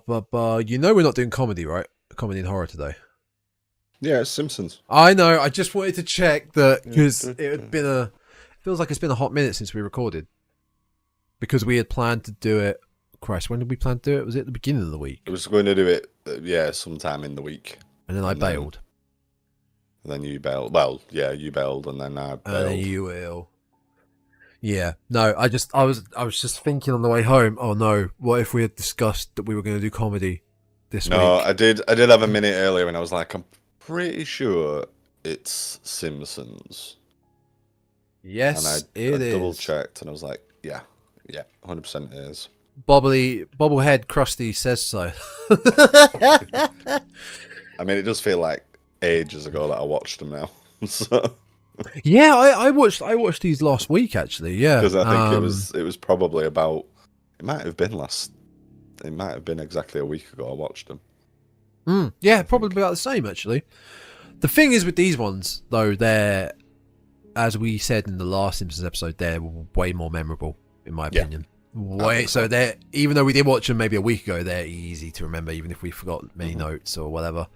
You know we're not doing comedy, right? Comedy and horror today. Yeah, it's Simpsons. I know. I just wanted to check that because it feels like it's been a hot minute since we recorded. Because we had planned to do it. Christ, when did we plan to do it? Was it at the beginning of the week? I was going to do it, sometime in the week. And then I bailed. Then you bailed. Well, yeah, you bailed, and then I bailed. And then you will. Yeah. No, I was just thinking on the way home. Oh no! What if we had discussed that we were going to do comedy this week? No, I did have a minute earlier, and I was like, I'm pretty sure it's Simpsons. Yes, and I is. Double checked, and I was like, yeah, 100% it is. Bobblehead Krusty says so. I mean, it does feel like ages ago that I watched them now. So. Yeah, I watched these last week actually. Yeah, because I think it was probably about. It might have been exactly a week ago I watched them. Yeah, probably about the same actually. The thing is with these ones though, they're, as we said in the last Simpsons episode, they're way more memorable in my opinion. So they're, even though we did watch them maybe a week ago, they're easy to remember even if we forgot many notes or whatever.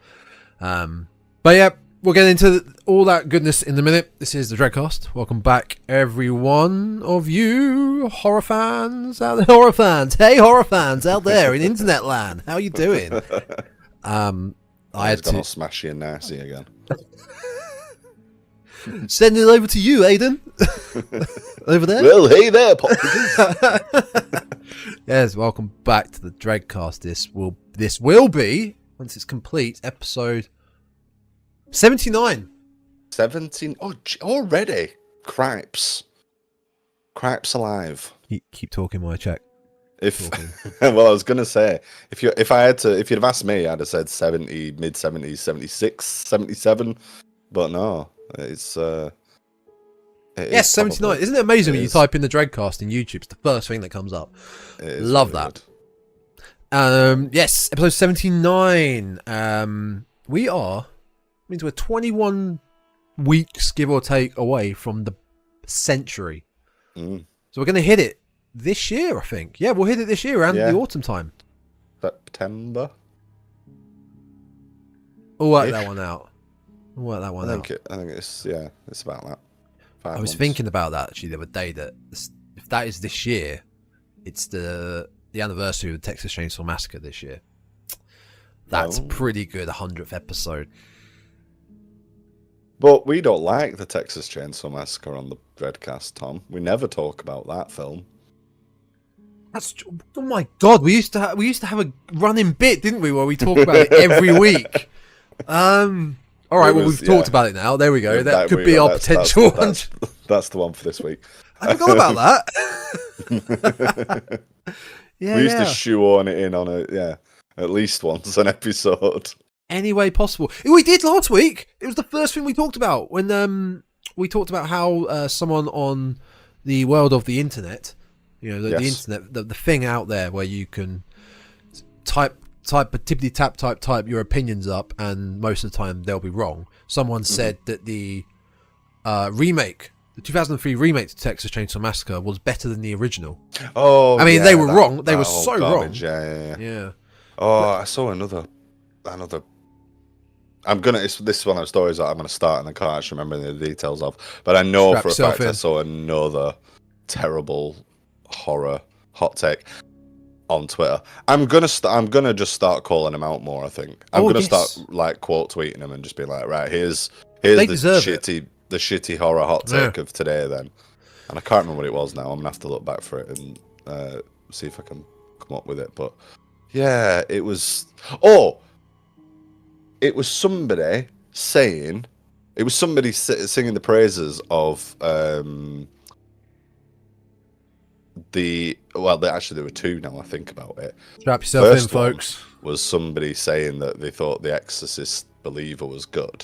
But yeah, we'll get into all that goodness in a minute. This is the Dreadcast. Welcome back, every one of you horror fans out there. Horror fans, hey horror fans out there in internet land, how you doing? I had to smash you nasty again. Send it over to you, Aiden. Over there. Well, hey there, Pop. Yes, welcome back to the Dreadcast. This will be, once it's complete, episode 79. 17. Oh, already. Cripes alive. Keep talking while I check. Well, I was gonna say if you'd have asked me, I'd have said 70, mid 70s, 76, 77. But no, it's yes, 79. Isn't it amazing when you type in the Dreadcast in YouTube? It's the first thing that comes up. Love that. Yes, episode 79. We're 21 weeks, give or take, away from the century. So we're going to hit it this year, I think. Yeah, we'll hit it this year around the autumn time. September. We'll work that one out. I think it's about that. I was thinking about that actually the other day, that if that is this year, it's the anniversary of the Texas Chainsaw Massacre this year. That's pretty good, 100th episode. But we don't like the Texas Chainsaw Massacre on the Dreadcast, Tom. We never talk about that film. Oh my god, we used to have a running bit, didn't we, where we talk about it every week. All right, we've talked about it now. There we go. That could be our potential one. That's the one for this week. I forgot about that. We used to shoehorn it in on at least once an episode. Any way possible. We did last week. It was the first thing we talked about when we talked about how someone on the world of the internet, the internet, the thing out there where you can type tippity-tap, your opinions up, and most of the time they'll be wrong. Someone said that the 2003 remake to Texas Chainsaw Massacre was better than the original. Oh, I mean, they were wrong. They were so garbage. wrong. Yeah. Oh, I saw another. This is one of those stories that I'm gonna start and I can't actually remember the details of. But I know for a fact I saw another terrible horror hot take on Twitter. I'm gonna just start calling them out more. I think I'm gonna start like quote tweeting them and just be like, right, here's the shitty horror hot take of today. Then, and I can't remember what it was now. I'm gonna have to look back for it and see if I can come up with it. But yeah, it was. It was somebody saying. It was somebody singing the praises of actually there were two now I think about it. Strap yourself in, folks. Was somebody saying that they thought The Exorcist Believer was good.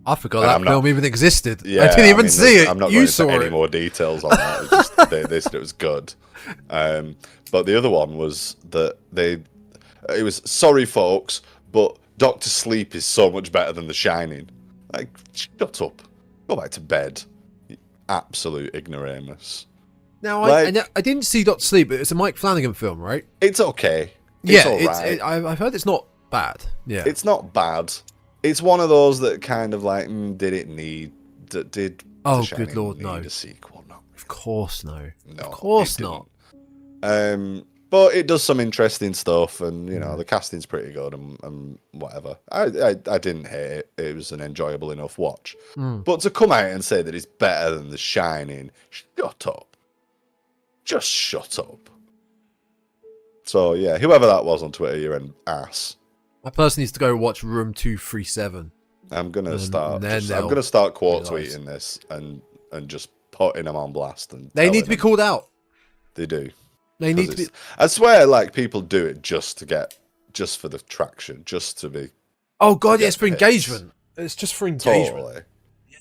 I forgot that film even existed. Yeah, I didn't even see it. I'm not you going saw into any more details on that. It's just, they said it was good. But the other one was that it was, sorry folks, but Doctor Sleep is so much better than The Shining. Like, shut up. Go back to bed. You absolute ignoramus. Now, I didn't see Doctor Sleep, but it's a Mike Flanagan film, right? It's okay. I've heard it's not bad. Yeah, it's not bad. It's one of those that kind of like, did it need? Did oh, The Shining good lord, need no. a sequel? No, of course no. no, Of course not. But it does some interesting stuff, and you know the casting's pretty good, and whatever. I didn't hate it. It was an enjoyable enough watch. But to come out and say that it's better than The Shining, shut up. Just shut up. So yeah, whoever that was on Twitter, you're an ass. That person needs to go watch Room 237. I'm gonna start quote tweeting this and just putting them on blast. And they need to be called out. They do. They need to be. I swear, like people do it just for the traction, just to be. Oh god, yeah, it's for engagement. It's just for engagement. Totally.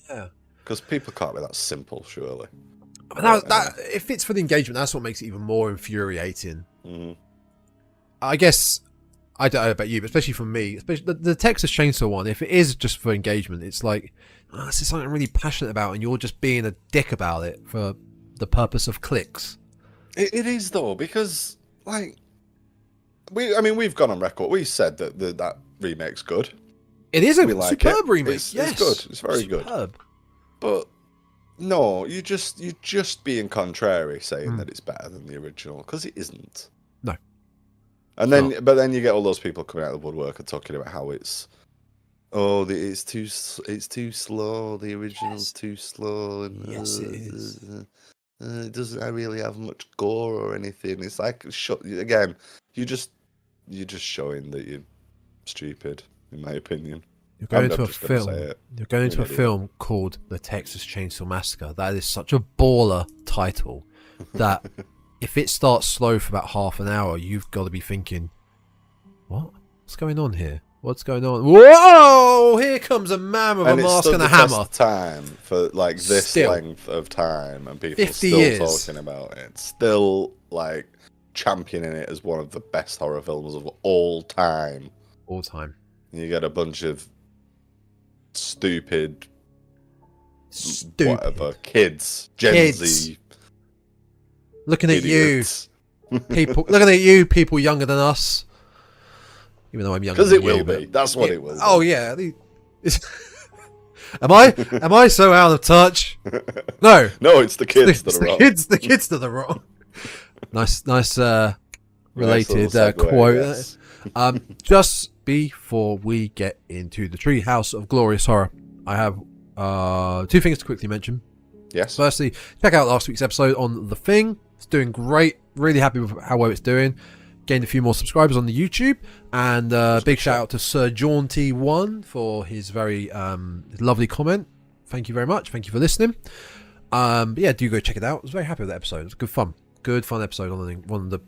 Yeah. Because people can't be that simple, surely. But if it's for the engagement, that's what makes it even more infuriating. Mm-hmm. I guess I don't know about you, but especially for me, especially the Texas Chainsaw one. If it is just for engagement, it's like this is something I'm really passionate about, and you're just being a dick about it for the purpose of clicks. It is though, because like we've gone on record. We said that that remake's good. It is a superb remake. Yes, it's good. It's very good. But no, you're just being contrary, saying that it's better than the original, because it isn't. No. And then you get all those people coming out of the woodwork and talking about how it's too slow. The original's too slow. And, yes, it is. It doesn't really have much gore or anything. It's like again, you're just showing that you're stupid, in my opinion. You're going into a film. You're going into a film called The Texas Chainsaw Massacre. That is such a baller title that if it starts slow for about half an hour, you've got to be thinking, what's going on here? What's going on? Whoa! Here comes a man with a mask and a hammer. It's time for like this length of time, and people are still talking about it. Still like championing it as one of the best horror films of all time. All time. You get a bunch of stupid whatever kids, Gen Z, looking at you, people. Looking at you, people younger than us. Even though I'm younger, because it will be. That's what it will be. Oh yeah. Am I so out of touch? No. No, it's the kids that are wrong. The kids that are wrong. Nice related quote. Yes. Just before we get into the Treehouse of Glorious Horror, I have two things to quickly mention. Yes. Firstly, check out last week's episode on The Thing. It's doing great. Really happy with how well it's doing. Gained a few more subscribers on the YouTube, and big shout out to Sir Jaunty1 for his very lovely comment. Thank you very much. Thank you for listening. But yeah, do go check it out. I was very happy with that episode. It was good fun episode on one of the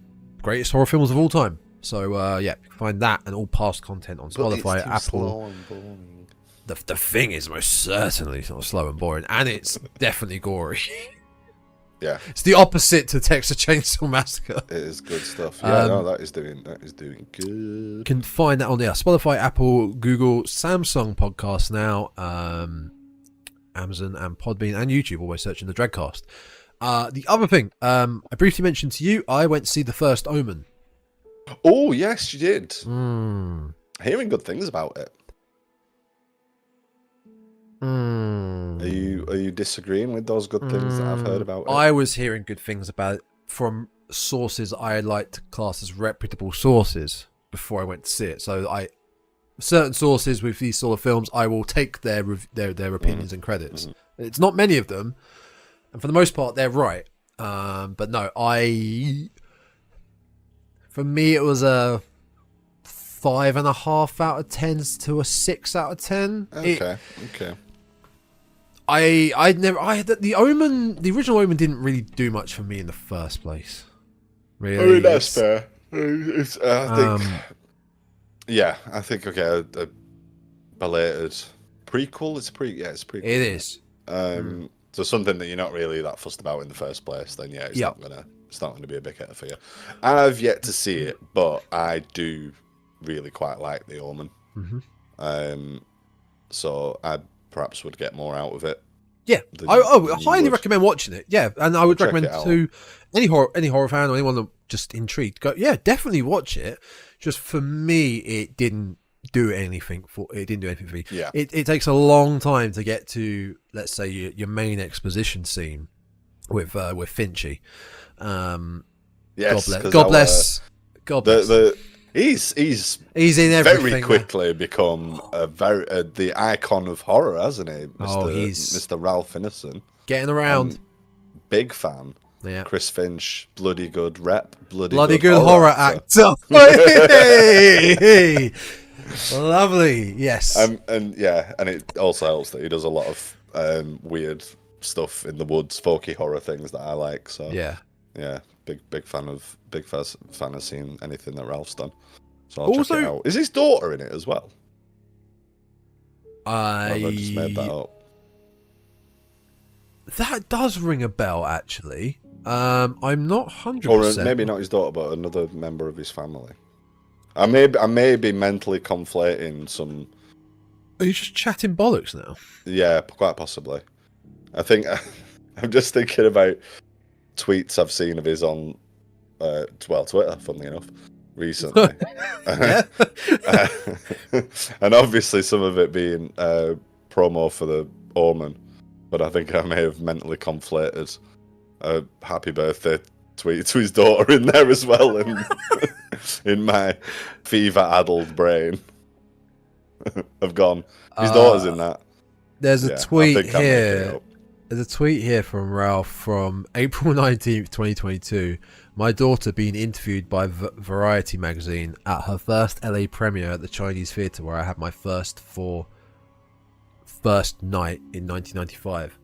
greatest horror films of all time. So yeah, you can find that and all past content on Spotify, Apple. Slow and boring. The Thing is most certainly not slow and boring, and it's definitely gory. Yeah, it's the opposite to Texas Chainsaw Massacre. It is good stuff. Yeah, no, that is doing good. You can find that on Spotify, Apple, Google, Samsung Podcasts now, Amazon and Podbean and YouTube. Always searching the Dreadcast. The other thing, I briefly mentioned to you, I went to see The First Omen. Oh yes, you did. Hearing good things about it. Are you disagreeing with those good things that I've heard about it? I was hearing good things about it from sources I like to class as reputable sources before I went to see it. So certain sources with these sort of films, I will take their opinions and credits. It's not many of them, and for the most part, they're right. But no, for me, it was a 5.5 out of 10 to a 6 out of 10. Okay. The Omen, the original Omen didn't really do much for me in the first place. Really, I mean, that's fair. I think okay, a belated prequel. It's a prequel. It is. So something that you're not really that fussed about in the first place, then yeah, it's not gonna be a big hit for you. I've yet to see it, but I do really quite like the Omen. So I perhaps would get more out of it Yeah, I highly recommend watching it. Yeah, and I would recommend to any horror fan or anyone that just intrigued. Go, yeah, definitely watch it. Just for me, it didn't do anything for me. Yeah, it takes a long time to get to, let's say, your main exposition scene with Finchy. Yes, God bless. He's in everything. Very quickly become the icon of horror, hasn't he? Mr. Ralph Ineson. Getting around. Big fan. Yeah. Chris Finch, bloody good rep, bloody good horror actor. Hey! Lovely, yes. And it also helps that he does a lot of weird stuff in the woods, folky horror things that I like. So yeah, big fan of seeing anything that Ralph's done. So I'll check it out. Is his daughter in it as well? I just made that up. That does ring a bell, actually. I'm not 100%. Or maybe not his daughter, but another member of his family. I may be mentally conflating some. Are you just chatting bollocks now? Yeah, quite possibly. I think I'm just thinking about tweets I've seen of his on, Twitter, funnily enough, recently. And obviously some of it being promo for the Omen, but I think I may have mentally conflated a happy birthday tweet to his daughter in there as well, and in my fever-addled brain, I've gone. His daughter's in that. There's a tweet here. There's a tweet here from Ralph from April 19th, 2022. My daughter being interviewed by Variety magazine at her first LA premiere at the Chinese Theatre, where I had my first night in 1995.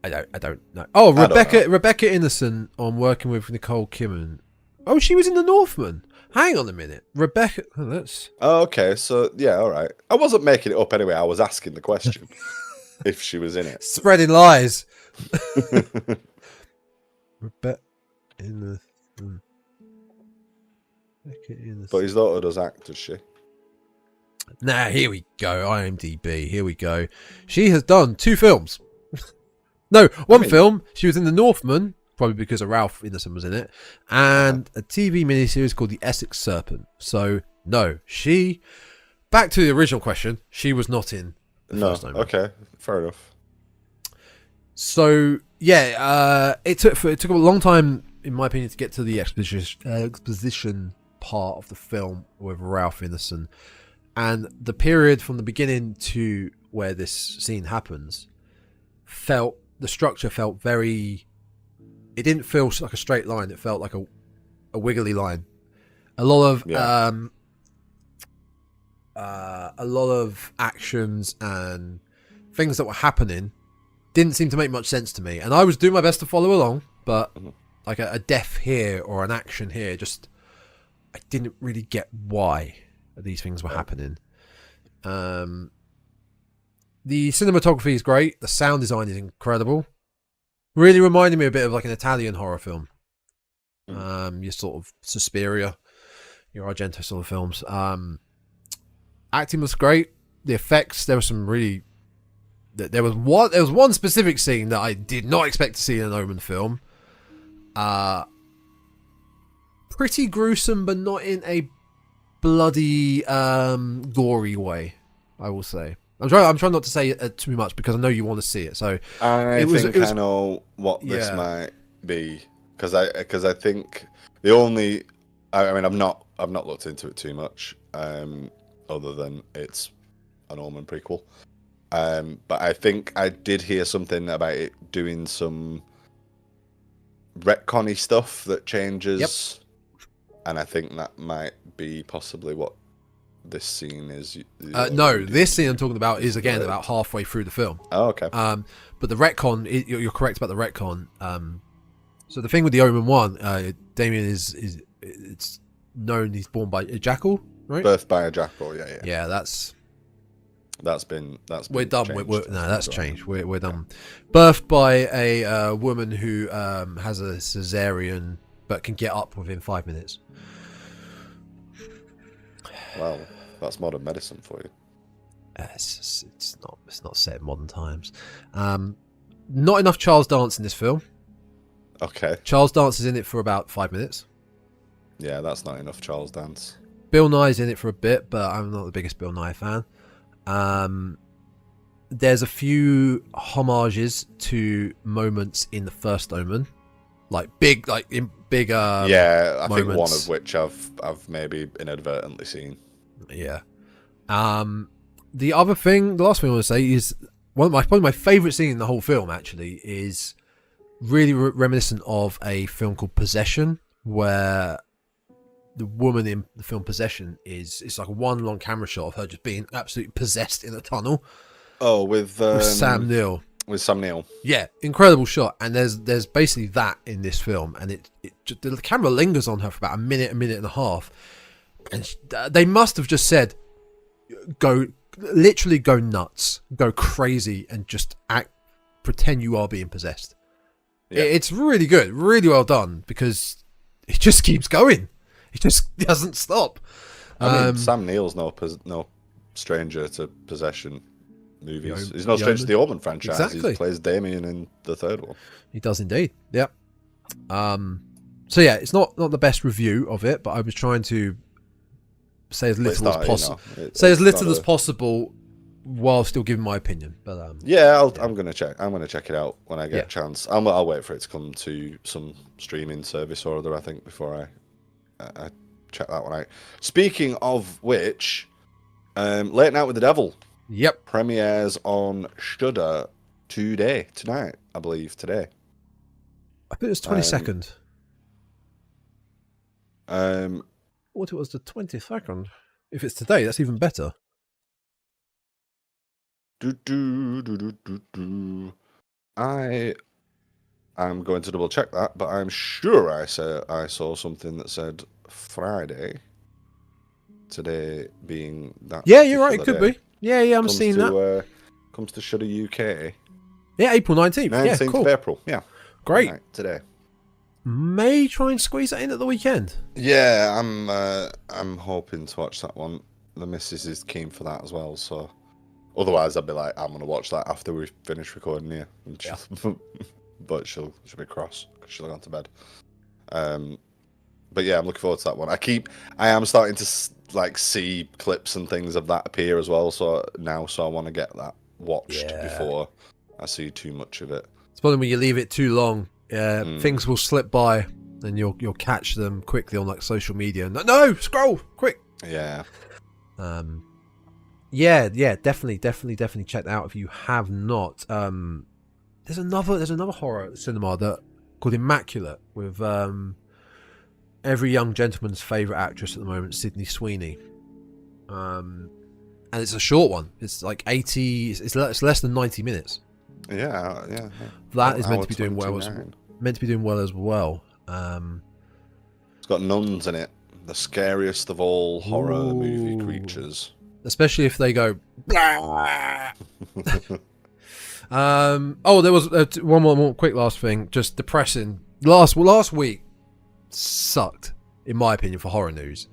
I don't know. Oh, Rebecca Innocent on Working with Nicole Kidman. Oh, she was in The Northman. Hang on a minute, Rebecca. Oh, okay. So yeah, all right. I wasn't making it up anyway. I was asking the question if she was in it. Spreading lies. Rebecca Innocent. But his daughter does act, does she? Nah, here we go. IMDb. Here we go. She has done 2 films. No, one film. She was in The Northman, probably because of Ralph Ineson was in it, and a TV miniseries called The Essex Serpent. So, no, back to the original question, she was not in the First Omen. Okay, fair enough. So, yeah, it took a long time, in my opinion, to get to the exposition part of the film with Ralph Ineson. And the period from the beginning to where this scene happens the structure felt very. It didn't feel like a straight line. It felt like a wiggly line. A lot of actions and things that were happening didn't seem to make much sense to me. And I was doing my best to follow along, but like a death here or an action here, just I didn't really get why these things were happening. The cinematography is great. The sound design is incredible. Really reminded me a bit of like an Italian horror film. Your sort of Suspiria, your Argento sort of films. Acting was great. The effects, there was some really. There was one specific scene that I did not expect to see in an Omen film. Pretty gruesome, but not in a bloody gory way, I will say. I'm trying not to say too much because I know you want to see it. So I know what this might be because I think the only I've not looked into it too much other than it's an Omen prequel. But I think I did hear something about it doing some retconny stuff that changes. Yep. And I think that might be possibly what this scene is. No, this scene I'm talking about is again about halfway through the film. Oh, okay. But the retcon, you're correct about the retcon. So the thing with the Omen 1, Damien is it's known he's born by a jackal, right? Birthed by a jackal, yeah. Yeah, that's been we're done. That's changed. We're done. Birthed by a woman who has a cesarean but can get up within 5 minutes. Wow, that's modern medicine for you. It's not. it's not set in modern times. Not enough Charles Dance in this film. Okay. Charles Dance is in it for about 5 minutes. Yeah, that's not enough Charles Dance. Bill Nye's in it for a bit, but I'm not the biggest Bill Nye fan. There's a few homages to moments in the First Omen, like big. I think one of which I've maybe inadvertently seen. Yeah. The last thing I want to say is probably my favourite scene in the whole film. Actually, is really reminiscent of a film called Possession, where the woman in the film Possession it's like a one long camera shot of her just being absolutely possessed in a tunnel. Oh, with Sam Neill. With Sam Neill. Yeah, incredible shot. And there's basically that in this film, and the camera lingers on her for about a minute and a half, and they must have just said, literally go nuts, go crazy, and just pretend you are being possessed. Yeah. It's really good, really well done, because it just keeps going. It just doesn't stop. I mean, Sam Neill's no stranger to possession movies. He's no stranger to the Omen franchise. Exactly. He plays Damien in the third one. He does indeed. Yeah. So yeah, it's not the best review of it, but I was trying to say as little as possible. As possible while still giving my opinion. But I'm gonna check it out when I get a chance. I'll wait for it to come to some streaming service or other, I think, before I check that one out. Speaking of which, Late Night with the Devil. Yep. Premieres on Shudder tonight, I believe, today. I think it was 22nd. What it was the 22nd? If it's today, that's even better. I'm going to double check that, but I'm sure I saw something that said Friday. Today being that. Yeah, you're right. It could be. Yeah, I'm seeing that. Comes to Shudder UK. Yeah, April 19th. 19th cool. of April. Yeah. Great. Right, today. May try and squeeze that in at the weekend. Yeah, I'm hoping to watch that one. The missus is keen for that as well, so otherwise I'd be like, I'm gonna watch that after we finish recording here. Yeah. But she'll be cross because she'll have gone to bed. But yeah, I'm looking forward to that one. I am starting to see clips and things of that appear as well. So I want to get that watched before I see too much of it. It's probably when you leave it too long, things will slip by, and you'll catch them quickly on social media. No, scroll quick. Yeah. Definitely check that out if you have not. There's another horror cinema called Immaculate with every young gentleman's favourite actress at the moment, Sydney Sweeney. And it's a short one. It's like 80. It's less than 90 minutes. Yeah. That is meant to be doing well. As well. It's got nuns in it. The scariest of all horror movie creatures. Especially if they go. Blah! There was one more quick last thing. Just depressing. Last week sucked, in my opinion, for horror news.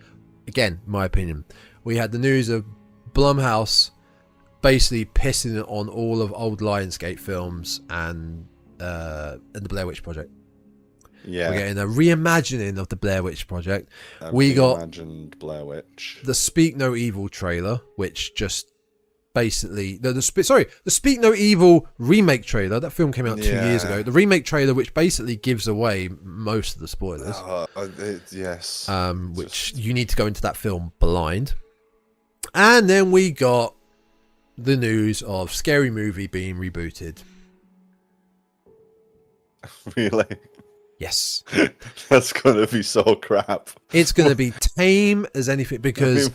Again, in my opinion, we had the news of Blumhouse basically pissing it on all of old Lionsgate films and the Blair Witch Project. Yeah, we're getting a reimagining of the Blair Witch Project. We got reimagined Blair Witch, the Speak No Evil trailer, which just basically the Speak No Evil remake trailer. That film came out 2 years ago. The remake trailer, which basically gives away most of the spoilers. Yes. Which you need to go into that film blind. And then we got the news of Scary Movie being rebooted. Really? Yes. That's going to be so crap. It's going to be tame as anything because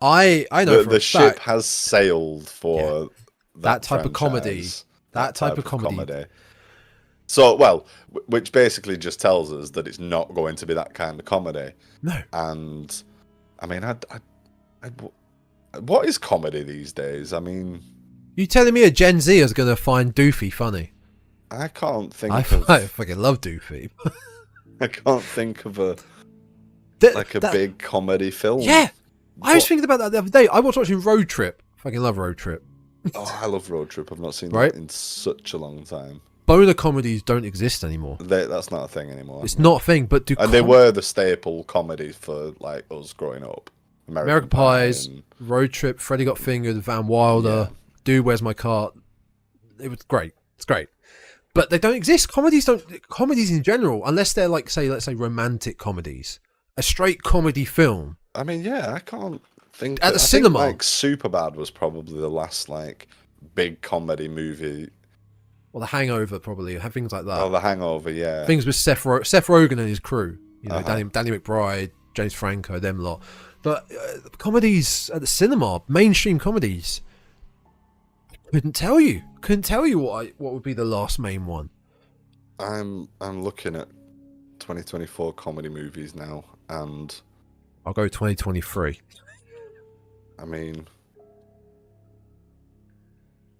I know the ship has sailed for that type of comedy. That type of comedy. So, which basically just tells us that it's not going to be that kind of comedy. No. And, I mean, what is comedy these days? I mean... You telling me a Gen Z is going to find Dourif funny? I can't think I fucking love Dourif. I can't think of a big comedy film. Yeah. I was thinking about that the other day. I was watching Road Trip. Fucking love Road Trip. Oh, I love Road Trip. I've not seen Right? that in such a long time. Boner comedies don't exist anymore. That's not a thing anymore. It's not a thing, but they were the staple comedy for like us growing up. American Pies, Road Trip, Freddy Got Fingered, Van Wilder, Dude, Where's My Car? It was great. It's great. But they don't exist. Comedies in general, unless they're like, let's say romantic comedies. A straight comedy film. I mean, I can't think... At the cinema. Think, like, Superbad was probably the last, like, big comedy movie. Well, The Hangover, probably. Things like that. Oh, The Hangover, yeah. Things with Seth Rogen and his crew. You know, Danny McBride, James Franco, them lot. But comedies at the cinema, mainstream comedies, couldn't tell you what would be the last main one. I'm looking at 2024 comedy movies now, and I'll go 2023. I mean,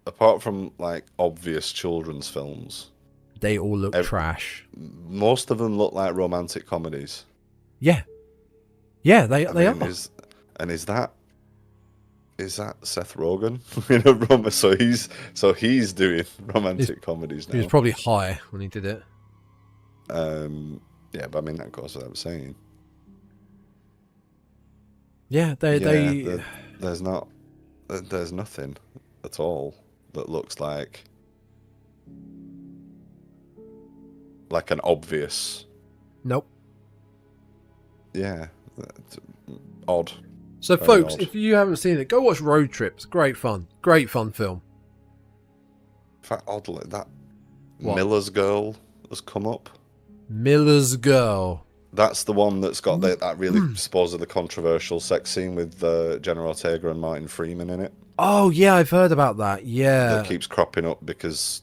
apart from like obvious children's films, they all look trash. Most of them look like romantic comedies. Yeah, they are. Is that Seth Rogen? So he's doing romantic comedies now. He was probably high when he did it. Yeah, but I mean that goes without saying. Yeah, there's nothing at all that looks like an obvious. Nope. Yeah, odd. So, folks, if you haven't seen it, go watch Road Trips. Great fun film. In fact, oddly, that What? Miller's Girl has come up. Miller's Girl. That's the one that's got that really supposedly controversial sex scene with Jenna Ortega and Martin Freeman in it. Oh, yeah, I've heard about that. Yeah. That keeps cropping up because...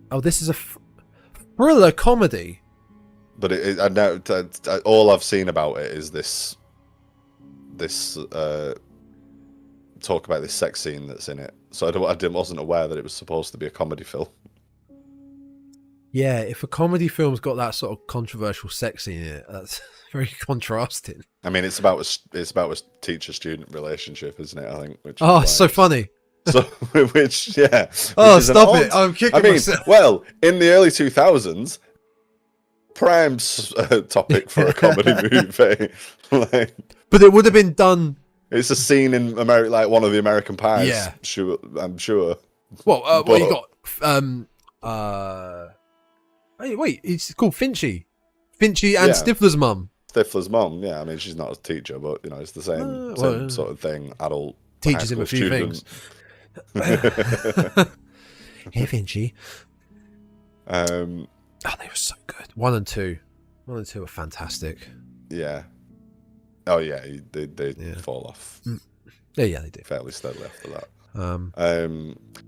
Oh, this is a thriller comedy. But all I've seen about it is this talk about this sex scene that's in it. So I wasn't aware that it was supposed to be a comedy film. Yeah, if a comedy film's got that sort of controversial sex scene in it, that's very contrasting. I mean, it's about a teacher-student relationship, isn't it? I think. It's so funny. So, yeah. Oh, stop it! I'm kicking myself. Well, in the early 2000s, prime topic for a comedy movie. But it would have been done. It's a scene in America, like one of the American Pies. Yeah, sure, I'm sure. Well, what you got? Wait, it's called Finchy and Stifler's mum. Stifler's mum, yeah. I mean, she's not a teacher, but you know, it's the same sort of thing. Adult teaches him a few things. Hey, Finchy. Oh, they were so good. 1 and 2 are fantastic. Yeah. Oh yeah, they fall off. Yeah, they do fairly steadily after that.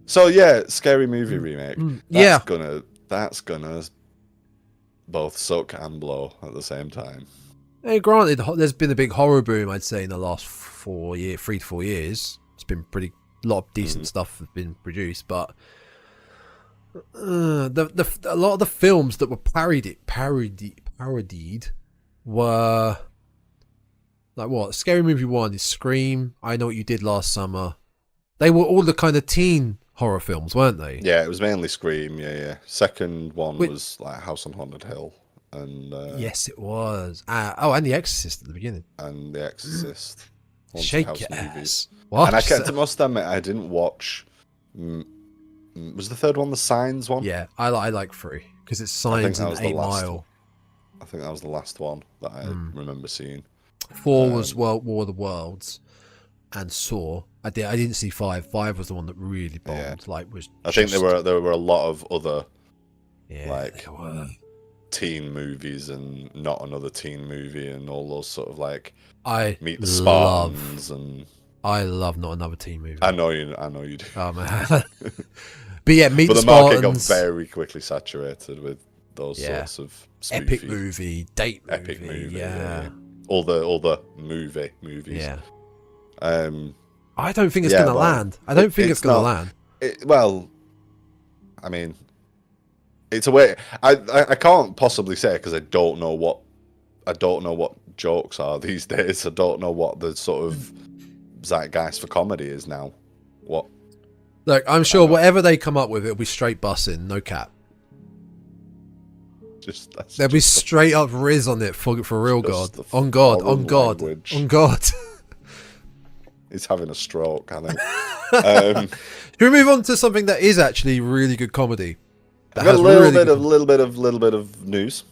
So yeah, scary movie remake. That's gonna both suck and blow at the same time. Hey, granted, there's been a big horror boom, I'd say, in the last 3 to 4 years. It's been a lot of decent stuff has been produced, but a lot of the films that were parodied were like what? Scary Movie 1 is Scream, I Know What You Did Last Summer. They were all the kind of teen horror films, weren't they? Yeah, it was mainly Scream. Yeah. Second one was like House on Haunted Hill, and yes, it was. And The Exorcist at the beginning. And The Exorcist. Shake your ass. What? And I must admit, I didn't watch. Was the third one the Signs one? Yeah, I like 3 because it's Signs and 8 Mile. I think that was the last one that I remember seeing. 4 was War of the Worlds, and Saw. I didn't see 5. 5 was the one that really bombed. Yeah. I think there were a lot of other teen movies and Not Another Teen Movie and all those sort of like Meet the Spartans and I love Not Another Teen Movie. I know you do. Oh man. But yeah, Meet the Spartans. But the market got very quickly saturated with those sorts of spoofy, epic movie, date movie. Epic movie, yeah. All the movies. Yeah. I don't think it's going to land. I don't think it's going to land. Well, I mean, it's a way. I can't possibly say because I don't know what jokes are these days. I don't know what the sort of zeitgeist for comedy is now. Look, I'm sure whatever they come up with, it'll be straight bussing, no cap. There'll be straight up Riz on it for real, God. On God, on God, language. On God. He's having a stroke, I think. Can we move on to something that is actually really good comedy? I've got a little bit of news.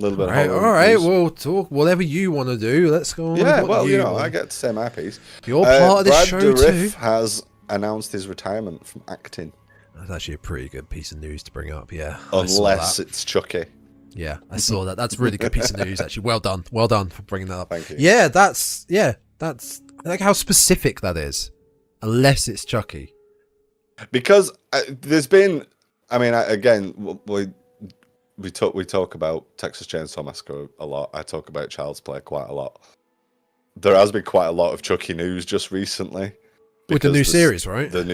All right. We'll talk whatever you want to do. Let's go on. Yeah, well, I get to say my piece. You're part of this show Dourif too. has announced his retirement from acting. That's actually a pretty good piece of news to bring up. Yeah, unless it's Chucky. Yeah, I saw that. That's a really good piece of news. Actually, well done for bringing that up. Thank you. Yeah, that's I like how specific that is. Unless it's Chucky. Because there's been, I mean, again, we talk about Texas Chainsaw Massacre a lot. I talk about Child's Play quite a lot. There has been quite a lot of Chucky news just recently. With the new series, right? The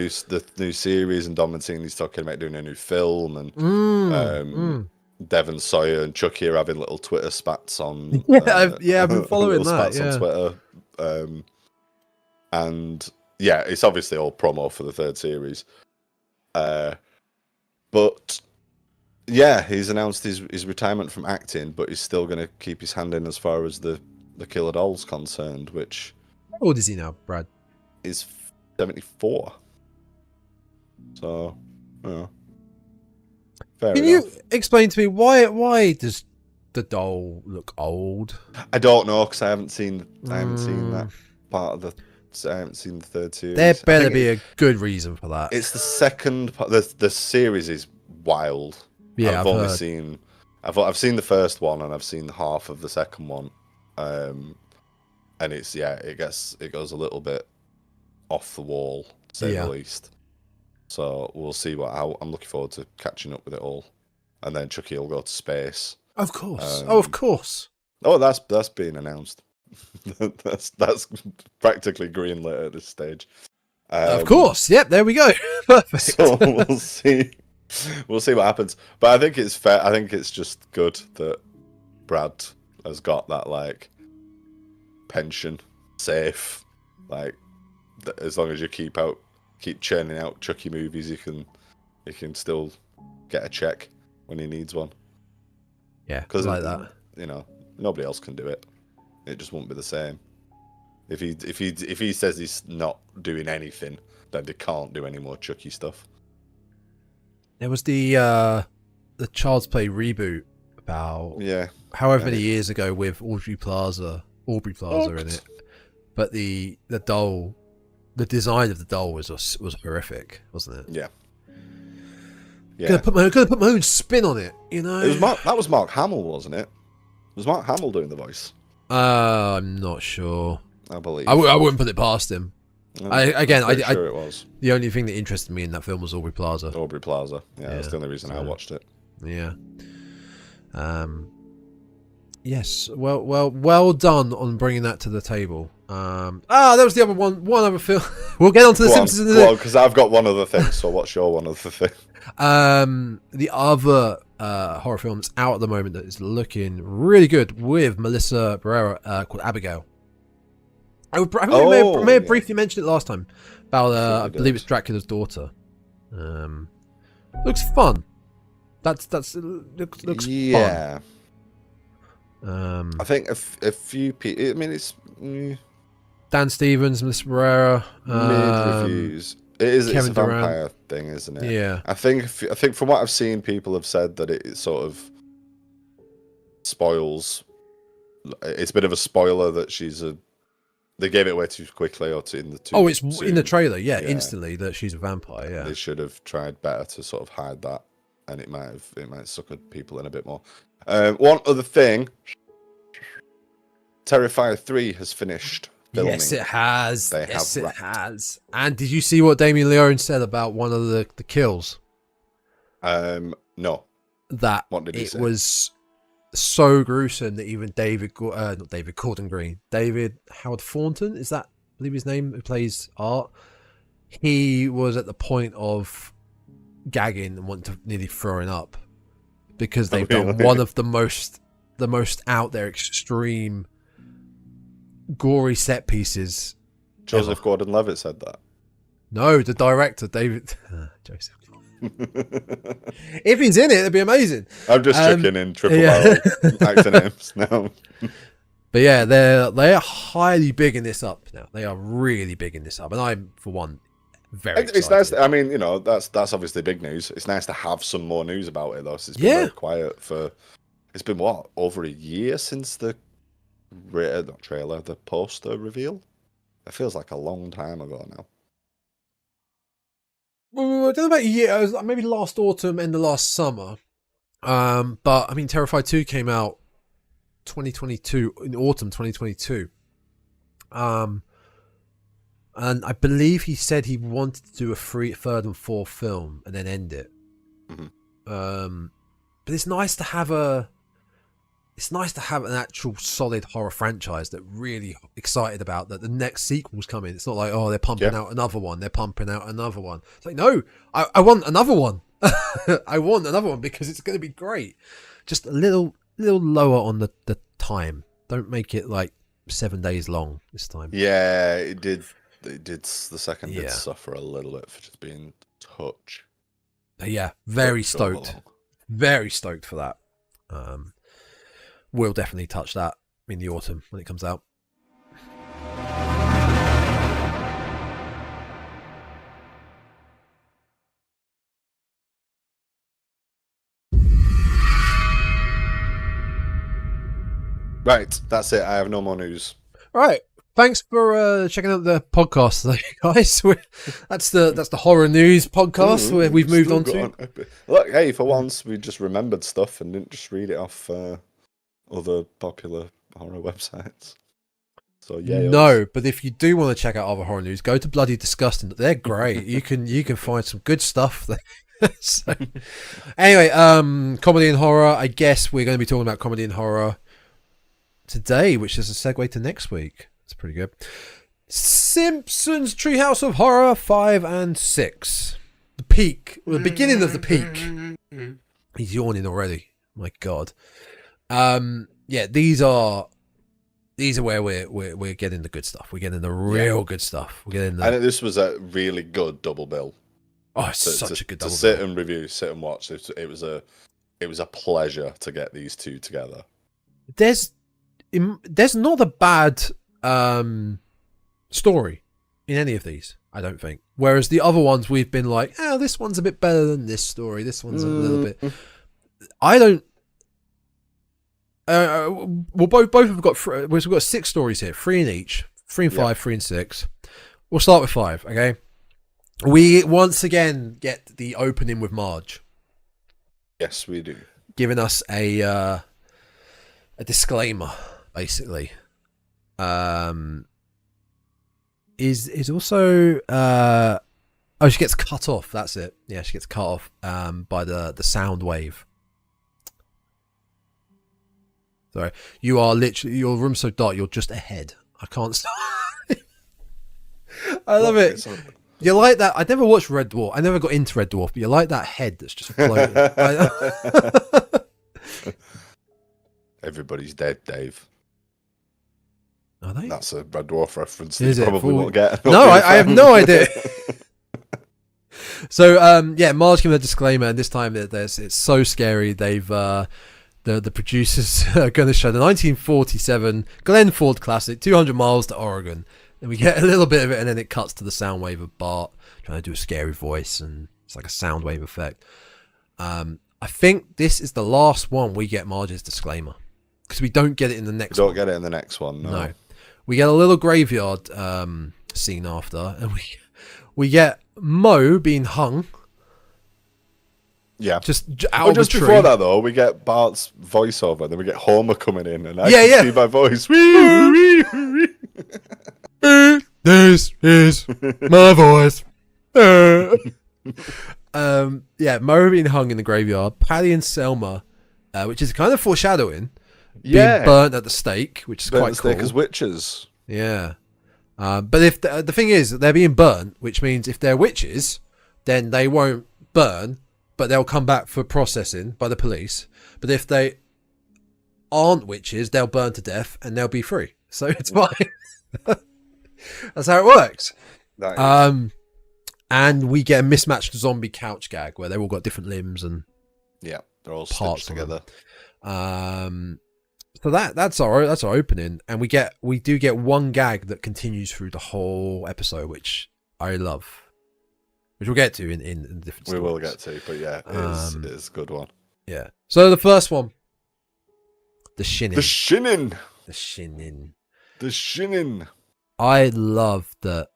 new series, and Don Mancini's talking about doing a new film, and Devon Sawyer and Chucky are having little Twitter spats on. I've been following that. Spats on Twitter, and yeah, it's obviously all promo for the third series. But yeah, he's announced his retirement from acting, but he's still going to keep his hand in as far as the Killer Doll's concerned. Which, how old is he now, Brad? He's 74. So, fair Can enough. you explain to me why does the doll look old? I don't know, because I haven't seen that part of the. I haven't seen the third series. There better be a good reason for that. It's the second part. The series is wild. Yeah, I've seen the first one, and I've seen half of the second one. And it goes a little bit off the wall, to say the least. So we'll see I'm looking forward to catching up with it all, and then Chucky will go to space. Of course, of course. Oh, that's being announced. that's practically greenlit at this stage. Of course, yep. There we go. Perfect. So we'll see. We'll see what happens. But I think it's fair. I think it's just good that Brad has got that like pension safe. Like as long as you keep churning out Chucky movies, you can still get a check when he needs one. Yeah, because like that. Nobody else can do it. It just won't be the same. If he says he's not doing anything, then they can't do any more Chucky stuff. There was the Child's Play reboot about however many years ago with Aubrey Plaza in it, but the doll, the design of the doll was horrific, wasn't it? Yeah. Gonna put my own spin on it, It was that was Mark Hamill, wasn't it? Was Mark Hamill doing the voice? I'm not sure. I believe. I wouldn't put it past him. I'm sure it was. The only thing that interested me in that film was Aubrey Plaza. Yeah, that's the only reason I watched it. Yeah. Yes. Well done on bringing that to the table. That was the other one. One other film. We'll get on to the Simpsons. Well, because I've got one other thing. So what's your one other thing? The other horror film that's out at the moment that is looking really good with Melissa Barrera called Abigail. I may have briefly mentioned it last time about I believe it's Dracula's daughter. Looks fun. Looks fun. I think a few people. I mean, it's Dan Stevens, Melissa Barrera, mid reviews. It's a vampire thing, isn't it? Yeah. I think from what I've seen, people have said that it sort of spoils. It's a bit of a spoiler that they gave it away too quickly, or in the two. Oh, it's in the trailer, instantly that she's a vampire. Yeah, they should have tried better to sort of hide that, and it might suckered people in a bit more. One other thing, Terrifier 3 has finished filming. Yes, it has. It has. And did you see what Damien Leone said about one of the kills? No. What did he say? It was so gruesome that even David Howard Thornton, is that, I believe his name, who plays Art, he was at the point of gagging and wanting to nearly throwing up because they've done one of the most out there, extreme, gory set pieces. Joseph Gordon-Levitt said that. No, the director, David Joseph. If he's in it, it'd be amazing. I'm just checking in triple barrel actor names now. But yeah, they're highly bigging this up now. They are really bigging this up, and I'm, for one, very excited. It's nice. I mean, that's obviously big news. It's nice to have some more news about it, though. It's been very quiet for. It's been what, over a year since the not trailer, the poster reveal. It feels like a long time ago now. Well, I don't know about a year. It was maybe last autumn and the last summer. But I mean, Terrified 2 came out 2022 in autumn 2022. And I believe he said he wanted to do a third and fourth film and then end it. Mm-hmm. But it's nice to have an actual solid horror franchise that really excited about that the next sequel's coming. It's not like, oh, they're pumping out another one. They're pumping out another one. It's like, no, I want another one. I want another one because it's going to be great. Just a little lower on the time. Don't make it like 7 days long this time. Yeah, it did. The second did suffer a little bit for just being touch. Yeah, very stoked. Very stoked for that. We'll definitely touch that in the autumn when it comes out. Right, that's it. I have no more news. All right. Thanks for checking out the podcast, guys. That's the horror news podcast where we've moved on to. Look, hey, for once we just remembered stuff and didn't just read it off other popular horror websites. So yeah. No, but if you do want to check out other horror news, go to Bloody Disgusting. They're great. You can find some good stuff there. So, anyway, comedy and horror. I guess we're going to be talking about comedy and horror today, which is a segue to next week. It's pretty good. Simpsons Treehouse of Horror 5 and 6. The peak, or the beginning of the peak. He's yawning already. My God. Yeah, these are where we're getting the good stuff. We're getting the real good stuff. We're getting. I think this was a really good double bill. Oh, it's such a good double bill. Sit and review, sit and watch. It was a pleasure to get these two together. There's not a bad story in any of these, I don't think. Whereas the other ones we've been like, oh, this one's a bit better than this story. This one's a little bit. I don't. Well, both have got. We've got 6 stories here, 3 in each, 3 and 5, 3 and 6. We'll start with 5. Okay. We once again get the opening with Marge. Yes, we do. Giving us a disclaimer, basically. Is also she gets cut off. That's it. Yeah, she gets cut off by the sound wave. Sorry, you are literally, your room's so dark. You're just ahead. I can't stop. I love it. You're like that. I never watched Red Dwarf. I never got into Red Dwarf, but you're like that head that's just floating. Everybody's dead, Dave. Are they? That's a Red Dwarf reference. That you probably won't get. No, I have no idea. So, Marge giving a disclaimer, and this time it's so scary. They've the producers are going to show the 1947 Glenn Ford classic, 200 Miles to Oregon. And we get a little bit of it, and then it cuts to the sound wave of Bart trying to do a scary voice, and it's like a sound wave effect. I think this is the last one we get Marge's disclaimer, because we don't get it in the next one. Don't get it in the next one, no. We get a little graveyard scene after, and we get Moe being hung. Yeah. Just out of a tree. Before that, though, we get Bart's voiceover, then we get Homer coming in, and I can see my voice. This is my voice. Moe being hung in the graveyard. Patty and Selma, which is kind of foreshadowing, being burnt at the stake, which is quite cool. As witches. Yeah. But if the thing is, they're being burnt, which means if they're witches, then they won't burn, but they'll come back for processing by the police. But if they aren't witches, they'll burn to death and they'll be free. So it's fine. That's how it works. And we get a mismatched zombie couch gag where they've all got different limbs and they're all parts stitched together. So that's our opening, and we do get one gag that continues through the whole episode, which I love, which we'll get to in different. We will get to, but yeah, it is a good one. Yeah. So the first one, the Shinning. I love that.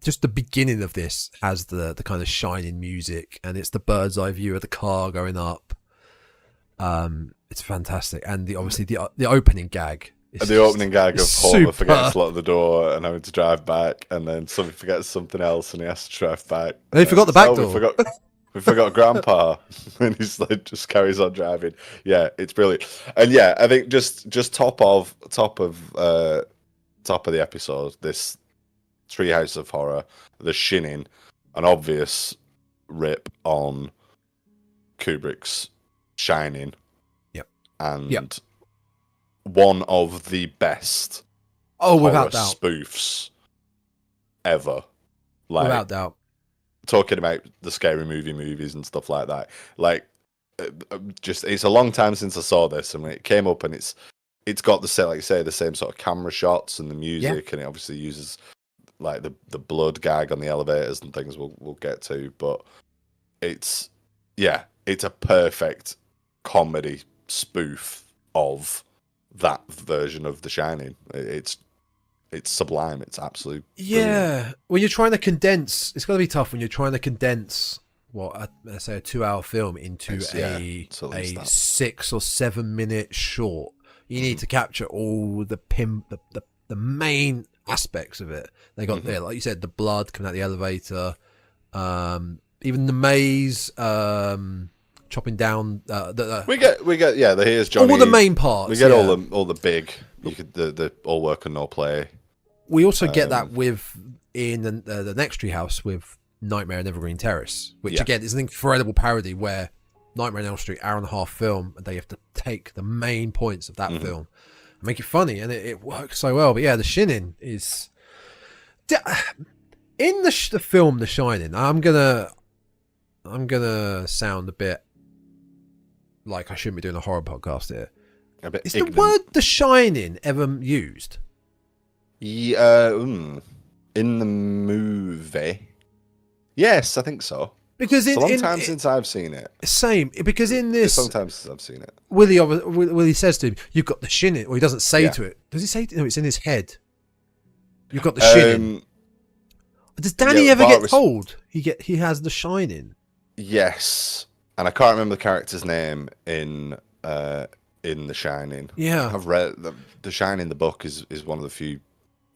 Just the beginning of this has the kind of shining music, and it's the bird's eye view of the car going up. It's fantastic, and obviously the opening gag. The opening gag of Homer forgets to lock the door and having to drive back, and then somebody forgets something else, and he has to drive back. They forgot the back door. We forgot Grandpa, and he's like just carries on driving. Yeah, it's brilliant, and yeah, I think just top of the episode, this Treehouse of Horror, the Shinning, an obvious rip on Kubrick's Shining. Yep. And one of the best without doubt spoofs ever. Like, without doubt. Talking about the scary movies and stuff like that. Like, it's a long time since I saw this, and when it came up, and it's got the same, like you say, the same sort of camera shots and the music, and it obviously uses like the blood gag on the elevators and things we'll get to, but it's a perfect comedy spoof of that version of The Shining. It's sublime. It's absolute brilliant. When you're trying to condense, it's got to be tough when you're trying to condense let's say a 2-hour film into a 6 or 7 minute short. You need to capture all the main aspects of it. They got there, like you said, the blood coming out the elevator, even the maze, chopping down. We get here's Johnny. All the main parts. We get all the big. The all work and no play. We also get that in the next Treehouse with Nightmare and Evergreen Terrace, which again is an incredible parody where Nightmare on Elm Street, hour-and-a-half film, and they have to take the main points of that film and make it funny, and it works so well. But yeah, The Shinning is in the film The Shining. I'm gonna sound a bit like I shouldn't be doing a horror podcast here. Is the word The Shining ever used? Yeah, in the movie. Yes, I think so. Because it's a long time since I've seen it. Same, because in this, it's a long time since I've seen it. Willie says to him, "You've got the Shinning," or he doesn't say to it. Does he say? No, it's in his head. You've got the Shinning. Does Danny ever get told he has the Shining? Yes, and I can't remember the character's name in The Shining. Yeah, I've read the Shining. The book is one of the few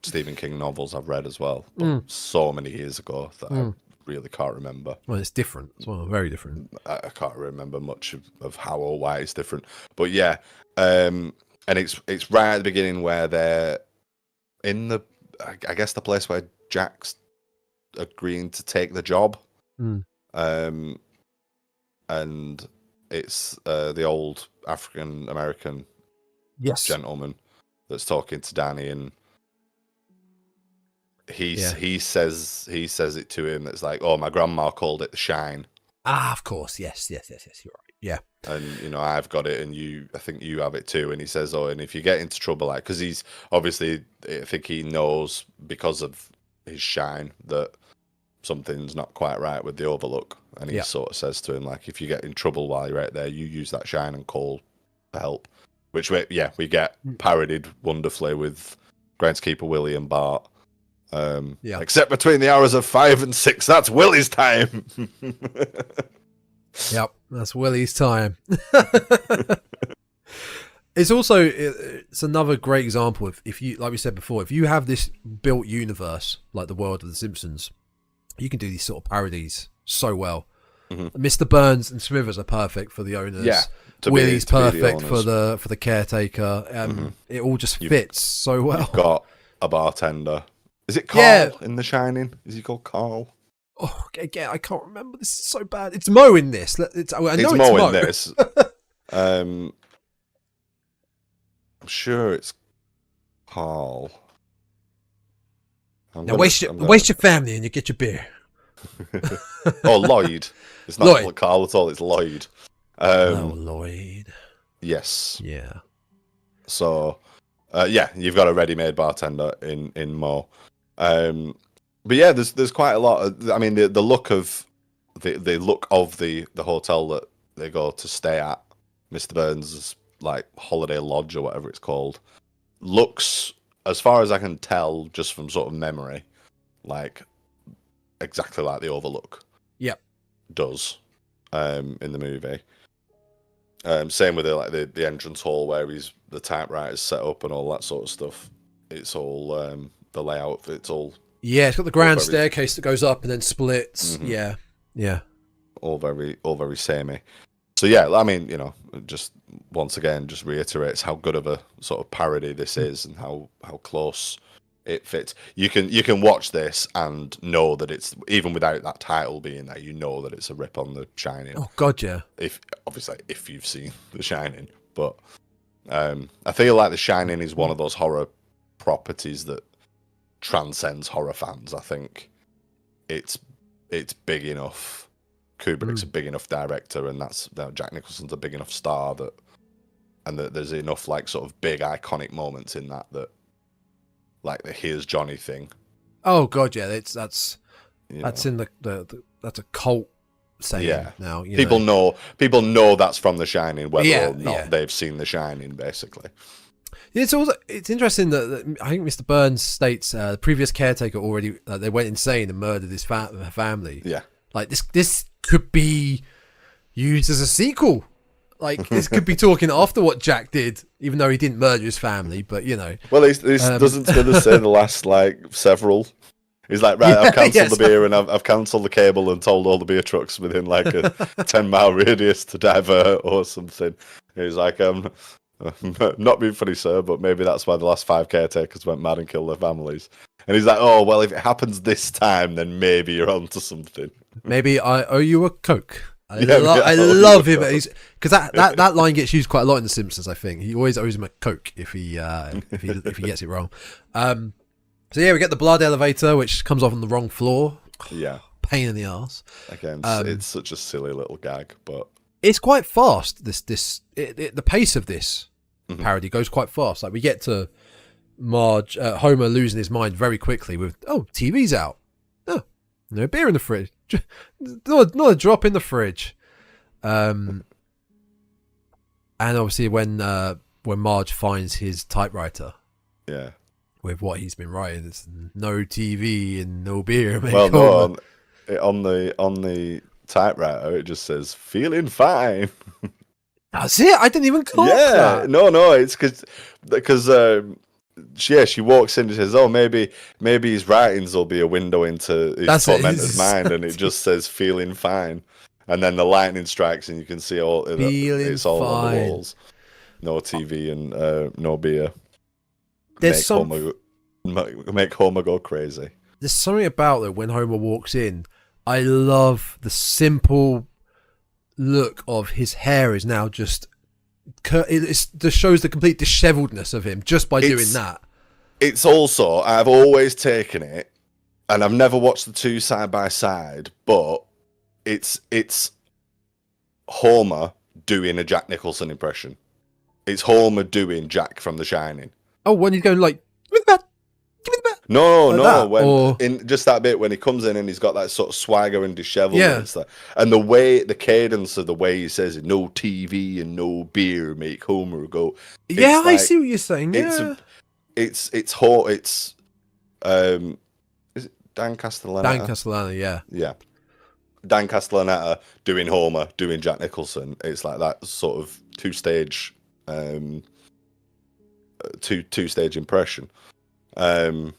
Stephen King novels I've read as well. But so many years ago that I really can't remember. Well, it's different as well, very different. I can't remember much of how or why it's different. But yeah, and it's right at the beginning where they're in I guess the place where Jack's agreeing to take the job. And it's the old African American gentleman that's talking to Danny, and he says it to him. That's like, oh, my grandma called it the shine. Ah, of course, yes, you're right. Yeah, and I've got it, and I think you have it too. And he says, oh, and if you get into trouble, like, because he's obviously, I think he knows because of his shine that something's not quite right with the Overlook, and he sort of says to him, like, if you get in trouble while you're out there, you use that shine and call for help. Which we get parodied wonderfully with Groundskeeper Willie and Bart. Except between the hours of 5 and 6, that's Willie's time. Yep, that's Willie's time. It's another great example of, if you, like we said before, if you have this built universe like the world of the Simpsons, you can do these sort of parodies so well. Mr. Burns and Smithers are perfect for the owners. Yeah, Willie's perfect for the caretaker. It all just fits so well. You've got a bartender. Is it Carl in The Shining? Is he called Carl? Oh, again, I can't remember. This is so bad. It's Mo in this. It's Mo in this. I'm sure it's Carl. Waste your family and you get your beer. Oh, Lloyd. It's not Lloyd. Carl at all. It's Lloyd. Lloyd. Yes. Yeah. So, you've got a ready-made bartender in Mo. But yeah, there's quite a lot. I mean, the look of the look of the hotel that they go to stay at, Mr. Burns' like holiday lodge or whatever it's called, looks, as far as I can tell, just from sort of memory, like exactly like the Overlook. Yep. Does in the movie. Same with the entrance hall where the typewriter's set up and all that sort of stuff. It's all the layout. It's all it's got the grand staircase that goes up and then splits. Mm-hmm. Yeah. All very samey. So yeah, I mean, just once again, just reiterates how good of a sort of parody this is and how close it fits. You can watch this and know that it's, even without that title being there, you know that it's a rip on The Shining. Oh God, yeah. If you've seen The Shining, but I feel like The Shining is one of those horror properties that transcends horror fans. I think it's big enough. Kubrick's a big enough director, and Jack Nicholson's a big enough star that there's enough like sort of big iconic moments in that like the "Here's Johnny" thing. Oh God, yeah, that's in the that's a cult saying now. People know that's from The Shining, whether or not they've seen The Shining, basically. It's interesting that I think Mr. Burns states the previous caretaker already they went insane and murdered his family. Yeah, like this could be used as a sequel. Like this could be talking after what Jack did, even though he didn't murder his family. But well, he doesn't say the last like several. He's like, right, I've cancelled the beer and I've cancelled the cable and told all the beer trucks within like a 10-mile radius to divert or something. He's like, not being funny, sir, but maybe that's why the last 5 caretakers went mad and killed their families. And he's like, oh, well, if it happens this time, then maybe you're onto something. Maybe I owe you a Coke. I love him because that line gets used quite a lot in The Simpsons. I think he always owes him a Coke if he gets it wrong. So yeah, we get the blood elevator, which comes off on the wrong floor. Yeah, pain in the ass. Again, it's such a silly little gag, but it's quite fast. The pace of this parody goes quite fast. Like we get to Homer losing his mind very quickly with TV's out. Oh, no beer in the fridge. Not a drop in the fridge. And obviously when Marge finds his typewriter, with what he's been writing, it's no TV and no beer. Well, no, on the typewriter it just says "feeling fine." That's it. I didn't even call that. No, it's because she walks in and says, "Oh, maybe his writings will be a window into his tormentor's mind," and it just says "feeling fine," and then the lightning strikes and you can see it's all on the walls. No TV and no beer. Make Homer go crazy. There's something about it when Homer walks in. I love the simple look of his hair is now just shows the complete disheveledness of him just by doing that. It's also, I've always taken it, and I've never watched the two side by side, but it's Homer doing a Jack Nicholson impression. It's Homer doing Jack from The Shining. Oh, when he's going like, give me the bat. No. In just that bit when he comes in and he's got that sort of swagger and dishevelment, and the cadence of the way he says it, no TV and no beer make Homer go. Yeah, I see what you're saying. Yeah, it's is it Dan Castellaneta? Dan Castellaneta, yeah. Dan Castellaneta doing Homer, doing Jack Nicholson. It's like that sort of two-stage impression. I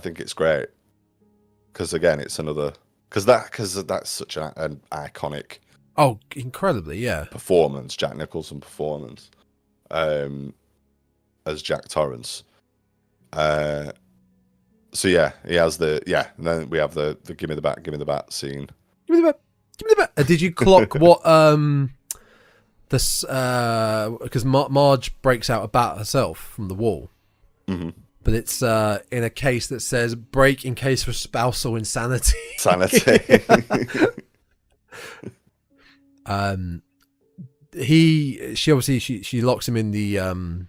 think it's great because again, it's another because that's such an iconic, incredibly, performance, Jack Nicholson performance, as Jack Torrance. So yeah, he has and then we have the give me the bat scene. Give me the bat. Did you clock what this because Marge breaks out a bat herself from the wall. Mm-hmm. but it's in a case that says break in case of spousal insanity. Sanity. She obviously she locks him in the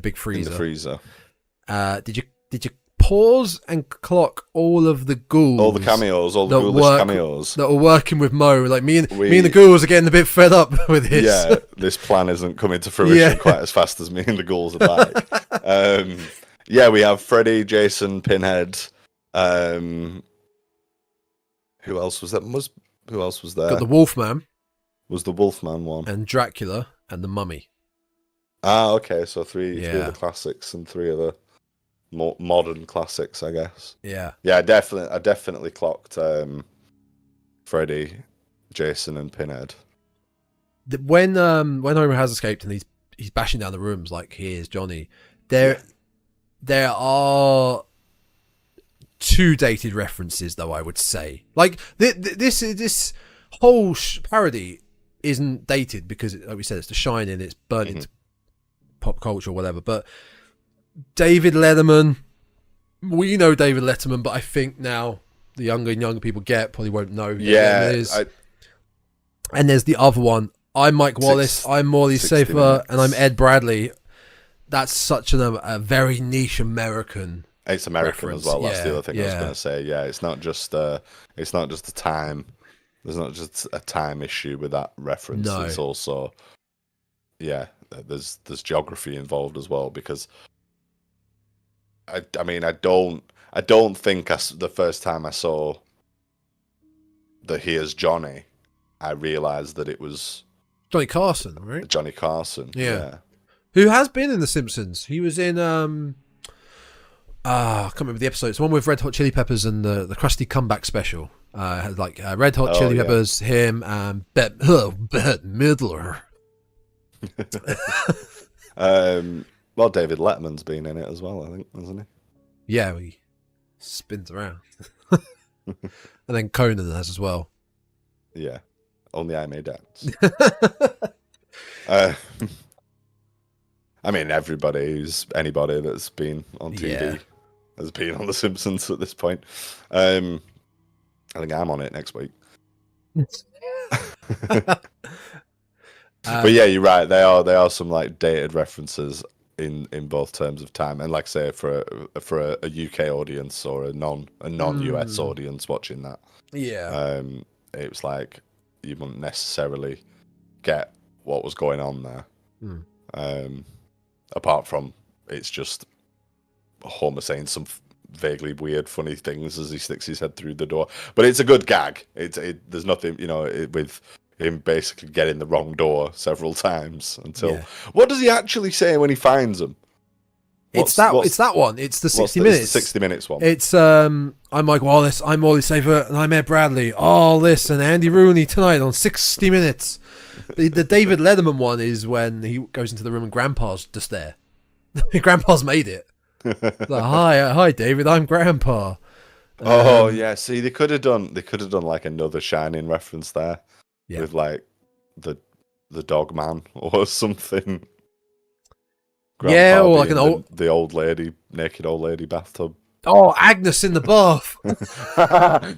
big freezer. In the freezer. Did you pause and clock all of the ghouls? All the cameos, all the ghoulish cameos that were working with Mo. Like me and the ghouls are getting a bit fed up with this. Yeah, this plan isn't coming to fruition quite as fast as me and the ghouls would like. Yeah, we have Freddy, Jason, Pinhead. Who else was that? Who else was there? Got the Wolfman. Was the Wolfman one? And Dracula and the Mummy. Ah, okay. So three of the classics and three of the more modern classics, I guess. Yeah. Yeah, I definitely clocked Freddy, Jason, and Pinhead. When Homer has escaped and he's bashing down the rooms like here's Johnny, there are two dated references though, I would say. Like this whole parody isn't dated because, like we said, it's The Shining, it's burnt into pop culture or whatever. But David Letterman, we know David Letterman, but I think now the younger and younger people probably won't know who Letterman is. And there's the other one. I'm Mike Wallace, I'm Morley Safer, and I'm Ed Bradley. That's such a very niche American. It's American reference. As well. That's the other thing I was going to say. Yeah, it's not just a time. There's not just a time issue with that reference. No. It's also, there's geography involved as well because I don't think the first time I saw the Here's Johnny, I realised that it was Johnny Carson, right? Johnny Carson, yeah. Who has been in The Simpsons. He was in I can't remember the episode. It's the one with Red Hot Chili Peppers and the Krusty Comeback special. Red Hot Chili Peppers, him, and Bette Midler. Well, David Letterman's been in it as well, I think, hasn't he? Yeah, he spins around. And then Conan has as well. Yeah, only I may dance. I mean, anybody that's been on TV has been on The Simpsons at this point. I think I'm on it next week. But yeah, you're right. They are some like dated references in both terms of time, and like I say, for a UK audience or a non US audience watching that, it was like you wouldn't necessarily get what was going on there. Apart from it's just Homer saying some vaguely weird, funny things as he sticks his head through the door. But it's a good gag. There's nothing, with him basically getting the wrong door several times until. Yeah. What does he actually say when he finds them? It's that one. It's the 60 minutes. It's the 60 minutes one. It's I'm Mike Wallace, I'm Morley Safer, and I'm Ed Bradley. All this and Andy Rooney tonight on 60 Minutes. The David Letterman one is when he goes into the room and Grandpa's just there. Grandpa's made it. Like, hi, David. I'm Grandpa. Yeah. See, they could have done like another Shining reference there, with like the dog man or something. Grandpa or like the old lady, naked old lady bathtub. Oh, Agnes in the bath.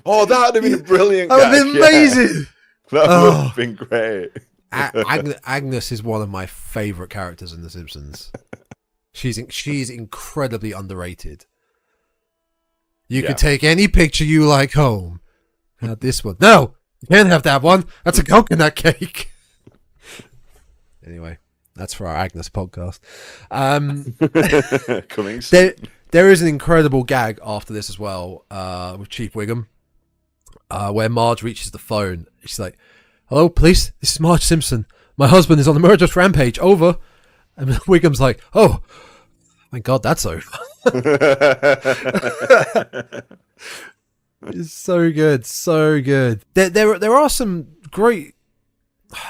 Oh, that would have been a brilliant. That would have been amazing. That would have been great. Agnes is one of my favourite characters in The Simpsons. She's incredibly underrated. You can take any picture you like home. Not this one. No, you can't have that one. That's a coconut cake. Anyway, that's for our Agnes podcast. Coming soon. There is an incredible gag after this as well, with Chief Wiggum, where Marge reaches the phone. She's like, "Hello, police. This is Marge Simpson. My husband is on a murderous rampage. Over." And Wiggum's like, "Oh, thank God that's over." It's so good, so good. There are some great.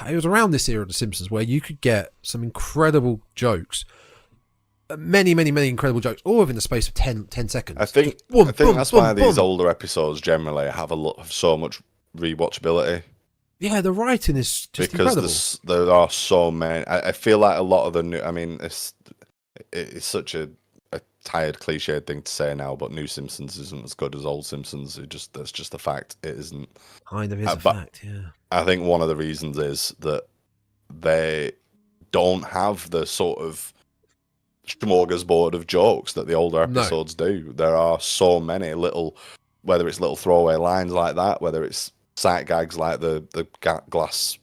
It was around this era of The Simpsons where you could get some incredible jokes. Many incredible jokes, all within the space of 10 seconds. I think that's why these older episodes generally have so much rewatchability. Yeah, the writing is just incredible. There are so many. I feel like a lot of the new. I mean, it's such a a tired, cliched thing to say now, but new Simpsons isn't as good as old Simpsons. That's just a fact. It isn't. Kind of is a fact, yeah. I think one of the reasons is that they don't have the sort of smorgasbord of jokes that the older episodes do. There are so many little, whether it's little throwaway lines like that, whether it's sight gags like the glass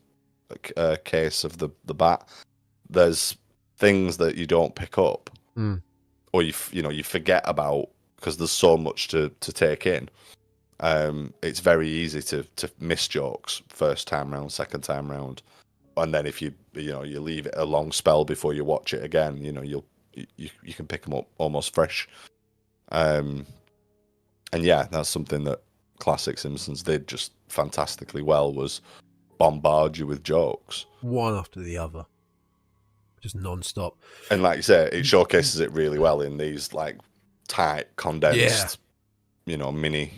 case of the bat. There's things that you don't pick up, or you forget about because there's so much to take in. It's very easy to miss jokes first time round, second time round, and then if you leave it a long spell before you watch it again, you can pick them up almost fresh. And yeah, that's something that classic Simpsons did just fantastically well, was bombard you with jokes, one after the other, just non-stop. And like you say, it showcases it really well in these like tight, condensed, mini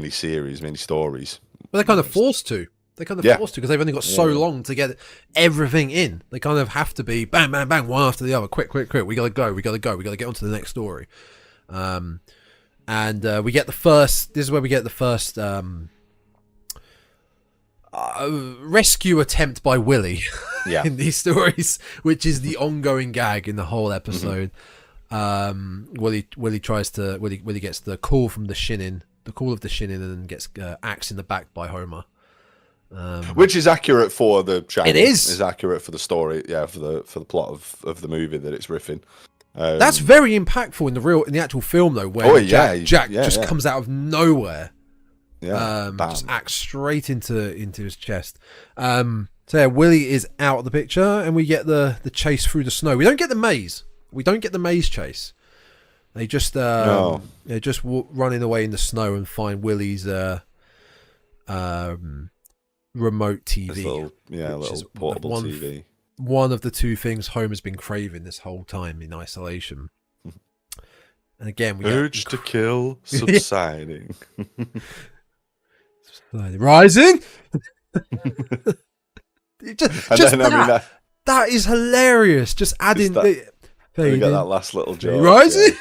series, mini stories. But they're kind of forced to. Forced to because they've only got so long to get everything in. They kind of have to be bang, bang, bang, one after the other. Quick. We gotta go. We gotta get on to the next story. And we get the first. This is where we get the first rescue attempt by Willie. In these stories, which is the ongoing gag in the whole episode. Willie gets the call from the Shinning, and gets axed in the back by Homer. Which is accurate for the channel. It is. It's accurate for the story, for the plot of the movie that it's riffing. That's very impactful in the actual film though, where Jack just comes out of nowhere. Just acts straight into his chest. So yeah, Willie is out of the picture, and we get the chase through the snow. We don't get the maze. We don't get the maze chase. They just they're just running away in the snow and find Willie's remote TV. Little portable TV. One of the two things Homer's been craving this whole time in isolation. And again, we urge to kill subsiding. Rising. That is hilarious. Just adding we get that last little joke. Rising.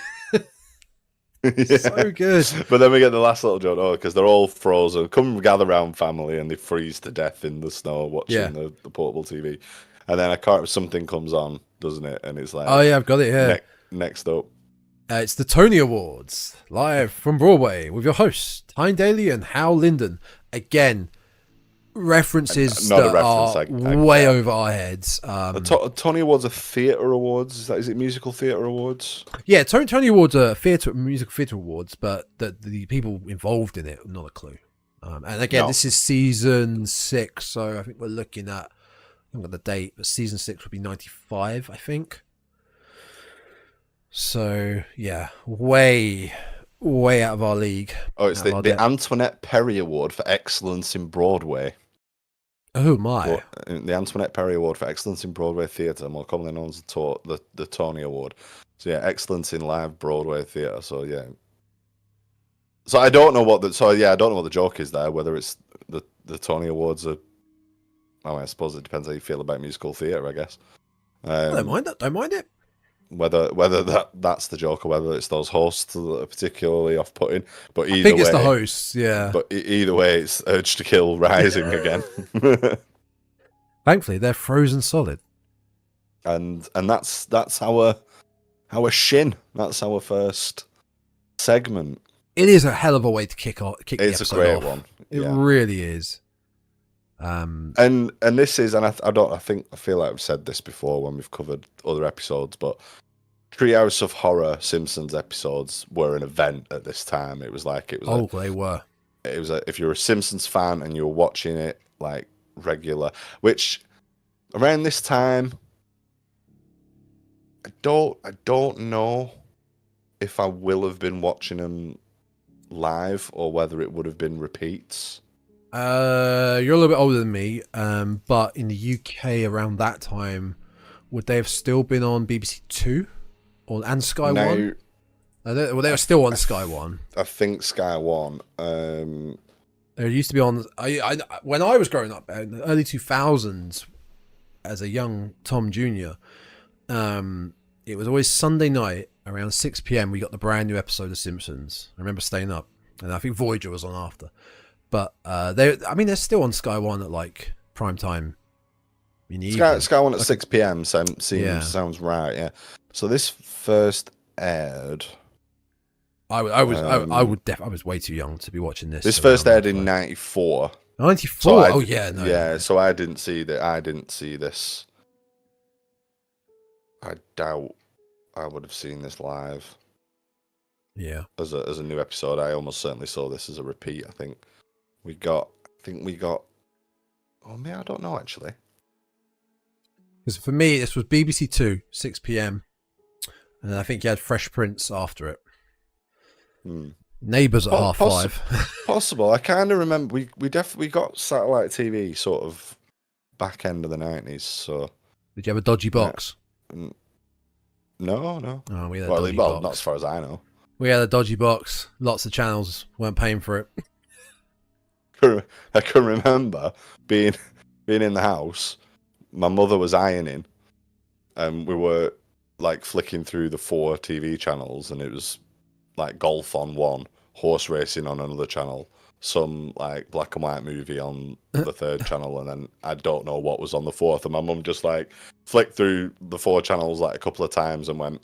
So good. But then we get the last little joke, because they're all frozen. Come gather round, family, and they freeze to death in the snow watching the portable TV. And then something comes on, doesn't it? And it's like, oh yeah, I've got it here. Next up, it's the Tony Awards live from Broadway with your hosts Tyne Daly and Hal Linden. Again, references that are way over our heads. Tony Awards are theatre awards. Is it musical theatre awards? Yeah, Tony Awards are musical theatre awards, but the people involved in it, not a clue. And again, this is season 6, so I think we're looking at, I haven't got the date, but season 6 would be 95, I think. So yeah, way out of our league. Oh, it's the Antoinette Perry Award for Excellence in Broadway. Oh my! The Antoinette Perry Award for Excellence in Broadway Theatre, more commonly known as the Tony Award. So yeah, excellence in live Broadway theatre. So yeah. So I don't know what the joke is there. Whether it's the Tony Awards are. I suppose it depends how you feel about musical theatre, I guess. I don't mind that. Don't mind it. Whether that's the joke or whether it's those hosts that are particularly off-putting, but either I think way, it's the hosts, yeah. But either way, it's Urge to Kill rising again. Thankfully, they're frozen solid, and that's our shin. That's our first segment. It is a hell of a way to kick the episode off. It's a great one. It really is. And this is, and I feel like I've said this before when we've covered other episodes, but Treehouse of Horror Simpsons episodes were an event at this time. They were. It was if you're a Simpsons fan and you were watching it like regular, which around this time, I don't know if I will have been watching them live or whether it would have been repeats. You're a little bit older than me, but in the UK around that time, would they have still been on BBC Two and Sky One? They were still on Sky One. I think Sky One. They used to be on. When I was growing up in the early 2000s, as a young Tom Jr., it was always Sunday night around 6 p.m. we got the brand new episode of Simpsons. I remember staying up, and I think Voyager was on after. But they're still on Sky One at like prime time. Sky One at 6 p.m. Sounds right. Yeah. So this first aired. I was way too young to be watching this. This first aired in 94. 94. So no. Yeah. So I didn't see that. I didn't see this. I doubt I would have seen this live. Yeah. As a new episode, I almost certainly saw this as a repeat. I think we got. Oh man, I don't know actually. Because for me, this was BBC Two, 6 p.m. And I think you had Fresh Prince after it. Neighbours at 5:30. Possible. I kind of remember we definitely got satellite TV sort of back end of the 90s. So did you have a dodgy box? No. Oh, we had a dodgy box. Not as far as I know. We had a dodgy box. Lots of channels weren't paying for it. I can remember being in the house. My mother was ironing, and we were like flicking through the 4 TV channels, and it was like golf on one, horse racing on another channel, some like black and white movie on the 3rd channel, and then I don't know what was on the 4th. And my mum just like flicked through the 4 channels like a couple of times and went,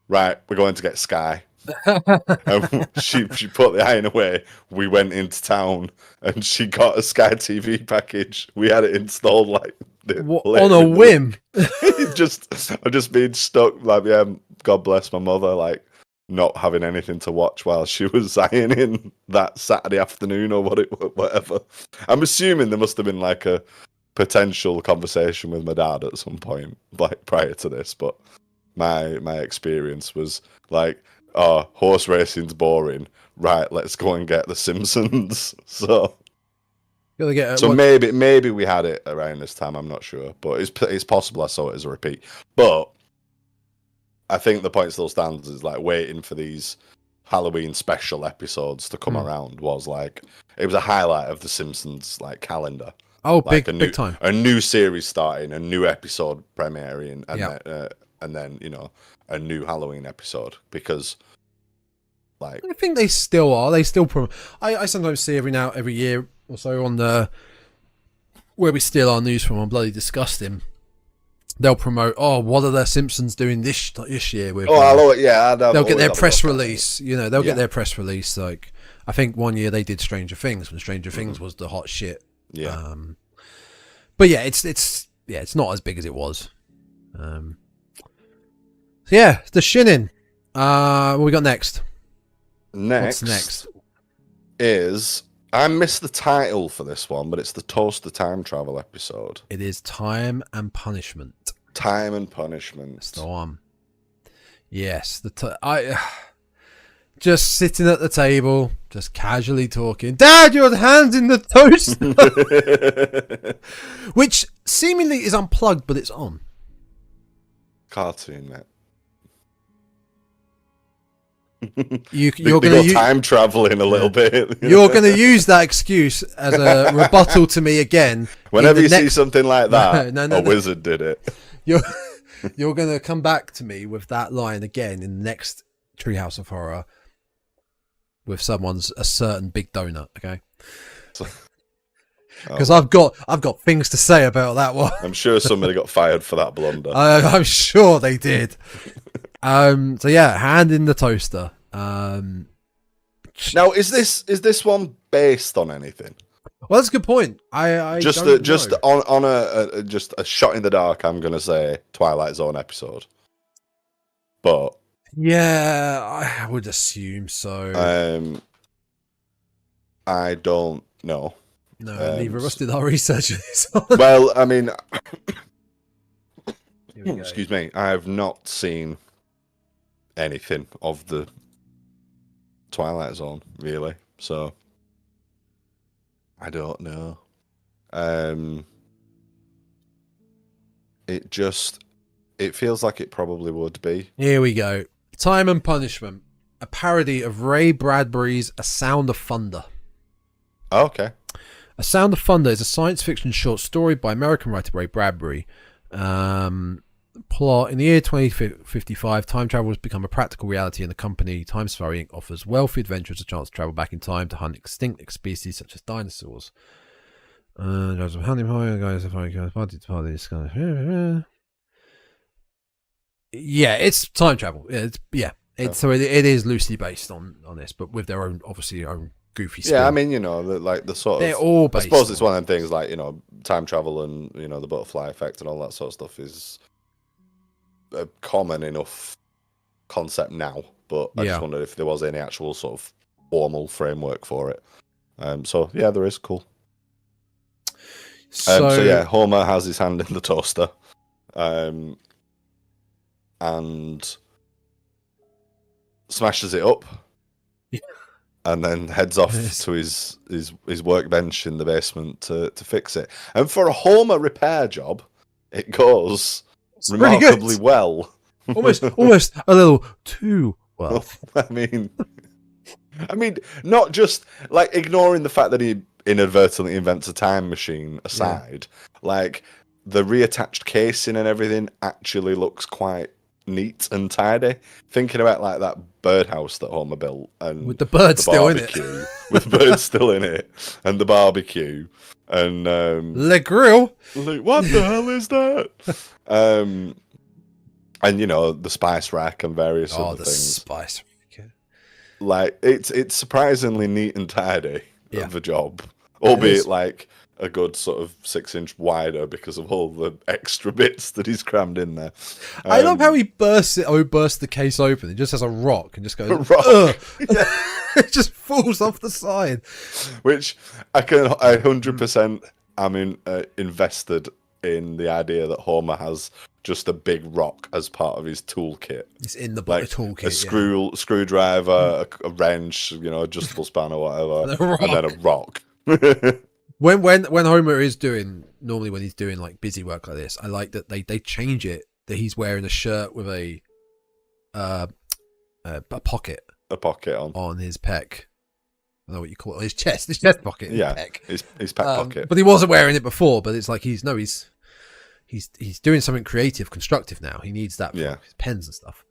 "Right, we're going to get Sky." And she put the iron away. We went into town, and she got a Sky TV package. We had it installed like on a whim. I'm just being stuck. Like, yeah, God bless my mother. Like, not having anything to watch while she was ironing that Saturday afternoon or whatever. I'm assuming there must have been like a potential conversation with my dad at some point, like prior to this. But my experience was like, oh, horse racing's boring. Right, let's go and get The Simpsons. So maybe we had it around this time. I'm not sure, but it's possible I saw it as a repeat. But I think the point still stands is like waiting for these Halloween special episodes to come around was like it was a highlight of the Simpsons like calendar. Oh, like big time! A new series starting, a new episode premiering, and then a new Halloween episode because. Like, I think they still are. They still I sometimes see every year or so on the where we steal our news from on Bloody Disgusting. They'll promote. Oh, what are the Simpsons doing this year? With they'll get their press release. They'll get their press release. Like I think one year they did Stranger Things when Stranger Things was the hot shit. Yeah. But yeah, it's not as big as it was. So yeah, the Shinning. What we got next? What's next is I missed the title for this one, but it's the Toaster Time Travel episode. It is Time and Punishment. Time and Punishment. That's the one. Yes, I just sitting at the table, just casually talking. Dad, your hand's in the toaster, which seemingly is unplugged, but it's on. Cartoon, mate. You're going to time traveling a little bit. You're going to use that excuse as a rebuttal to me again. Whenever you see something like that, a wizard did it. You're going to come back to me with that line again in the next Treehouse of Horror with a certain big donut. Okay. Because I've got things to say about that one. I'm sure somebody got fired for that blunder. I'm sure they did. So yeah, hand in the toaster. Now, is this one based on anything? Well, that's a good point. I just on a shot in the dark. I'm gonna say Twilight Zone episode, but yeah, I would assume so. I don't know. No, neither of us did our research on this one. Well, I mean, excuse me, I have not seen anything of the Twilight Zone, really. So, I don't know. It feels like it probably would be. Here we go. Time and Punishment, a parody of Ray Bradbury's A Sound of Thunder. Oh, okay. A Sound of Thunder is a science fiction short story by American writer Ray Bradbury. plot. In the year 2055, time travel has become a practical reality in the company. Time Safari Inc. offers wealthy adventurers a chance to travel back in time to hunt extinct species such as dinosaurs. Yeah, it's time travel. So it is loosely based on this, but with their own, obviously, own goofy spin. Yeah, I mean, the sort of... They're all based, I suppose it's one of them things like, time travel and, the butterfly effect and all that sort of stuff is a common enough concept now, but I just wondered if there was any actual sort of formal framework for it. So, yeah, there is. Cool. So yeah, Homer has his hand in the toaster. And smashes it up, and then heads off to his workbench in the basement to fix it. And for a Homer repair job, it goes remarkably well. Almost a little too well. I mean, not just like ignoring the fact that he inadvertently invents a time machine aside, like the reattached casing and everything actually looks quite neat and tidy. Thinking about like that birdhouse that Homer built, and with the bird still in it, with the bird still in it, and the barbecue, and the grill. Like, what the hell is that? And the spice rack and various other things. Spice rack. Like it's surprisingly neat and tidy of a job, albeit like a good sort of 6-inch wider because of all the extra bits that he's crammed in there. I love how he bursts the case open. It just has a rock and just goes, it just falls off the side. Which I 100% am invested in the idea that Homer has just a big rock as part of his toolkit. It's in the toolkit. A screwdriver, a wrench, adjustable span or whatever, and then a rock. When Homer is normally when he's doing like busy work like this, I like that they change it, that he's wearing a shirt with a pocket. A pocket on his pec. I don't know what you call it, his chest pocket. Yeah, his pec pocket. But he wasn't wearing it before. But it's like he's doing something creative, constructive now. He needs that for his pens and stuff.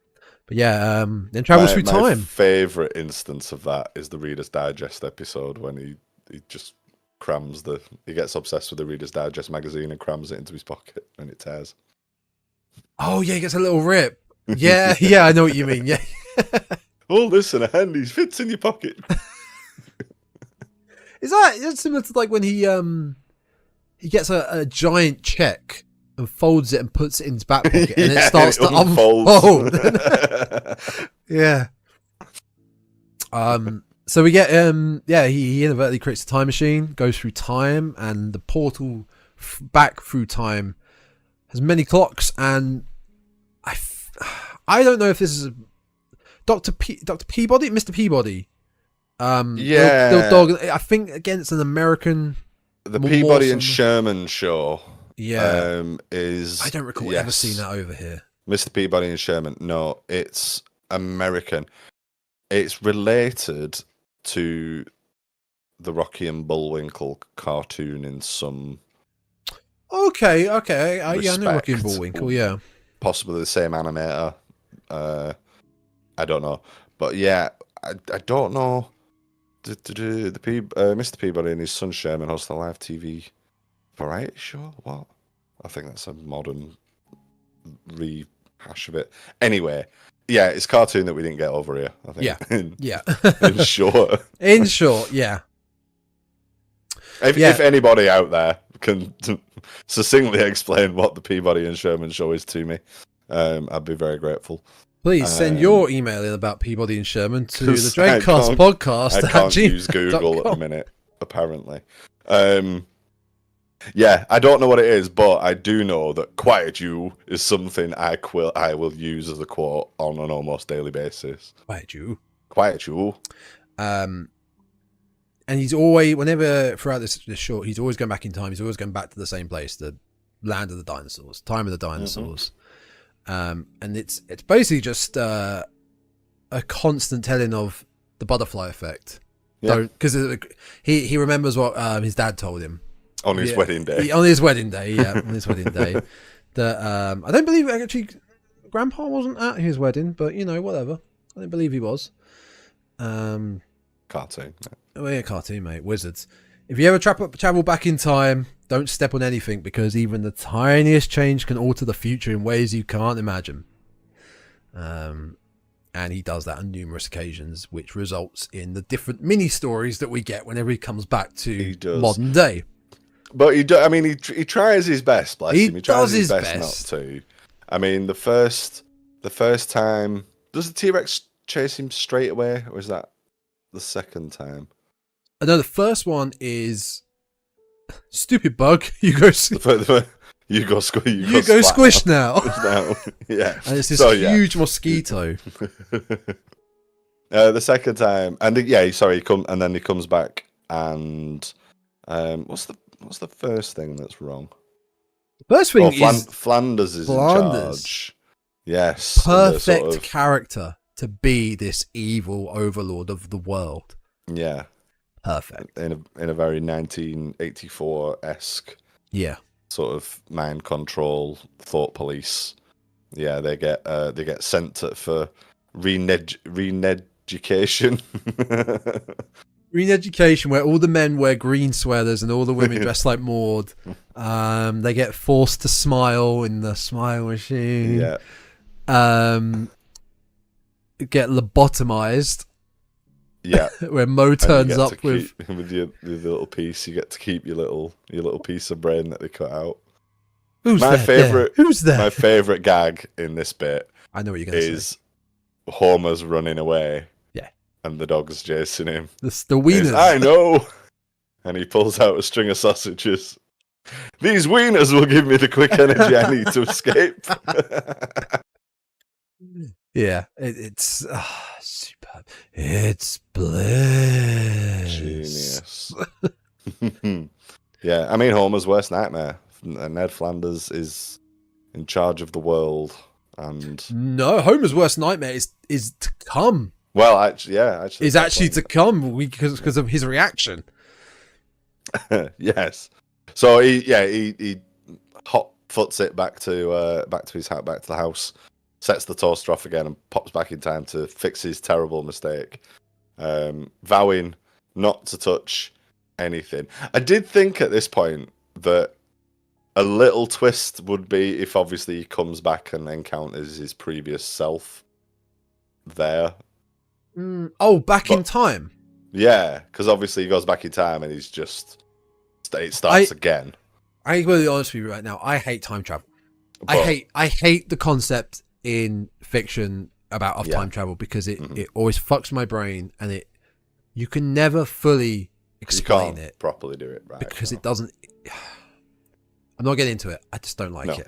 But yeah, then travels through time. My favourite instance of that is the Reader's Digest episode when he just he gets obsessed with the Reader's Digest magazine and crams it into his pocket and it tears. Oh yeah, he gets a little rip. Yeah, I know what you mean. Yeah. All this in a handy fits in your pocket. Is that similar to like when he gets a giant check and folds it and puts it in his back pocket and it starts to unfold. Yeah. So we get he inadvertently creates a time machine, goes through time, and the portal back through time has many clocks, and I don't know if this is Dr. Peabody, Mr. Peabody. The dog. I think against an American. The Peabody and Sherman show. Yeah, is I don't recall ever seeing that over here. Mr. Peabody and Sherman. No, it's American. It's related to the Rocky and Bullwinkle cartoon in some. Okay. I know Rocky and Bullwinkle. Yeah, possibly the same animator. I don't know, but yeah, I don't know. Mr. Peabody and his son Sherman host a live TV variety show. What? I think that's a modern rehash of it. Anyway, yeah, it's a cartoon that we didn't get over here, I think. Yeah. In short. In short, yeah. If anybody out there can succinctly explain what the Peabody and Sherman show is to me, I'd be very grateful. Please send your email in about Peabody and Sherman to the Dreadcastpodcast. I can't use Google at the minute, apparently. Yeah, I don't know what it is, but I do know that "Quiet You" is something I will use as a quote on an almost daily basis. Quiet you. And he's always, whenever throughout this short, he's always going back in time. He's always going back to the same place, the land of the dinosaurs, time of the dinosaurs. And it's basically just a constant telling of the butterfly effect. Because he remembers what his dad told him. On his wedding day. On his wedding day, yeah. On his wedding day. that I don't believe actually Grandpa wasn't at his wedding, but whatever. I don't believe he was. Cartoon. Oh yeah, cartoon, mate. Wizards. If you ever travel back in time, don't step on anything, because even the tiniest change can alter the future in ways you can't imagine. And he does that on numerous occasions, which results in the different mini stories that we get whenever he comes back to modern day. But he tries his best, bless him. He tries his best not to. I mean, the first time, does the T-Rex chase him straight away, or is that the second time? No, the first one is stupid bug. You go squish now. Yeah, and it's this huge mosquito. The second time, and he comes back, and what's the first thing that's wrong? The first thing is Flanders is in charge. Yes, perfect character to be this evil overlord of the world. Yeah, perfect in a very 1984-esque. Yeah. Sort of mind control, thought police. Yeah, they get sent for re-education. Re-education, where all the men wear green sweaters and all the women dress like Maud. They get forced to smile in the smile machine. Yeah. Get lobotomized. Yeah. Where Mo turns up with your little piece. You get to keep your little piece of brain that they cut out. Who's my favorite? Who's there? My favorite gag in this bit. I know what you're going to say. Homer's running away. Yeah. And the dog's chasing him. The wieners. I know. And he pulls out a string of sausages. These wieners will give me the quick energy I need to escape. Yeah, it's superb. It's bliss. Genius. Yeah, I mean, Homer's worst nightmare. Ned Flanders is in charge of the world, and no, Homer's worst nightmare is to come. Well, actually, is actually to come because of his reaction. Yes. So he hot foots it back to the house. Sets the toaster off again and pops back in time to fix his terrible mistake, vowing not to touch anything. I did think at this point that a little twist would be if obviously he comes back and encounters his previous self there. Back in time? Yeah, because obviously he goes back in time and he's just... It starts again. I'm going to be honest with you right now. I hate time travel. But, I hate the concept in fiction about time travel, because it always fucks my brain, and you can never fully explain it properly do it right because it doesn't. I'm not getting into it. I just don't like it.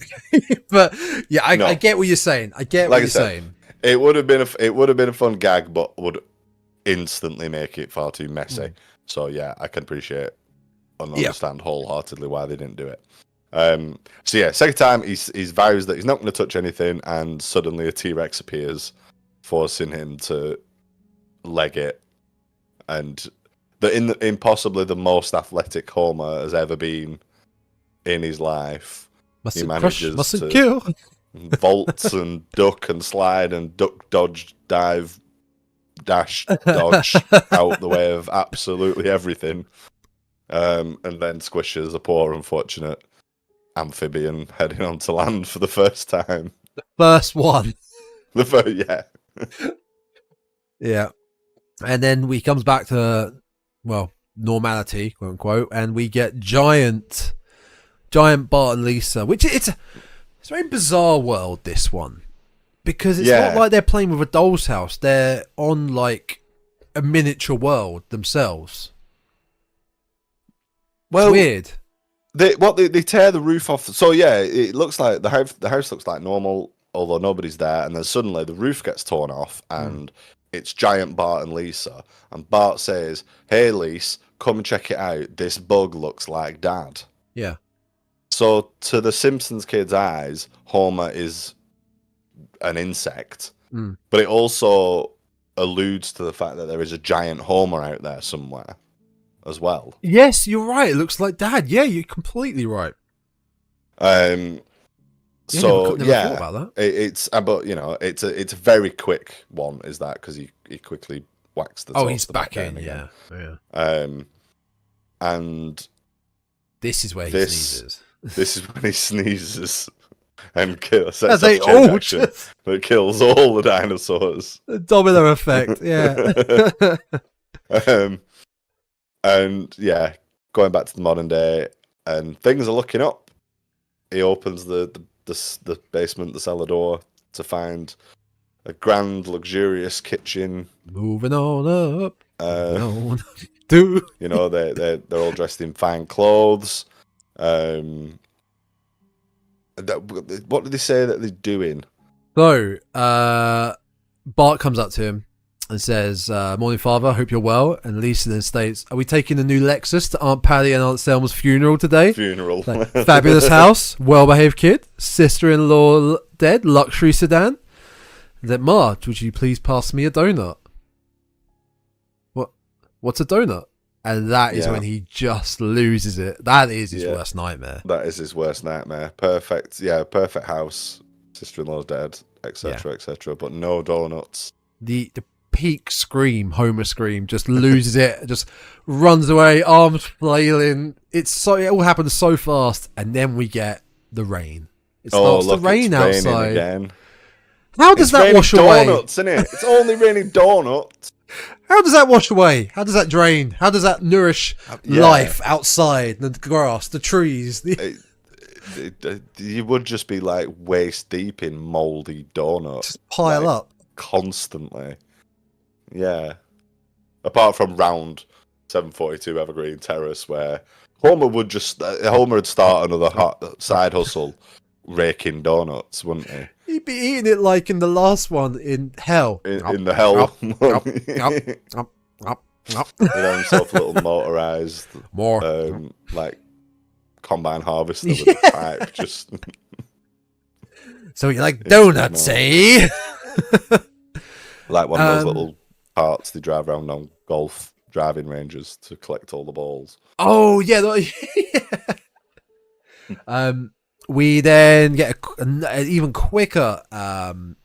But yeah, I get what you're saying. I get what you're saying. It would have been a fun gag, but would instantly make it far too messy. So yeah, I can appreciate and understand wholeheartedly why they didn't do it. So yeah, second time he's vows that he's not going to touch anything, and suddenly a T-Rex appears, forcing him to leg it, and in possibly the most athletic Homer has ever been in his life, he manages to kill. vault and duck and slide and duck, dodge, dive, dash, dodge out the way of absolutely everything, and then squishes a poor unfortunate amphibian heading onto land for the first time. The first one. Yeah. Yeah. And then we comes back to, normality, quote unquote, and we get giant Bart and Lisa, which it's a very bizarre world, this one. Because it's not like they're playing with a doll's house. They're on like a miniature world themselves. Well, it's weird. They tear the roof off. So yeah, it looks like the house looks like normal, although nobody's there. And then suddenly the roof gets torn off, and it's giant Bart and Lisa. And Bart says, "Hey, Lisa, come and check it out. This bug looks like Dad." Yeah. So to the Simpsons kids' eyes, Homer is an insect, but it also alludes to the fact that there is a giant Homer out there somewhere as well. Yes, you're right. It looks like Dad. Yeah, you're completely right. So never thought about that. it's but it's a very quick one. Is that because he quickly whacks the. Oh, he's back in. Yeah. And this is where he sneezes. This is when he sneezes and kills. That kills all the dinosaurs. The domino effect. Yeah. And going back to the modern day, and things are looking up. He opens the basement, the cellar door, to find a grand, luxurious kitchen. Moving on up. They're all dressed in fine clothes. What did they say that they're doing? So, Bart comes up to him and says, "Morning, Father. Hope you're well." And Lisa then states, "Are we taking the new Lexus to Aunt Patty and Aunt Selma's funeral today?" Like, fabulous house, well-behaved kid, sister-in-law dead, luxury sedan. And then, Marge, would you please pass me a donut? What's a donut? And that is when he just loses it. That is his worst nightmare. That is his worst nightmare. Perfect. Yeah, perfect house. Sister-in-law's dead, etc., etc. But no donuts. The peak scream, Homer scream, just loses it, just runs away, arms flailing. It all happens so fast, and then we get the rain. It starts to rain outside. Again. How does that wash away? Donuts, isn't it? It's only raining donuts. How does that wash away? How does that drain? How does that nourish life outside? The grass, the trees. You would just be like waist deep in mouldy donuts. Just pile up constantly. Yeah. Apart from round 742 Evergreen Terrace, where Homer would start another side hustle, raking donuts, wouldn't he? He'd be eating it like in the last one in Hell. In the Hell. He'd have himself a little motorized, like combine harvester with a pipe. Just. So you like donuts, eh? Like one of those little carts they drive around on golf driving ranges to collect all the balls. Oh yeah. We then get an even quicker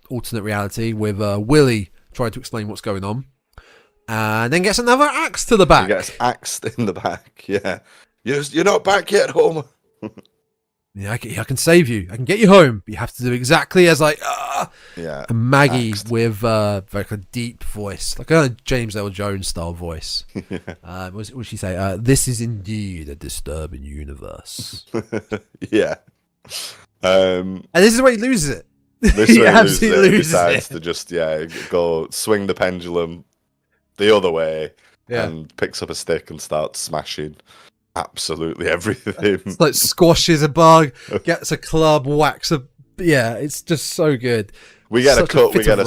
alternate reality with Willie trying to explain what's going on, and then gets another axe to the back. He gets axed in the back. Yeah, you're not back yet, Homer. Yeah, I can save you. I can get you home. But you have to do exactly as I. Yeah. And Maggie with like a deep voice, like a James Earl Jones style voice. What did she say? This is indeed a disturbing universe. Yeah. And this is where he loses it. He absolutely loses it. Decides to just go swing the pendulum the other way and picks up a stick and starts smashing absolutely everything. It's like squashes a bug, gets a club, whacks a. Yeah, it's just so good. We get a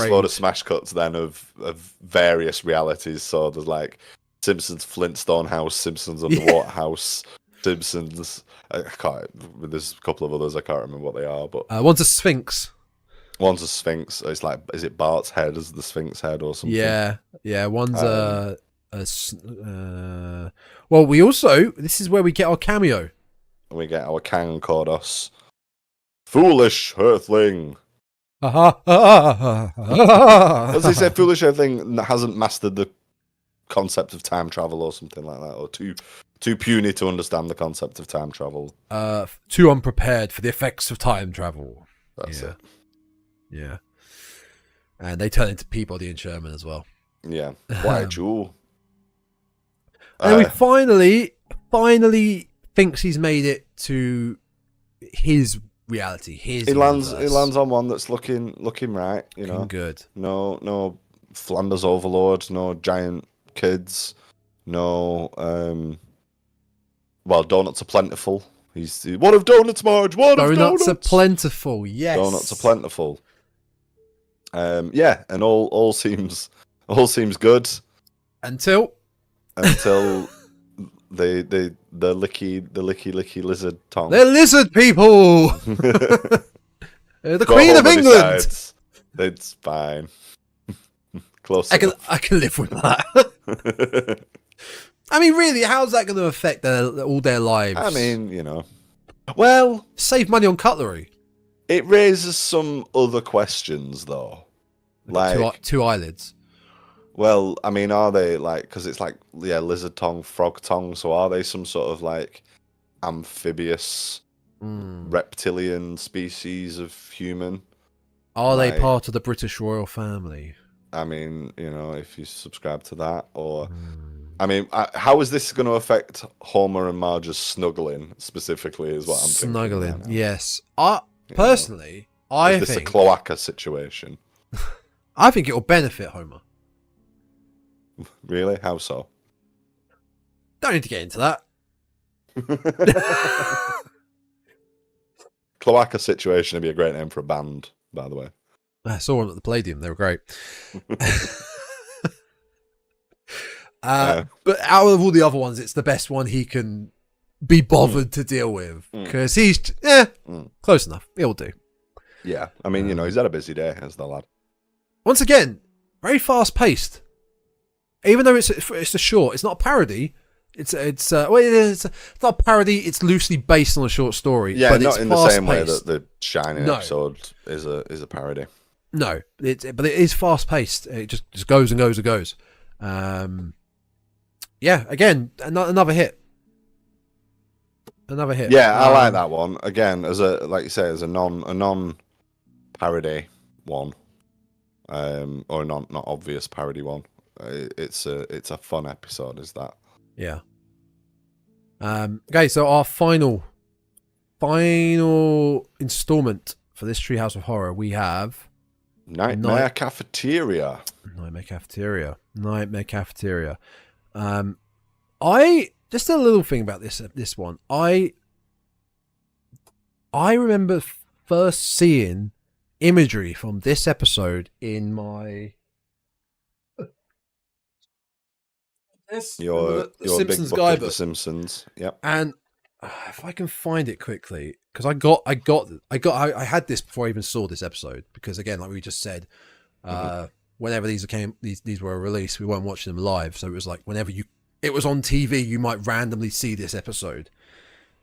load of smash cuts then of various realities. So there's like Simpsons Flintstone house, Simpsons underwater house, Simpsons. There's a couple of others I can't remember what they are, but one's a Sphinx. One's a Sphinx. It's like, is it Bart's head as the Sphinx head or something? Yeah. One's well, we also, this is where we get our cameo. We get our Kang Kordos. Foolish Earthling. As they say, foolish Earthling hasn't mastered the concept of time travel or something like that, or too puny to understand the concept of time travel. Too unprepared for the effects of time travel. That's it. Yeah. And they turn into Peabody and Sherman as well. Yeah. Why, Jewel? And we finally thinks he's made it to his reality. He lands on one that's looking right. Good. No Flanders overlords. No giant kids. No. Well, donuts are plentiful. What of donuts, Marge? Donuts are plentiful. Yes. Donuts are plentiful. And all seems good until the licky lizard tongue. They're lizard people. The Queen of England. It's fine. Close. I can live with that. I mean, really, how's that going to affect all their lives? I mean, well, save money on cutlery. It raises some other questions, though. Like two eyelids. Well, I mean, are they like, because it's like, yeah, lizard tongue, frog tongue, so are they some sort of like amphibious reptilian species of human? Are they part of the British royal family? I mean, if you subscribe to that, or I mean, how is this going to affect Homer and Marge's snuggling specifically? Is what I'm thinking. Snuggling, yes. Personally, I think this a cloaca situation. I think it will benefit Homer. Really? How so? Don't need to get into that. Cloaca situation would be a great name for a band, by the way. I saw them at the Palladium. They were great. But out of all the other ones, it's the best one he can be bothered to deal with. Because he's, close enough. He'll do. Yeah. I mean, he's had a busy day, as the lad. Once again, very fast-paced. Even though it's a short, it's not a parody. It's not a parody. It's loosely based on a short story. Yeah, but not it's in the same way that the Shining episode is a parody. No, but it is fast paced. It just goes and goes and goes. Yeah, again, another hit. Another hit. Yeah, I like that one. Again, as a non parody one, or not obvious parody one. It's a fun episode. Is that? Yeah. Okay, so our final installment for this Treehouse of Horror, we have Nightmare Cafeteria. Nightmare Cafeteria. I just a little thing about this one. I remember first seeing imagery from this episode in my your Simpsons big book of The Simpsons. Yep. And if I can find it quickly, because I had this before I even saw this episode. Because again, like we just said, whenever these were released, we weren't watching them live, so it was like whenever it was on TV, you might randomly see this episode.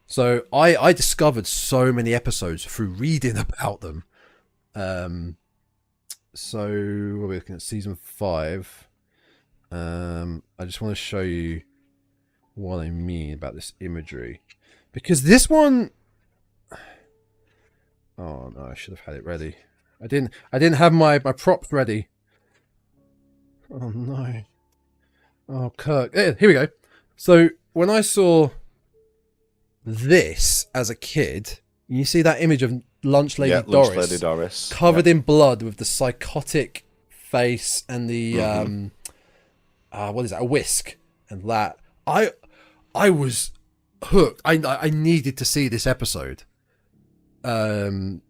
So I discovered so many episodes through reading about them. So we're looking at season 5. I just want to show you what I mean about this imagery, because this one, oh no, I should have had it ready. I didn't have my props ready. Oh no. Oh, Kirk. Here we go. So when I saw this as a kid, you see that image of Lunch Lady Doris covered in blood with the psychotic face and the what is that? A whisk and that. I was hooked. I needed to see this episode. Because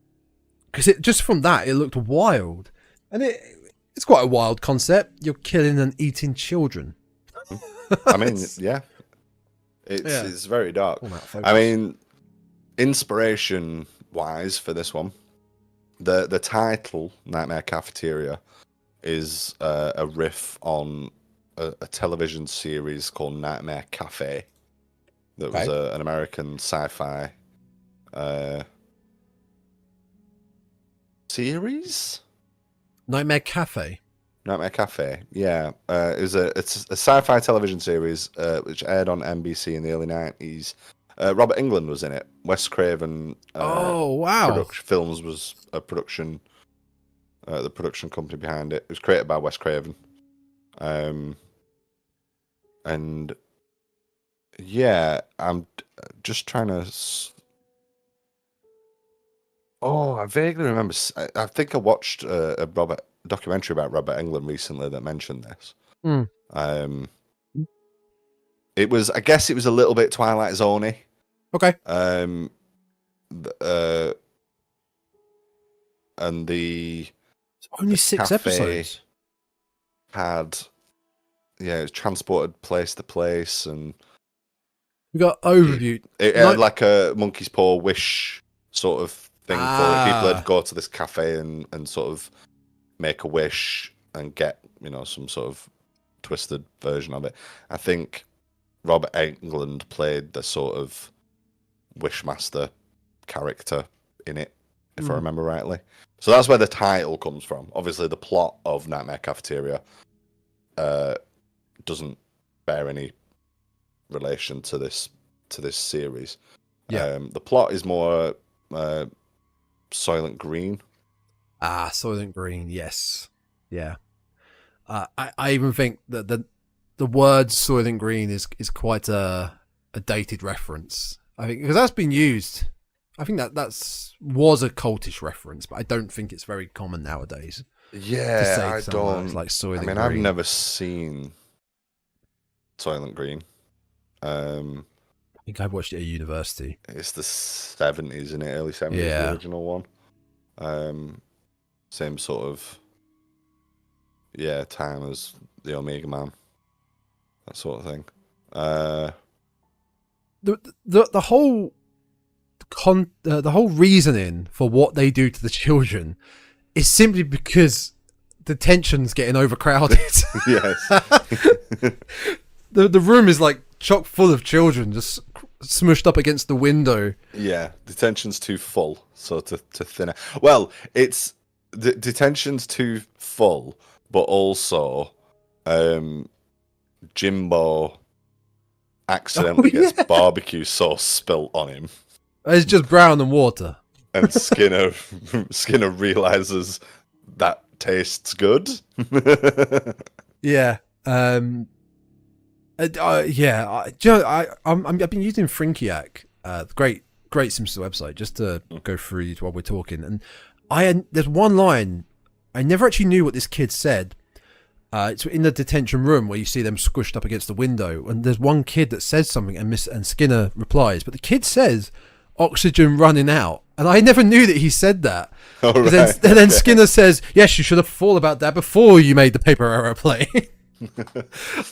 it just from that it looked wild, and it's quite a wild concept. You're killing and eating children. I mean, yeah, it's very dark. I mean, inspiration wise for this one, the title Nightmare Cafeteria is a riff on a television series called Nightmare Cafe that was an American sci-fi series. Nightmare Cafe, yeah. It's a sci-fi television series which aired on NBC in the early 90s. Robert Englund was in it. Wes Craven Films was a production, the production company behind it. It was created by Wes Craven. And yeah, I'm just trying to. I vaguely remember. I think I watched a documentary about Robert Englund recently that mentioned this. It was, I guess, it was a little bit Twilight Zone-y. Okay. And the only 6 episodes had. Yeah, it was transported place to place, and we got overview. It had like a monkey's paw wish sort of thing for people that go to this cafe and sort of make a wish and get some sort of twisted version of it. I think Robert Englund played the sort of wishmaster character in it, if I remember rightly. So that's where the title comes from. Obviously, the plot of Nightmare Cafeteria doesn't bear any relation to this series. Yeah. The plot is more Soylent Green. Ah, Soylent Green. Yes. Yeah. I even think that the word Soylent Green is quite a dated reference. I think because that's been used. I think was a cultish reference, but I don't think it's very common nowadays. Yeah, I don't like Soylent Green. I've never seen Soylent Green. I think I watched it at university. It's the 70s, isn't it? Early 70s, the original one. Same sort of time as the Omega Man, that sort of thing. The whole the whole reasoning for what they do to the children is simply because the tension's getting overcrowded. Yes. the room is like chock full of children just smushed up against the window. Yeah, detention's too full, so to thin it. Well, it's the detention's too full, but also Jimbo accidentally gets barbecue sauce spilt on him. It's just brown and water. And Skinner realizes that tastes good. Yeah. I've been using Frinkiac, the great Simpsons website, just to go through it while we're talking. And there's one line I never actually knew what this kid said. It's in the detention room where you see them squished up against the window, and there's one kid that says something, and Skinner replies, but the kid says oxygen running out, and I never knew that he said that. Oh, right. And then Skinner says, yes, you should have thought about that before you made the paper aeroplane.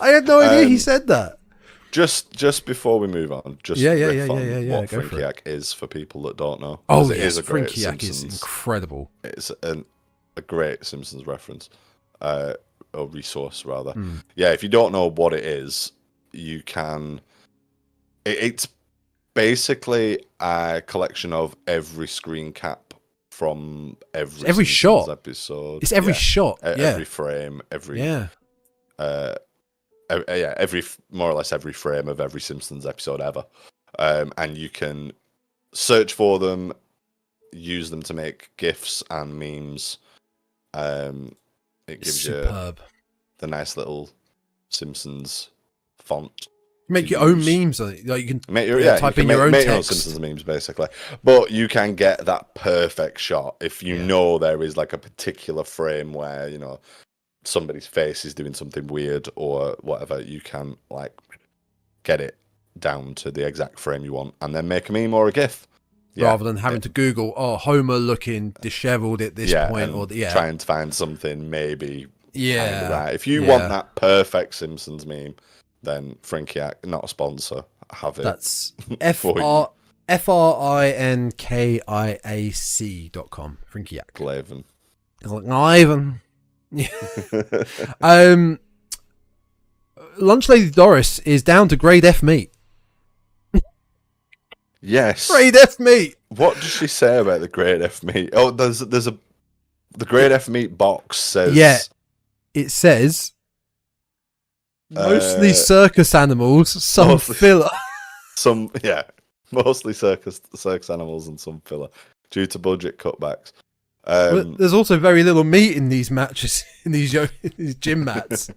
I had no idea he said that. Just before we move on, what Go Frinkiac is for people that don't know. Oh, it yes, is a great Frinkiac Simpsons. is incredible. It's a great Simpsons reference, or resource rather. Yeah, if you don't know what it is, you can. It's basically a collection of every screen cap from every Simpsons shot episode. It's every shot, every frame, every more or less every frame of every Simpsons episode ever, and you can search for them, use them to make GIFs and memes. It gives superb. You the nice little Simpsons font. Make your own memes on it. Like you can type in your own make text. Your own Simpsons memes, basically. But you can get that perfect shot if you know there is like a particular frame where somebody's face is doing something weird or whatever. You can like get it down to the exact frame you want, and then make a meme or a GIF. Rather than having to Google, Homer looking dishevelled at this point, or trying to find something maybe. Yeah, right. If you want that perfect Simpsons meme, then Frinkiac, not a sponsor, have it. That's FRINKIAC.com. Frinkiac. Glaven. Lunch Lady Doris is down to grade F meat. Yes. Grade F meat. What does she say about the grade F meat? Oh, the grade F meat box says. Yeah, it says mostly circus animals, some filler. Mostly circus animals and some filler due to budget cutbacks. There's also very little meat in these matches, in these gym mats.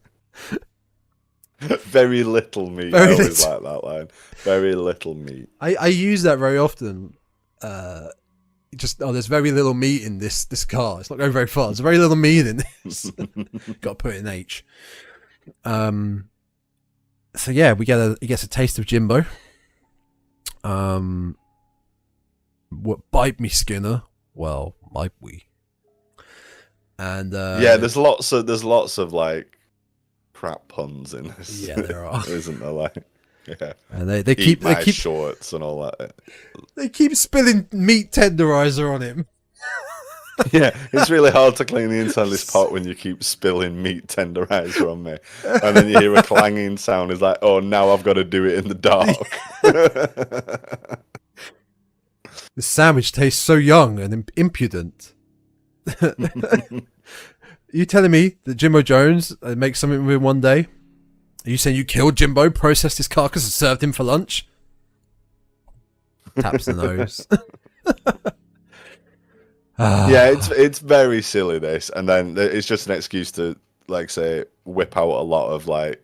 Very little meat. I always like that line. Very little meat. I use that very often. There's very little meat in this car. It's not going very far. There's very little meat in this. Got to put it in H. So yeah, he gets a taste of Jimbo. What bite me, Skinner? Well, might we? And there's lots of like crap puns in this. Yeah, there are. Isn't there? Like, yeah, and they keep shorts and all that. They keep spilling meat tenderizer on him. Yeah, it's really hard to clean the inside of this pot when you keep spilling meat tenderizer on me, and then you hear a clanging sound. It's like, oh, now I've got to do it in the dark. The sandwich tastes so young and impudent. You telling me that Jimbo Jones makes something with him one day? Are you saying you killed Jimbo, processed his carcass, and served him for lunch? Taps the nose. Yeah, it's very silly, this, and then it's just an excuse to, like, say, whip out a lot of like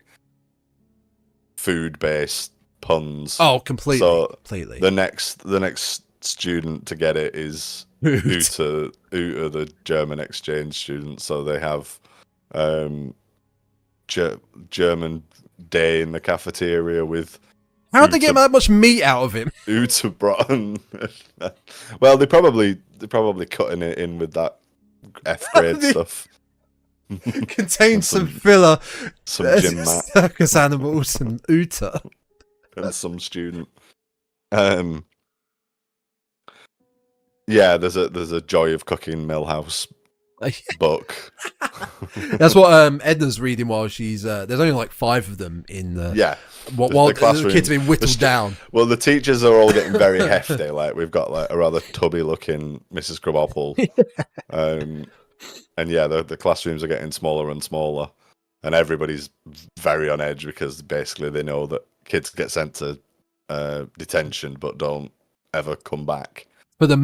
food-based puns. Oh, completely. So completely. The next student to get it is Uta, the German exchange student. So they have German day in the cafeteria with. How'd they get that much meat out of him? Uta brought. Well, they're probably cutting it in with that F grade stuff. Contains some filler, some gym mat, circus animals, and Uta, and some student. Yeah, there's a Joy of Cooking Millhouse book. That's what Edna's reading while she's. There's only like 5 of them in the. While the kids have been whittled down. Well, the teachers are all getting very hefty. Like, we've got like a rather tubby-looking Mrs. Crabapple, and yeah, the classrooms are getting smaller and smaller, and everybody's very on edge because basically they know that kids get sent to detention but don't ever come back. For the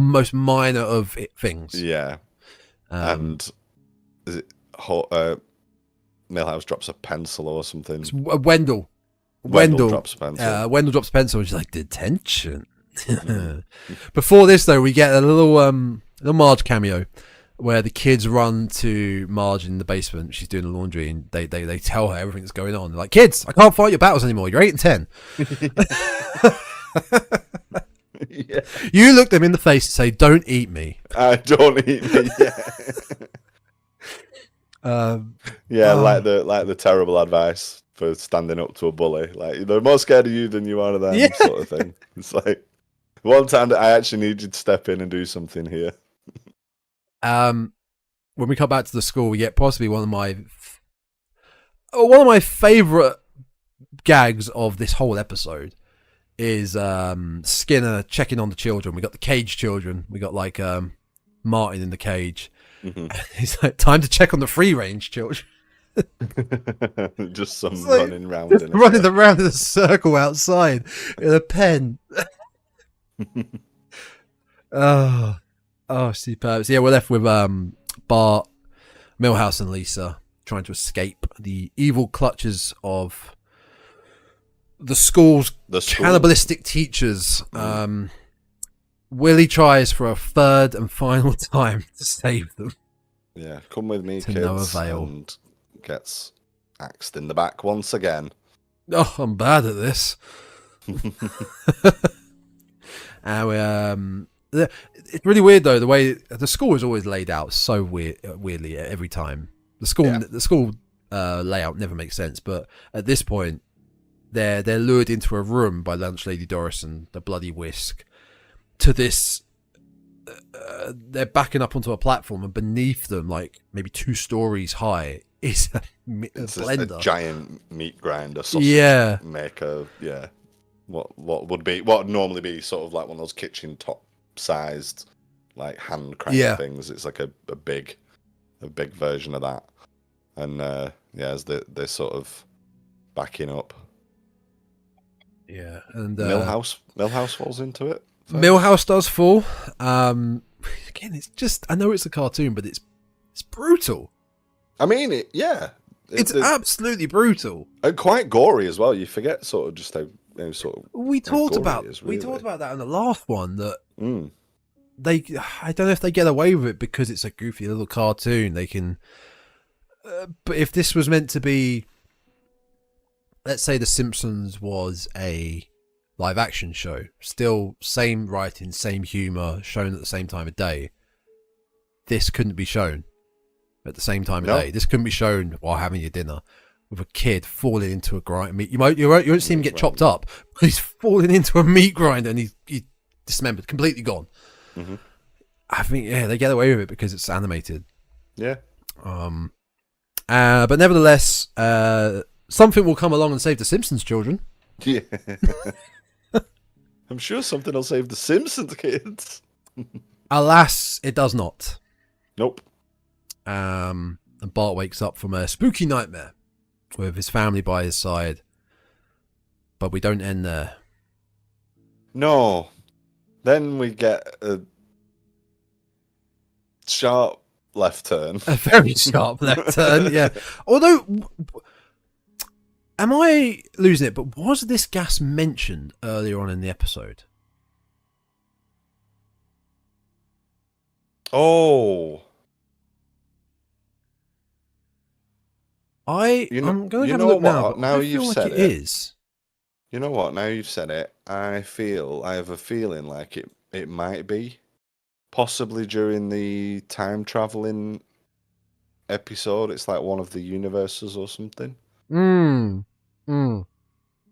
most minor of things. Yeah. And is it Millhouse drops a pencil or something? It's Wendell drops a pencil. Wendell drops a pencil and she's like, detention. Before this, though, we get a little Marge cameo where the kids run to Marge in the basement. She's doing the laundry and they tell her everything that's going on. They're like, kids, I can't fight your battles anymore. You're 8 and 10. Yeah. You look them in the face and say, don't eat me. Don't eat me, yeah. Like the terrible advice for standing up to a bully. Like, they're more scared of you than you are of them, sort of thing. It's like, one time that I actually need you to step in and do something here. When we come back to the school, we get possibly one of my favourite gags of this whole episode. Is Skinner checking on the children. We got the cage children. We got like Martin in the cage. Mm-hmm. He's like, time to check on the free range children. Just some running around in a circle outside in a pen. Oh, superb. So yeah, we're left with Bart, Millhouse, and Lisa trying to escape the evil clutches of the school's cannibalistic teachers. Willie tries for a 3rd and final time to save them. Yeah, come with me, to kids. No avail. And gets axed in the back once again. Oh, I'm bad at this. And it's really weird though, the way the school is always laid out so weirdly every time. The school layout never makes sense, but at this point they're lured into a room by Lunch Lady Doris and the Bloody Whisk to this they're backing up onto a platform, and beneath them, like maybe 2 stories high, is a blender, a giant meat grinder, sausage maker. Yeah, what would normally be sort of like one of those kitchen top sized like hand crank things. It's like a big version of that, and as they're sort of backing up. Yeah, and Millhouse falls into it. Millhouse does fall. Again, it's just, I know it's a cartoon, but it's brutal. I mean, it's absolutely brutal and quite gory as well. You forget sort of just how sort of we talked about that in the last one that I don't know if they get away with it because it's a goofy little cartoon. They can, but if this was meant to be, let's say The Simpsons was a live action show, still same writing, same humour, shown at the same time of day, this couldn't be shown at the same time of day. This couldn't be shown while having your dinner with a kid falling into a grinder. You won't see him get chopped up, but he's falling into a meat grinder and he's dismembered, completely gone. Mm-hmm. I think they get away with it because it's animated. Yeah. But nevertheless, something will come along and save the Simpsons children. Yeah. I'm sure something will save the Simpsons kids. Alas, it does not. Nope. And Bart wakes up from a spooky nightmare with his family by his side. But we don't end there. No. Then we get a sharp left turn. A very sharp left turn, yeah. Although, am I losing it? But was this gas mentioned earlier on in the episode? Oh. I'm going to have a look now. Now you've said it. Is. You know what? Now you've said it, I have a feeling like it might be. Possibly during the time traveling episode. It's like one of the universes or something.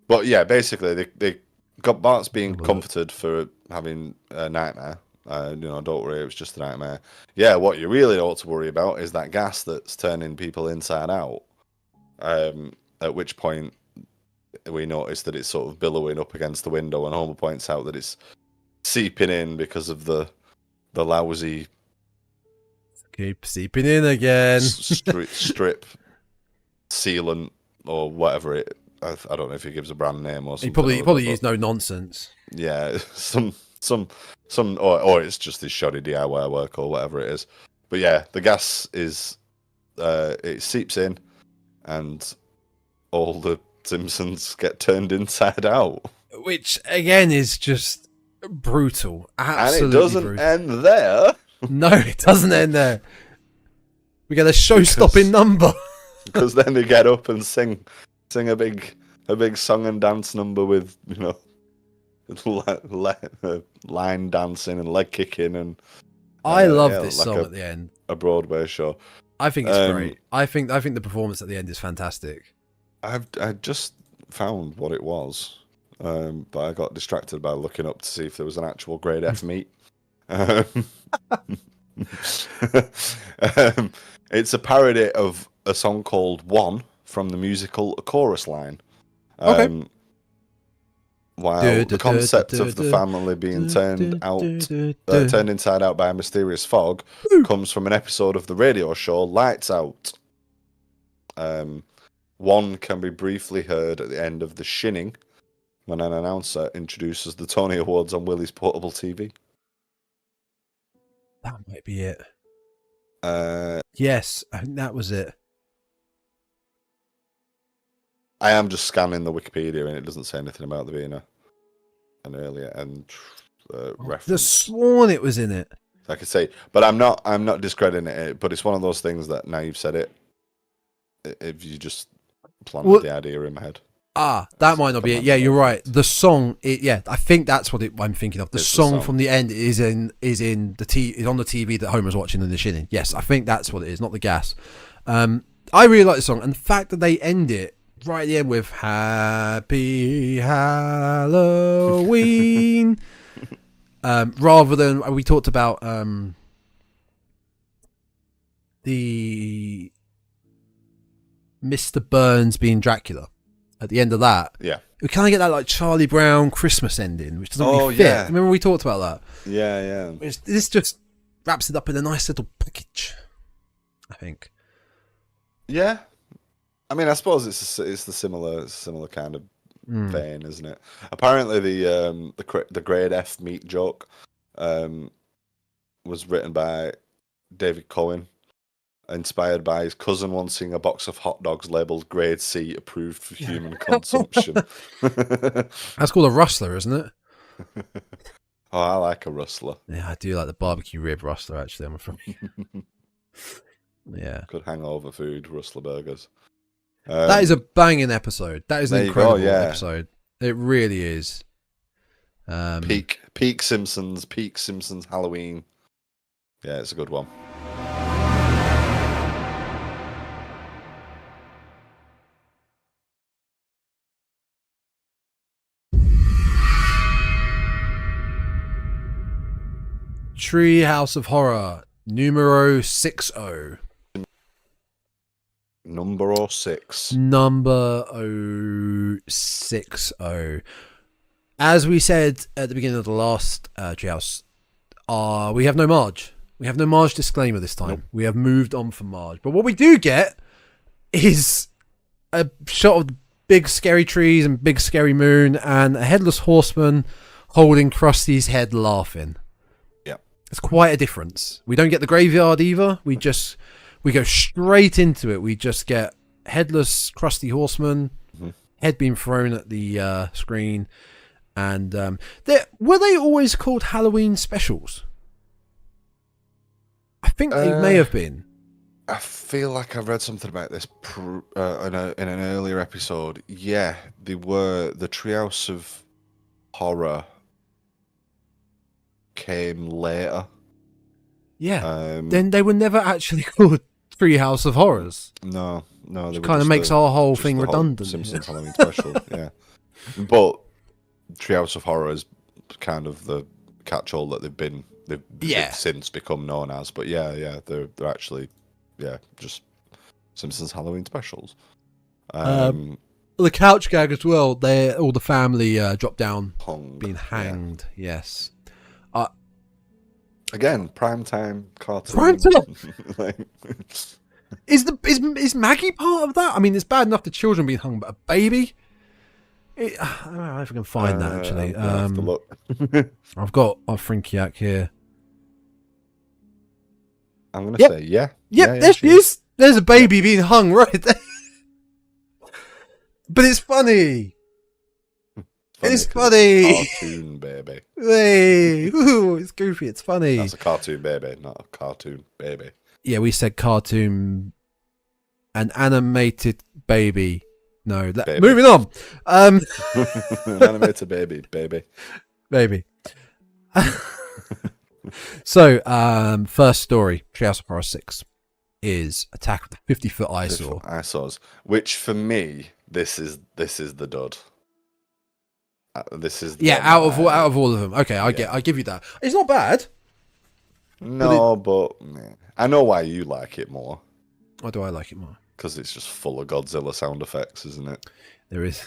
But yeah, basically they got Bart's being comforted for having a nightmare. Don't worry, it was just a nightmare. Yeah, what you really ought to worry about is that gas that's turning people inside out. At which point we notice that it's sort of billowing up against the window, and Homer points out that it's seeping in because of the lousy keep seeping in again strip sealant or whatever it. I don't know if he gives a brand name or something. He probably used no nonsense. Yeah, some or it's just his shoddy DIY work or whatever it is. But yeah, the gas is it seeps in, and all the Simpsons get turned inside out. Which again is just brutal. Absolutely, and it doesn't brutal. End there. No, it doesn't end there. We get a show-stopping number. Because then they get up and sing a big song and dance number with line dancing and leg kicking and. I love this song at the end. A Broadway show. I think it's great. I think the performance at the end is fantastic. I just found what it was, but I got distracted by looking up to see if there was an actual grade F meet. It's a parody of a song called "One" from the musical A Chorus Line. Okay. While the concept of the family being turned inside out by a mysterious fog comes from an episode of the radio show Lights Out. One can be briefly heard at the end of The Shinning when an announcer introduces the Tony Awards on Willie's portable TV. That might be it. Yes, I think that was it. I am just scanning the Wikipedia and it doesn't say anything about there being an earlier reference. I've sworn it was in it. I could say, but I'm not discrediting it. But it's one of those things that now you've said it, if you just planted the idea in my head. That might not be it. Yeah, you're right. The song, I think that's what I'm thinking of. The song from the end is on the TV that Homer's watching in The Shinning. Yes, I think that's what it is, not the gas. I really like the song, and the fact that they end it right at the end with "Happy Halloween," rather than we talked about the Mr. Burns being Dracula. At the end of that, we kind of get that like Charlie Brown Christmas ending, which doesn't really fit. Yeah. Remember we talked about that? Yeah. This just wraps it up in a nice little package, I think. Yeah, I mean, I suppose it's the similar kind of vein, isn't it? Apparently, the grade F meat joke was written by David Cohen. Inspired by his cousin wanting a box of hot dogs labelled grade C approved for human consumption. That's called a rustler, isn't it? Oh, I like a rustler. Yeah, I do like the barbecue rib rustler, actually, I'm afraid. Yeah. Good hangover food, rustler burgers. That is a banging episode. That is an incredible episode. It really is. Peak Simpsons Halloween. Yeah, it's a good one. Treehouse of Horror, numero 60. Number 6. Number 060. As we said at the beginning of the last Treehouse, we have no Marge. We have no Marge disclaimer this time. Nope. We have moved on from Marge. But what we do get is a shot of big scary trees and big scary moon and a headless horseman holding Krusty's head laughing. Yeah. It's quite a difference. We don't get the graveyard either. We go straight into it. We just get headless Krusty horseman, head being thrown at the screen. And were they always called Halloween specials? I think they may have been. I feel like I read something about this in an earlier episode. Yeah, they were. The Treehouse of Horror came later. Yeah. Then they were never actually called Treehouse of Horrors. No. Which kind of makes our whole thing redundant. Simpsons Halloween special, yeah. But Treehouse of Horror is kind of the catch-all that they've since become known as. But yeah, they're actually just Simpsons Halloween specials. The couch gag as well. All the family drop down, being hanged. Yeah. Yes. Again, primetime cartoon. Primetime. Is Maggie part of that? I mean, it's bad enough the children being hung, but a baby. I don't know if I can find that actually. I have to look. I've got a Frinkiac here. I'm gonna say yeah. Yep, there she is. There's a baby being hung right there. But it's funny. It's funny. Cartoon baby. Hey, it's goofy. It's funny. That's a cartoon baby, not a cartoon baby. Yeah, we said cartoon, an animated baby. No, moving on. An animated baby. So, first story, Treehouse of Horror 6, is Attack of the 50-Foot Eyesores. Which for me, this is the dud. This is out of all of them. Okay, I give you that. It's not bad. No, but I know why you like it more. Why do I like it more? Because it's just full of Godzilla sound effects, isn't it? There is.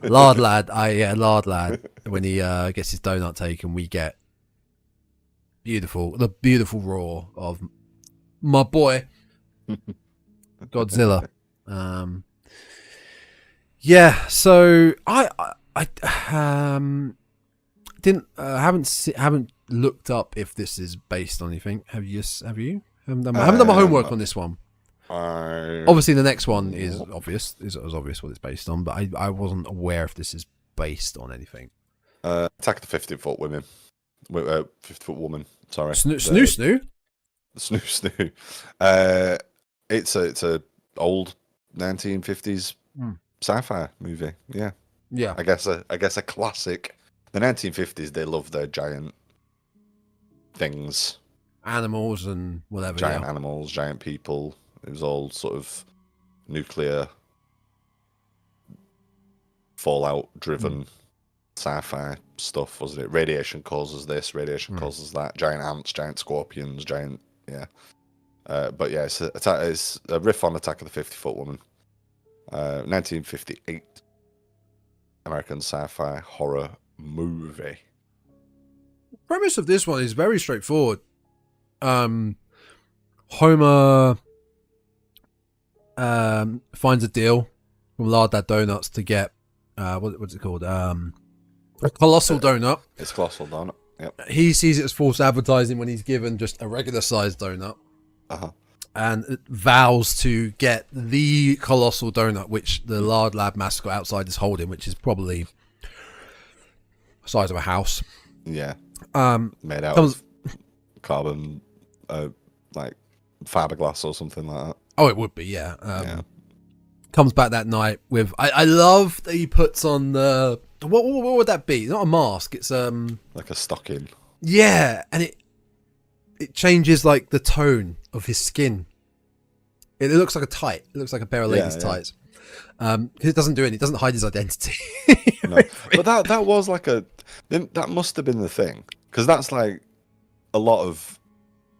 Lard Lad. Lard Lad. When he gets his donut taken, we get the beautiful roar of my boy Godzilla. Yeah. So I haven't looked up if this is based on anything. Have you? I haven't done my homework on this one. Obviously, the next one is obvious. Is obvious what it's based on, but I wasn't aware if this is based on anything. Attack of the 50-Foot Women. 50-Foot Woman. Sorry. Snoo. It's a old 1950s sci-fi movie. Yeah. I guess a classic. The 1950s, they love their giant things, animals and whatever. Giant animals, giant people. It was all sort of nuclear fallout-driven sci-fi stuff, wasn't it? Radiation causes this, radiation causes that. Giant ants, giant scorpions, giant but yeah, it's a riff on Attack of the 50-Foot Woman. 1958 American sci-fi horror movie. The premise of this one is very straightforward. Homer finds a deal from Lard Dad Donuts to get what's it called? A colossal donut. It's a colossal donut. Yep. He sees it as false advertising when he's given just a regular sized donut. And it vows to get the colossal donut, which the Lard Lab mascot outside is holding, which is probably the size of a house. Yeah. Made out of carbon, like fiberglass or something like that. Oh, it would be, yeah. Comes back that night with. I love that he puts on the. What would that be? It's not a mask. It's like a stocking. Yeah, and it changes like the tone of his skin. It looks like a tight. It looks like a pair of ladies' tights. It doesn't do anything. It doesn't hide his identity. No. But that was like that must have been the thing, because that's like a lot of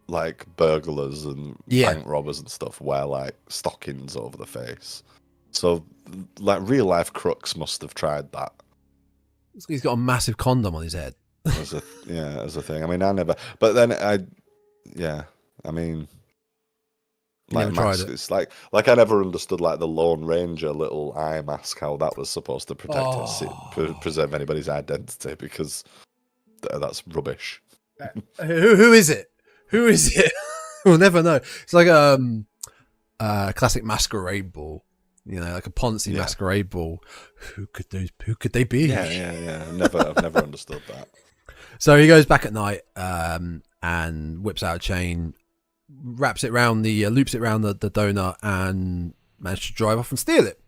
like burglars and bank robbers and stuff wear like stockings over the face. So like real life crooks must have tried that. He's got a massive condom on his head. As a thing. I mean, I never. But then I mean, like mask. It's like I never understood like the Lone Ranger little eye mask, how that was supposed to preserve anybody's identity, because that's rubbish. Who is it? Who is it? We'll never know. It's like a classic masquerade ball. You know, like a Ponzi masquerade ball. Who could they be? Yeah. I've never understood that. So he goes back at night and whips out a chain, wraps it around loops it around the donut, and manages to drive off and steal it,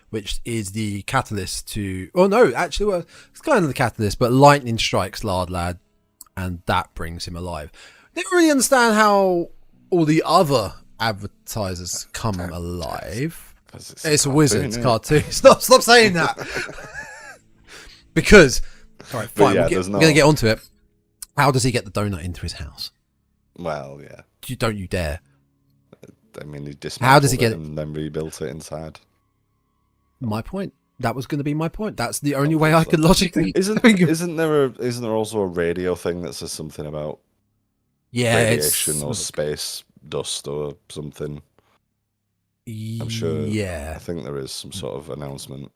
which is the catalyst to. Oh no, actually, well, it's kind of the catalyst, but lightning strikes Lard Lad, and that brings him alive. Didn't really understand how all the other advertisers come alive. It's a wizard. It's a cartoon. Stop saying that. Because, all right, fine. We're going to get onto it. How does he get the donut into his house? Well, yeah. Don't you dare. I mean, he dismantled How does he get it and then rebuilt it inside. My point. That was going to be my point. That's the only way I could logically. Isn't there also a radio thing that says something about radiation or space dust or something? I'm sure. Yeah, I think there is some sort of announcement.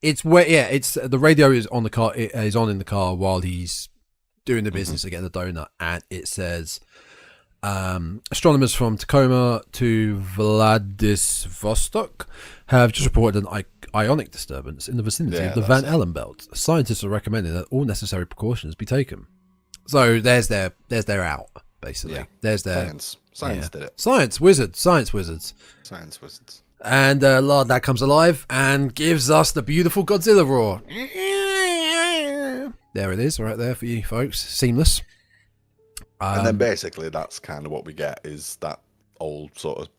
It's the radio is on the car. It is on in the car while he's doing the business of getting the donut, and it says, astronomers from Tacoma to Vladivostok have just reported an ionic disturbance in the vicinity of the Van Allen belt. Scientists are recommending that all necessary precautions be taken. So there's their out, basically. Yeah. There's their Science did it. Science wizards. And Lard Lad comes alive and gives us the beautiful Godzilla roar. There it is, right there for you folks. Seamless. And then basically that's kind of what we get, is that old sort of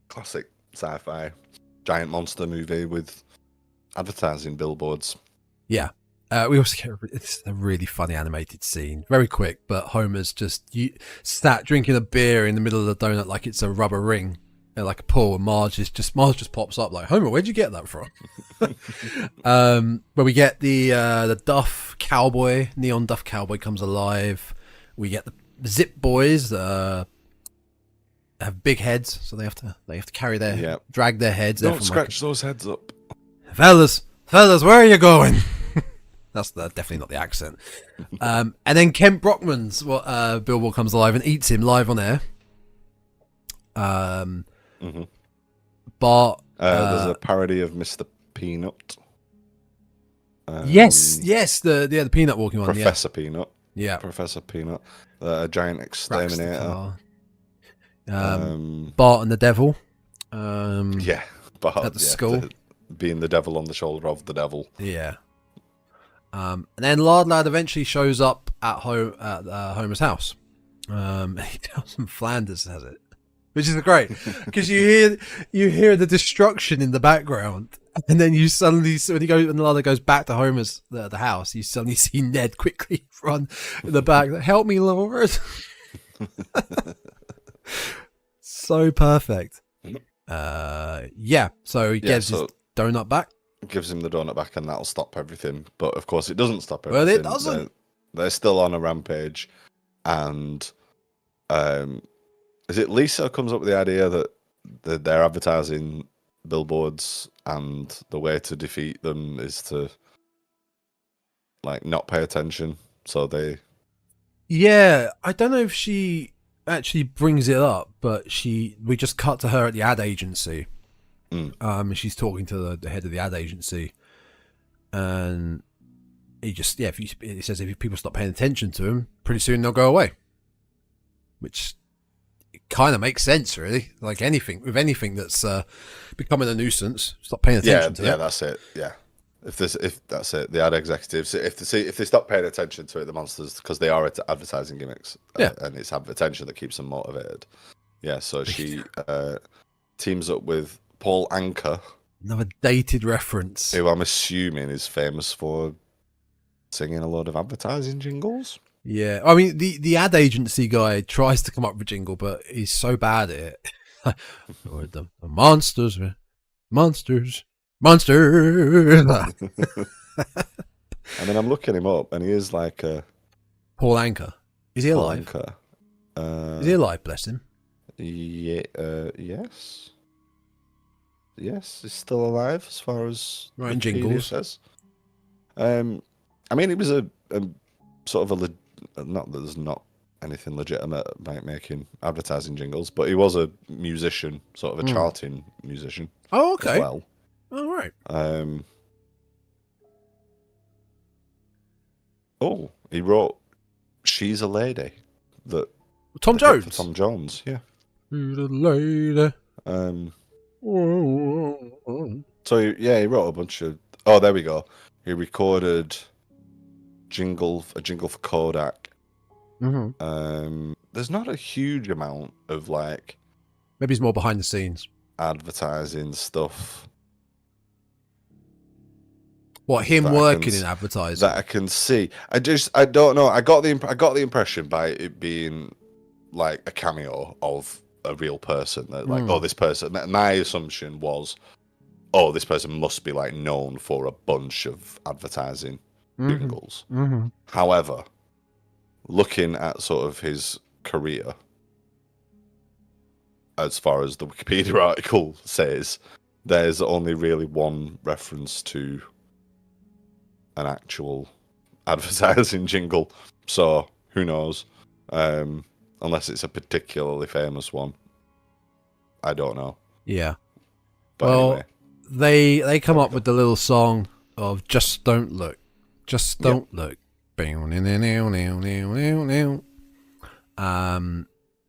classic sci-fi giant monster movie with advertising billboards. Yeah. We also get it's a really funny animated scene. Very quick, but Homer's just sat drinking a beer in the middle of the donut like it's a rubber ring, like a pool, and Marge just pops up like, Homer, where'd you get that from? Where we get the Duff Cowboy, Neon Duff Cowboy comes alive. We get the Zip Boys have big heads, so they have to carry drag their heads. Don't scratch those heads up, fellas. Where are you going? That's definitely not the accent. And then Kent Brockman's billboard comes alive and eats him live on air. But there's a parody of Mr. Peanut. Yes, the peanut walking one, Professor Peanut. Yeah, Professor Peanut, a giant exterminator. Bart and the Devil. Bart at the school, being the devil on the shoulder of the devil. Yeah. And then Lard Lad eventually shows up at Homer's house. He tells him Flanders has it, which is great because you hear the destruction in the background, and then you suddenly, when Lard goes back to Homer's the house, you suddenly see Ned quickly run in the back. Help me, Lord! So perfect. So he gives his donut back. Gives him the donut back, and that'll stop everything. But of course, it doesn't stop everything. Well, it doesn't. They're still on a rampage, and is it Lisa comes up with the idea that they're advertising billboards, and the way to defeat them is to not pay attention. So they. Yeah, I don't know if she actually brings it up, but we just cut to her at the ad agency. She's talking to the head of the ad agency, and he just he says if people stop paying attention to him, pretty soon they'll go away, which kind of makes sense, really. Like anything that's becoming a nuisance, stop paying attention to it. Yeah, that's it. Yeah, if that's it, the ad executives, if they stop paying attention to it, the monsters, because they are advertising gimmicks, and it's attention that keeps them motivated. Yeah, so she teams up with Paul Anka, another dated reference, who I'm assuming is famous for singing a load of advertising jingles. Yeah, I mean the ad agency guy tries to come up with a jingle, but he's so bad at it. The monsters. I mean, I'm looking him up, and he is like a Paul Anka. Is he alive? Is he alive? Bless him. Yeah. Yes. Yes, he's still alive as far as Writing jingles says. I mean, it was a sort of not that there's not anything legitimate about making advertising jingles, but he was a musician, sort of a charting musician. Oh, okay. As well. All right. He wrote "She's a Lady." Tom Jones. For Tom Jones, yeah. She's a lady. So he wrote a bunch of. Oh, there we go. He recorded a jingle for Kodak. Mm-hmm. There's not a huge amount of like. Maybe he's more behind the scenes. Advertising stuff. What, him working in advertising? That I can see. I don't know. I got the impression by it being like a cameo of a real person. That like, oh, this person. My assumption was, oh, this person must be like known for a bunch of advertising jingles. Mm-hmm. However, looking at sort of his career, as far as the Wikipedia article says, there's only really one reference to an actual advertising jingle. So who knows? Unless it's a particularly famous one. I don't know. Yeah. But anyway. They come up with the little song of "Just Don't Look, Just Don't Look," and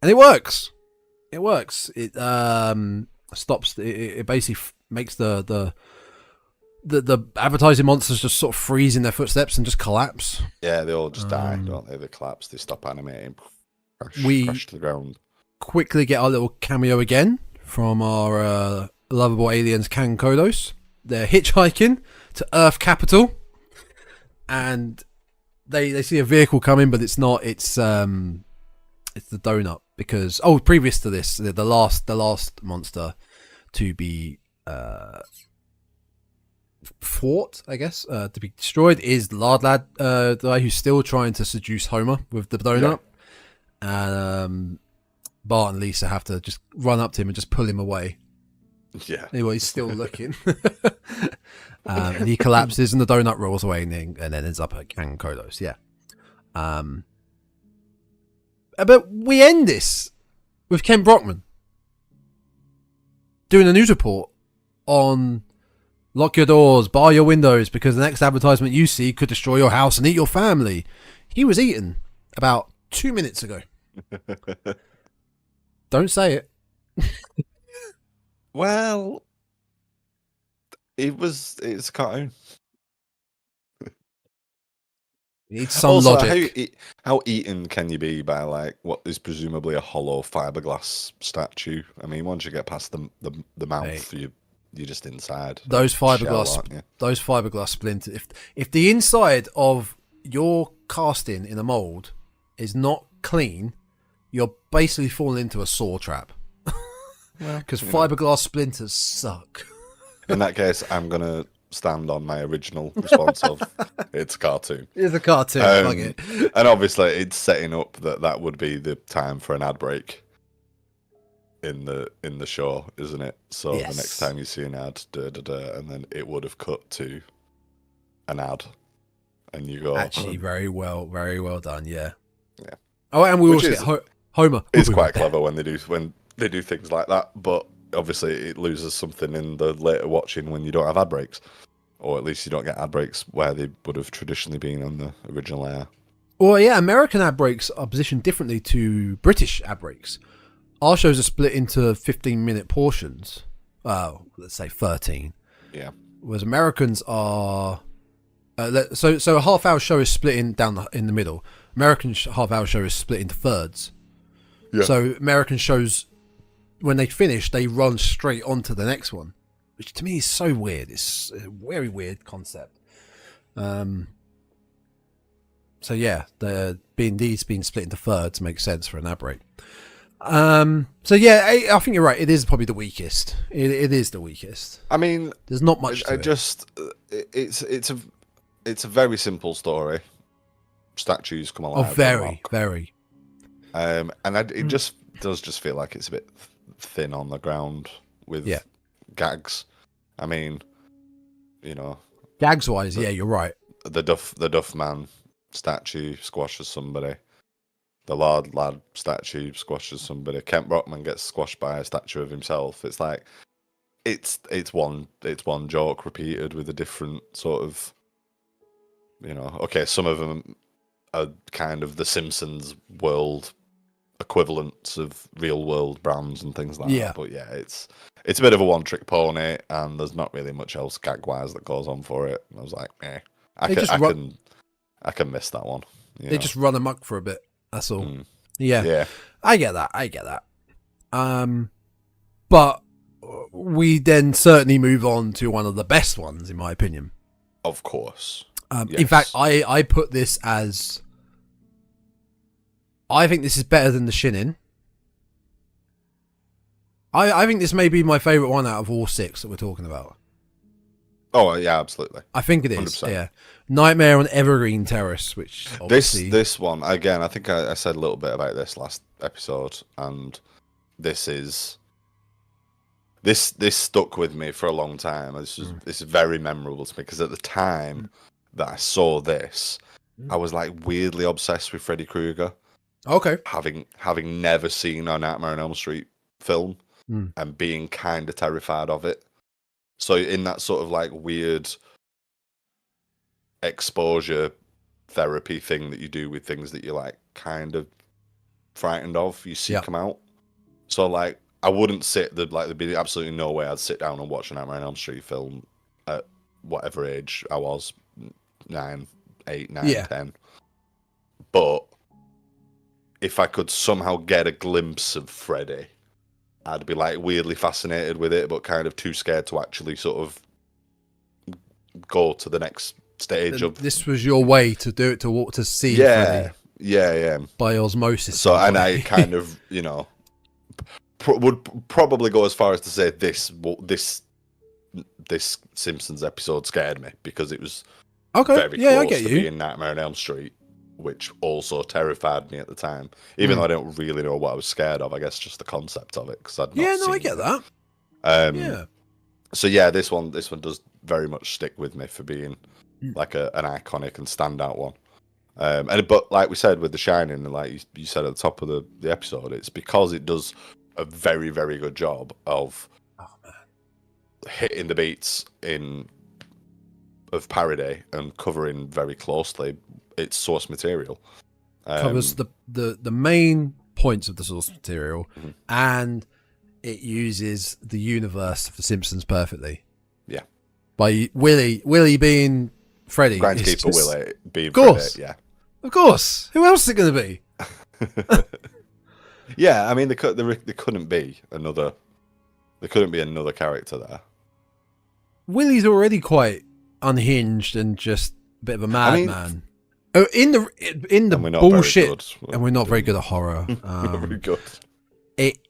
it works. It works. It stops. It basically makes the advertising monsters just sort of freeze in their footsteps and just collapse. Yeah, they all just die, don't they? They collapse. They stop animating. Crash to the ground. Quickly get our little cameo again from our lovable aliens Kang Kodos. They're hitchhiking to Earth Capital, and they see a vehicle coming, but it's not. It's the donut, because previous to this, the last monster to be fought, I guess, to be destroyed is the Lard Lad, the guy who's still trying to seduce Homer with the donut. And Bart and Lisa have to just run up to him and just pull him away. Yeah. Anyway, he's still looking. And he collapses and the donut rolls away and then ends up at Kang Kodos. Yeah. But we end this with Ken Brockman doing a news report on lock your doors, bar your windows, because the next advertisement you see could destroy your house and eat your family. He was eaten about 2 minutes ago. Don't say it. Well, it's a cartoon. You need some also, logic. How eaten can you be by like what is presumably a hollow fiberglass statue? I mean, once you get past the mouth, you're just inside. Those fiberglass splinters. If the inside of your casting in a mold is not clean, you're basically falling into a saw trap. Because fiberglass splinters suck. In that case, I'm gonna stand on my original response of it's a cartoon. It's a cartoon. Fuck it. And obviously, it's setting up that would be the time for an ad break in the show, isn't it? So the next time you see an ad, and then it would have cut to an ad, and you go, actually, very well done. Yeah. Yeah. Oh, and we also get Homer. It's quite clever when they do things like that, but obviously it loses something in the later watching when you don't have ad breaks, or at least you don't get ad breaks where they would have traditionally been on the original air. Well, yeah, American ad breaks are positioned differently to British ad breaks. Our shows are split into 15-minute portions. Let's say 13. Yeah. Whereas Americans are... So a half-hour show is split in the middle. American half-hour show is split into thirds. Yeah. So American shows, when they finish, they run straight onto the next one, which to me is so weird. It's a very weird concept. So yeah, these being split into thirds makes sense for an ad break. So yeah, I think you're right. It is probably the weakest. It is the weakest. I mean, there's not much to it. it's it's a very simple story. Statues come alive. Oh, very. And it just does just feel like it's a bit thin on the ground with gags. I mean, you know, gags wise, you're right. The Duff Man statue squashes somebody. The Lad statue squashes somebody. Kent Brockman gets squashed by a statue of himself. It's like it's one joke repeated with a different sort of, you know. Okay, some of them are kind of the Simpsons world equivalents of real world brands and things like that. But it's a bit of a one trick pony, and there's not really much else gag wise that goes on for it. And I was like, I can miss that one. They just run amok for a bit. That's all. Yeah. I get that. But we then certainly move on to one of the best ones, in my opinion. Of course. In fact, I put this as... I think this is better than the Shinning. I think this may be my favourite one out of all 6 that we're talking about. Oh, yeah, absolutely. I think it is, 100%. yeah. Nightmare on Evergreen Terrace, which obviously... This one, again, I think I said a little bit about this last episode, and this stuck with me for a long time. This is very memorable to me, because at the time that I saw this, I was like weirdly obsessed with Freddy Krueger. Okay. Having never seen a Nightmare on Elm Street film and being kind of terrified of it. So in that sort of like weird exposure therapy thing that you do with things that you're like kind of frightened of, you seek them out. So like I wouldn't there'd be absolutely no way I'd sit down and watch a Nightmare on Elm Street film at whatever age I was, 9, 8, 9, 10. But if I could somehow get a glimpse of Freddy, I'd be like weirdly fascinated with it, but kind of too scared to actually sort of go to the next stage of. This was your way to do it, to see Freddy. Yeah. By osmosis. So, and I kind of, you know, would probably go as far as to say this Simpsons episode scared me, because it was very close to being Nightmare on Elm Street, which also terrified me at the time, even though I don't really know what I was scared of. I guess just the concept of it, because I'd not seen I get that. So yeah, this one does very much stick with me for being like an iconic and standout one. But like we said with The Shining, and like you said at the top of the episode, it's because it does a very, very good job of hitting the beats of parody and covering very closely its source material. Covers the main points of the source material, and it uses the universe of The Simpsons perfectly. Yeah. By Willie being Freddy. Groundskeeper Willie being Freddy, yeah. Of course. Who else is it going to be? Yeah, I mean, there couldn't be another character there. Willie's already quite unhinged and just a bit of a madman. In the bullshit, and we're not very good at horror. Not very good.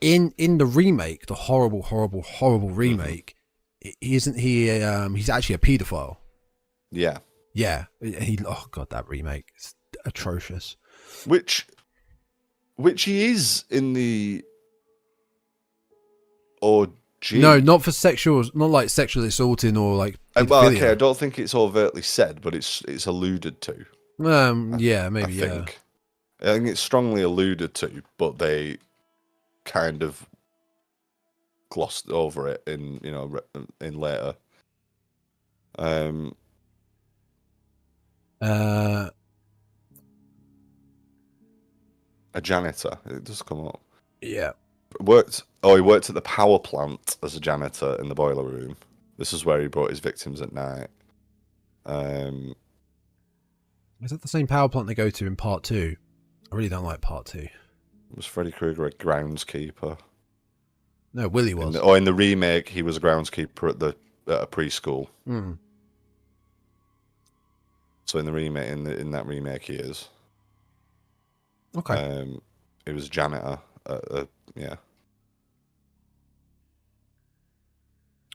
In the remake, the horrible remake, isn't he? He's actually a paedophile. Yeah. Yeah. Oh god, that remake is atrocious. Which he is in the OG. No, not for not like sexual assaulting or like. Well, okay, I don't think it's overtly said, but it's alluded to. Yeah, maybe. I think it's strongly alluded to, but they kind of glossed over it in later. A janitor. It does come up. Yeah. He worked at the power plant as a janitor in the boiler room. This is where he brought his victims at night. Is that the same power plant they go to in part 2? I really don't like part 2. Was Freddy Krueger a groundskeeper? No, Willie was. In the remake, he was a groundskeeper at a preschool. So in the remake, in that remake, he is. Okay. He was a janitor. Yeah.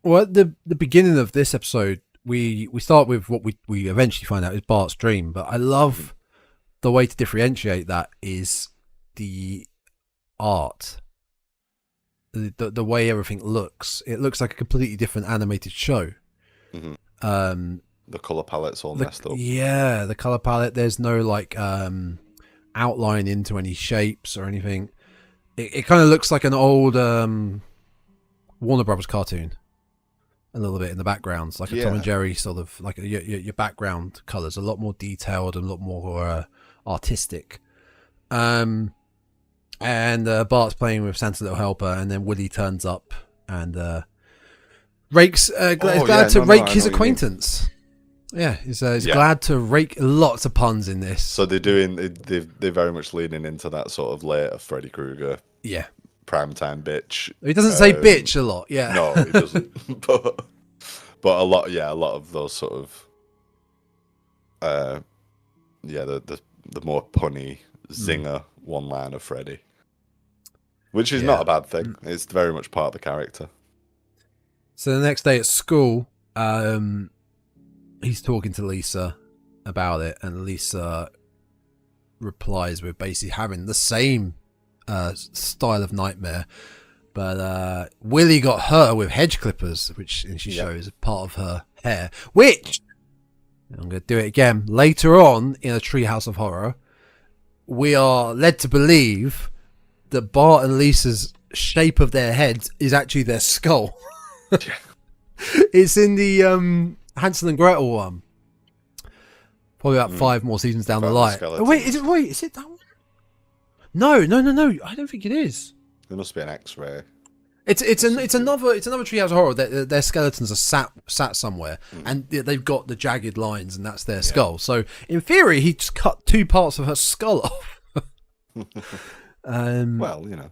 Well, at the beginning of this episode, we start with what we eventually find out is Bart's dream, but I love the way to differentiate that is the art. The way everything looks. It looks like a completely different animated show. Mm-hmm. The color palette's all messed up. Yeah, the color palette. There's no like outline into any shapes or anything. It kind of looks like an old Warner Brothers cartoon. A little bit in the backgrounds, like a Tom and Jerry sort of like your background colors, a lot more detailed and a lot more artistic. And Bart's playing with Santa's little helper, and then Woody turns up and rakes. Glad to rake his acquaintance. Yeah, he's glad to rake lots of puns in this. So they're very much leaning into that sort of later Freddy Krueger. Yeah. Primetime bitch. He doesn't say bitch a lot. Yeah. No, he doesn't. but a lot of those sort of the more punny zinger one line of Freddy, which is not a bad thing. It's very much part of the character. So the next day at school, he's talking to Lisa about it, and Lisa replies with basically having the same style of nightmare, but Willie got her with hedge clippers, which she shows part of her hair, which I'm going to do it again later on in a Treehouse of Horror. We are led to believe that Bart and Lisa's shape of their heads is actually their skull. It's in the Hansel and Gretel one. Probably about 5 more seasons down the line. Oh, wait, is it that one? No. I don't think it is. There must be an X-ray. It's another Treehouse of Horror. Their skeletons are sat somewhere, and they've got the jagged lines, and that's their skull. So in theory, he just cut 2 parts of her skull off. Well, you know.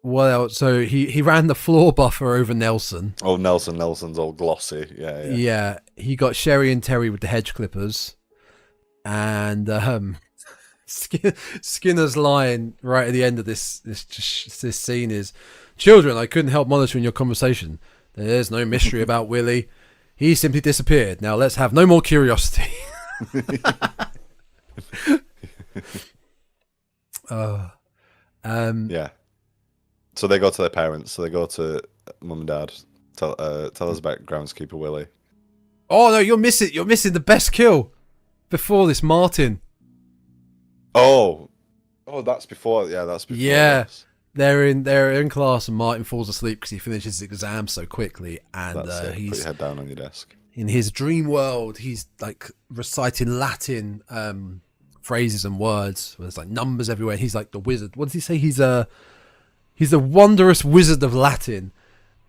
Well, so he ran the floor buffer over Nelson. Oh, Nelson's all glossy. Yeah. He got Sherry and Terry with the hedge clippers, and Skinner's line right at the end of this scene is, "Children, I couldn't help monitoring your conversation. There's no mystery about Willie. He simply disappeared. Now let's have no more curiosity." Yeah. So they go to their parents. So they go to mum and dad. Tell us about groundskeeper Willie. Oh no, you're missing the best kill before this, Martin. Oh, that's before. Yeah, that's before. Yeah, this. they're in class, and Martin falls asleep because he finishes his exam so quickly, and he's put your head down on your desk. In his dream world, he's like reciting Latin phrases and words. There's like numbers everywhere. He's like the wizard. What does he say? He's the wondrous wizard of Latin,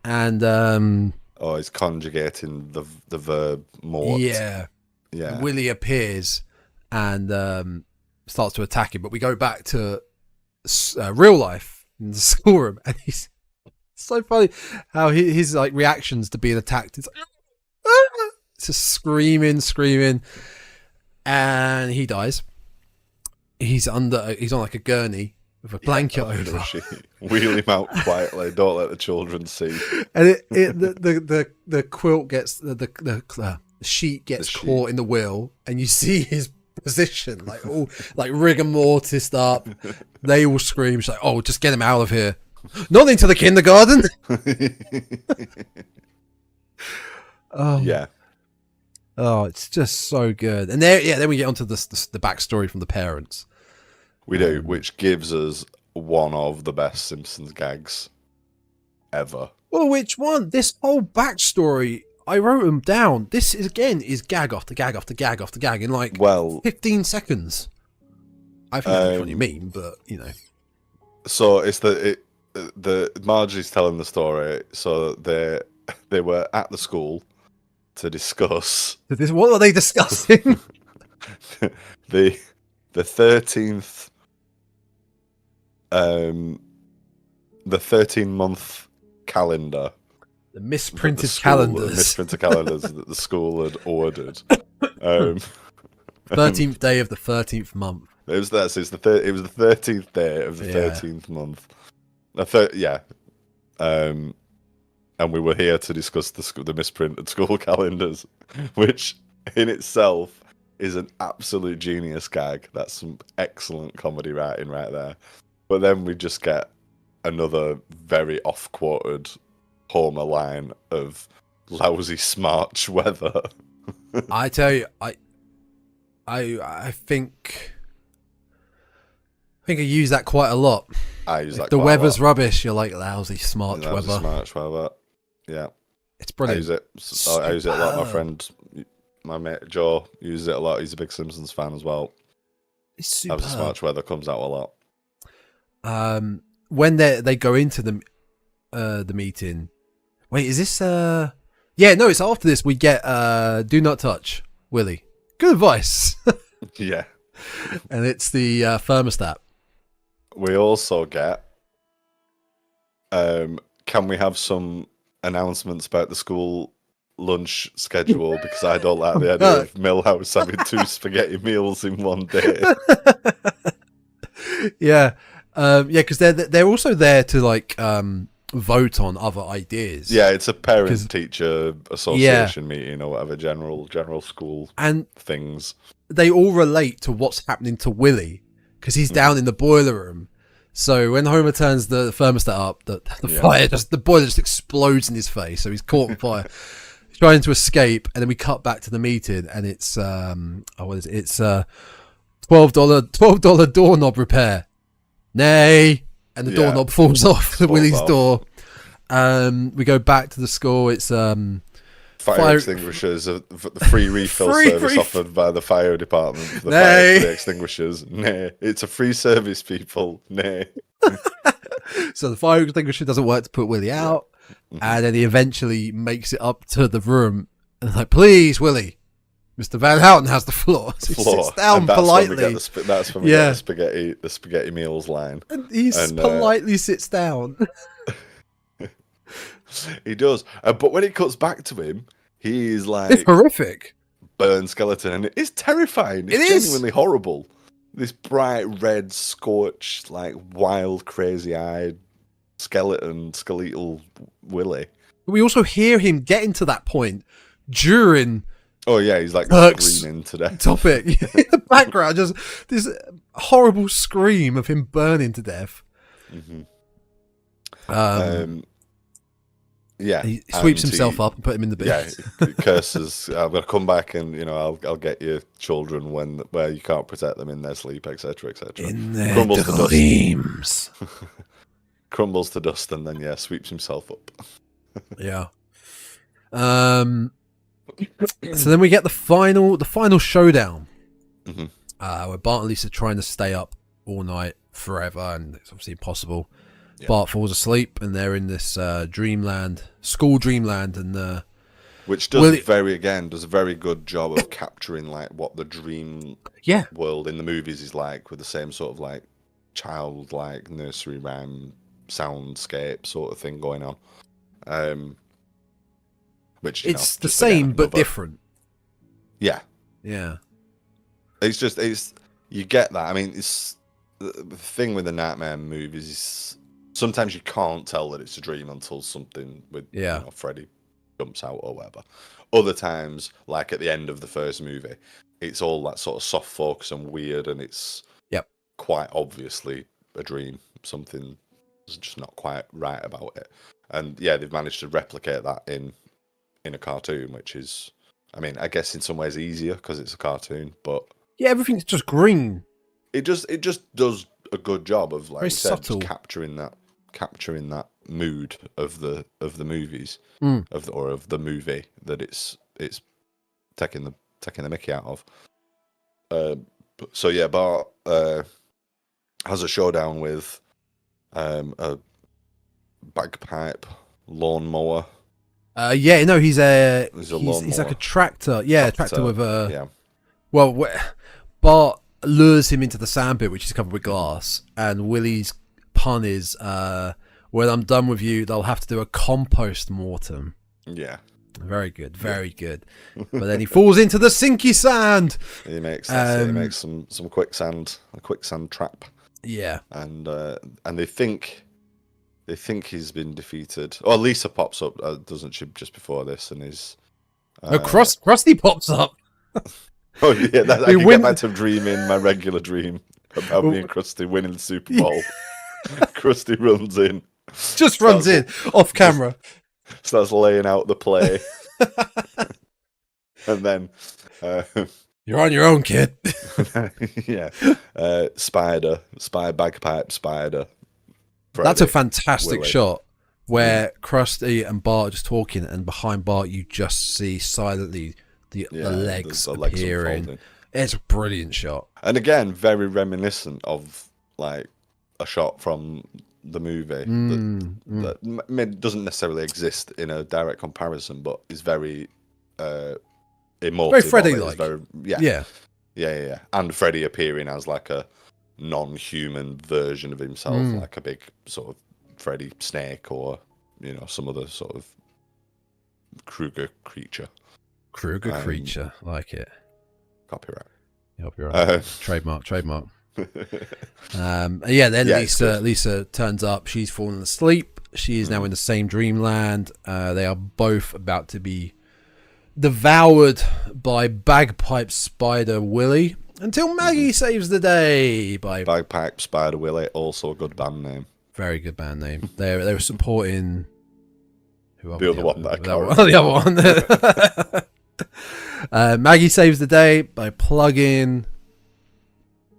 and he's conjugating the verb mort. Yeah. Willie appears and starts to attack him, but we go back to real life in the schoolroom, and he's so funny how his like reactions to being attacked. It's like, it's just screaming, and he dies. He's on like a gurney with a blanket over. Wheel him out quietly. Don't let the children see. And the quilt gets the sheet gets caught in the wheel, and you see his position, like all like rigor mortis up. They all scream. She's like, "Oh, just get him out of here! Not into the kindergarten." Yeah. Oh, it's just so good. And then we get onto the backstory from the parents. We do, which gives us one of the best Simpsons gags ever. Well, which one? This whole backstory, I wrote them down. This is gag after gag after gag after gag in like 15 seconds. I think that's what you mean, but you know. So it's the Margie's telling the story. So they were at the school to discuss. What are they discussing? the 13th. The 13-month calendar. The misprinted calendars. The misprinted calendars that the school had ordered. 13th day of the 13th month. It was the 13th day of the 13th month. and we were here to discuss the misprinted school calendars, which in itself is an absolute genius gag. That's some excellent comedy writing right there. But then we just get another very off-quoted Homer line of lousy March weather. I tell you, I think I use that quite a lot. I use that. If the weather's rubbish, you're like lousy March weather. March weather. Yeah, it's brilliant. I use it a lot. My friend, my mate Joe, uses it a lot. He's a big Simpsons fan as well. It's super. March weather comes out a lot. When they go into the meeting. Wait, is this Yeah, no, it's after this we get do not touch Willie. Good advice. Yeah. And it's the thermostat. We also get can we have some announcements about the school lunch schedule, because I don't like the idea of Milhouse having 2 spaghetti meals in one day. Yeah. Because they're also there to like vote on other ideas. Yeah, it's a parent-teacher association meeting or whatever, general school and things. They all relate to what's happening to Willie because he's down in the boiler room. So when Homer turns the thermostat up, the boiler just explodes in his face. So he's caught on fire. He's trying to escape, and then we cut back to the meeting, and it's what is it? It's $12 doorknob repair. Nay. And the doorknob falls off Willie's door. We go back to the school. It's fire extinguishers, the free refill service offered by the fire department. Fire extinguishers. Nay. It's a free service, people. Nay. So the fire extinguisher doesn't work to put Willie out. Mm-hmm. And then he eventually makes it up to the room. And like, please, Willie. Mr. Van Houten has the floor. So he sits down politely. That's when we get the spaghetti meals line. And he politely sits down. He does. But when it cuts back to him, he's like... It's horrific. Burnt skeleton. And it's terrifying. It's genuinely horrible. This bright red, scorched, like wild, crazy-eyed skeletal Willie. We also hear him getting to that point during... Oh yeah, he's like screaming to death. Topic in the background, just this horrible scream of him burning to death. Mm-hmm. Yeah, he sweeps himself up and put him in the bin. Yeah, he curses. I'm gonna come back and I'll get your children where you can't protect them in their sleep, etc., etc. In their dreams. Crumbles to dust and then sweeps himself up. Yeah. So then we get the final showdown, where Bart and Lisa are trying to stay up all night forever, and it's obviously impossible. Yeah. Bart falls asleep, and they're in this school dreamland, and which does a very good job of capturing like what the dream world in the movies is like, with the same sort of like childlike nursery rhyme soundscape sort of thing going on. Which it's the same but different. Yeah. It's you get that. I mean, it's the thing with the Nightmare movies is sometimes you can't tell that it's a dream until something with Freddy jumps out or whatever. Other times, like at the end of the first movie, it's all that sort of soft focus and weird, and it's quite obviously a dream. Something is just not quite right about it. And they've managed to replicate that in a cartoon, which is, I mean, I guess in some ways easier because it's a cartoon, but everything's just green. It just does a good job of, like, very subtle, just capturing that mood of the movies of the movie that it's taking the Mickey out of. Bart has a showdown with a bagpipe lawnmower. He's like a tractor. Yeah, tractor with a... Well, Bart lures him into the sand pit, which is covered with glass, and Willie's pun is, when I'm done with you, they'll have to do a compost mortem. Yeah. Very good, very good. But then he falls into the sinky sand. He makes some quicksand, a quicksand trap. Yeah. And they think they think he's been defeated. Or Lisa pops up, doesn't she, just before this, and is. Krusty pops up. Oh yeah, I can get back to dreaming my regular dream about me and Krusty winning the Super Bowl. Krusty runs in. Just runs in off camera. Starts laying out the play. And then you're on your own, kid. Yeah. Bagpipe spider. Freddy, that's a fantastic Willie. shot where Krusty and Bart are just talking, and behind Bart you just see silently the legs appearing. Unfolding. It's a brilliant shot. And again, very reminiscent of like a shot from the movie that doesn't necessarily exist in a direct comparison, but is very emotive. Very Freddy-like. Yeah. And Freddy appearing as like a non-human version of himself, like a big sort of Freddy snake, or some other sort of Krueger creature. Like it. Copyright. Trademark. Then Lisa turns up. She's fallen asleep. She is now in the same dreamland. They are both about to be devoured by Bagpipe Spider Willie until Maggie saves the day by Bagpipe Spider Willie. Also a good band name. Very good band name. They were supporting the other one. The other one. Maggie saves the day by plugging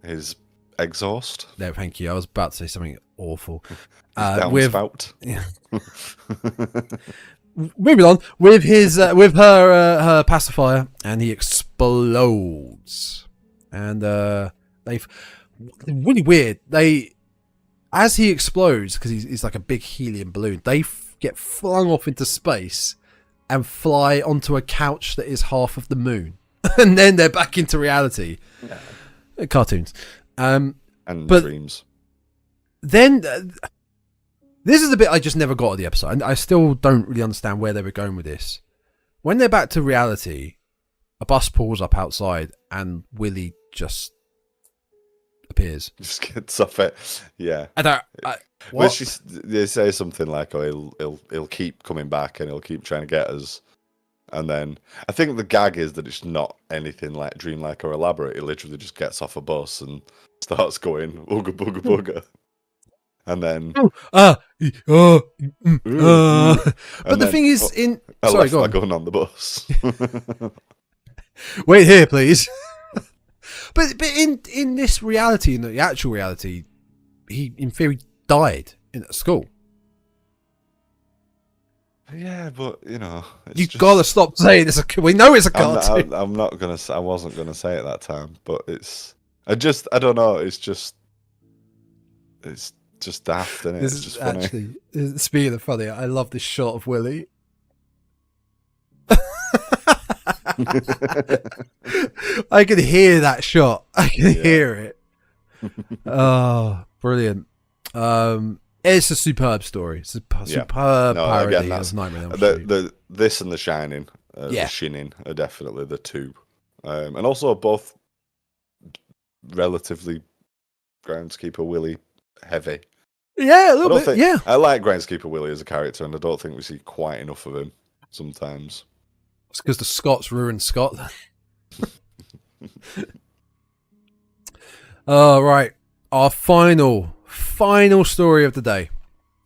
his exhaust. No, thank you. I was about to say something awful. Downspout. Moving on with her pacifier, and he explodes. And they've really weird. As he explodes, because he's like a big helium balloon, they get flung off into space and fly onto a couch that is half of the moon, and then they're back into reality. Yeah. Cartoons. And dreams. Then this is the bit I just never got of the episode. I still don't really understand where they were going with this. When they're back to reality, a bus pulls up outside and Willie just appears. Just gets off it. Yeah. They say something like, "Oh, he'll keep coming back and he'll keep trying to get us." And then I think the gag is that it's not anything like dreamlike or elaborate. He literally just gets off a bus and starts going ooga booga booga. And then but the thing is, go on the bus. Wait here, please. but in this reality, in the actual reality, he in theory died in a school. Yeah, but you've got to stop saying this. We know it's a cartoon. I'm not gonna. I wasn't gonna say it that time, but it's. I don't know. It's just daft, isn't it? It's just funny. Actually, speaking of funny, I love this shot of Willie. I can hear that shot. I can hear it. Oh, brilliant. It's a superb story. Superb parody of Nightmare on Elm Street. This and The Shining, The Shinning are definitely the two. And also both relatively Groundskeeper Willie heavy. Yeah, a little bit. I like Groundskeeper Willie as a character, and I don't think we see quite enough of him sometimes. It's because the Scots ruined Scotland. Right. Our final story of the day.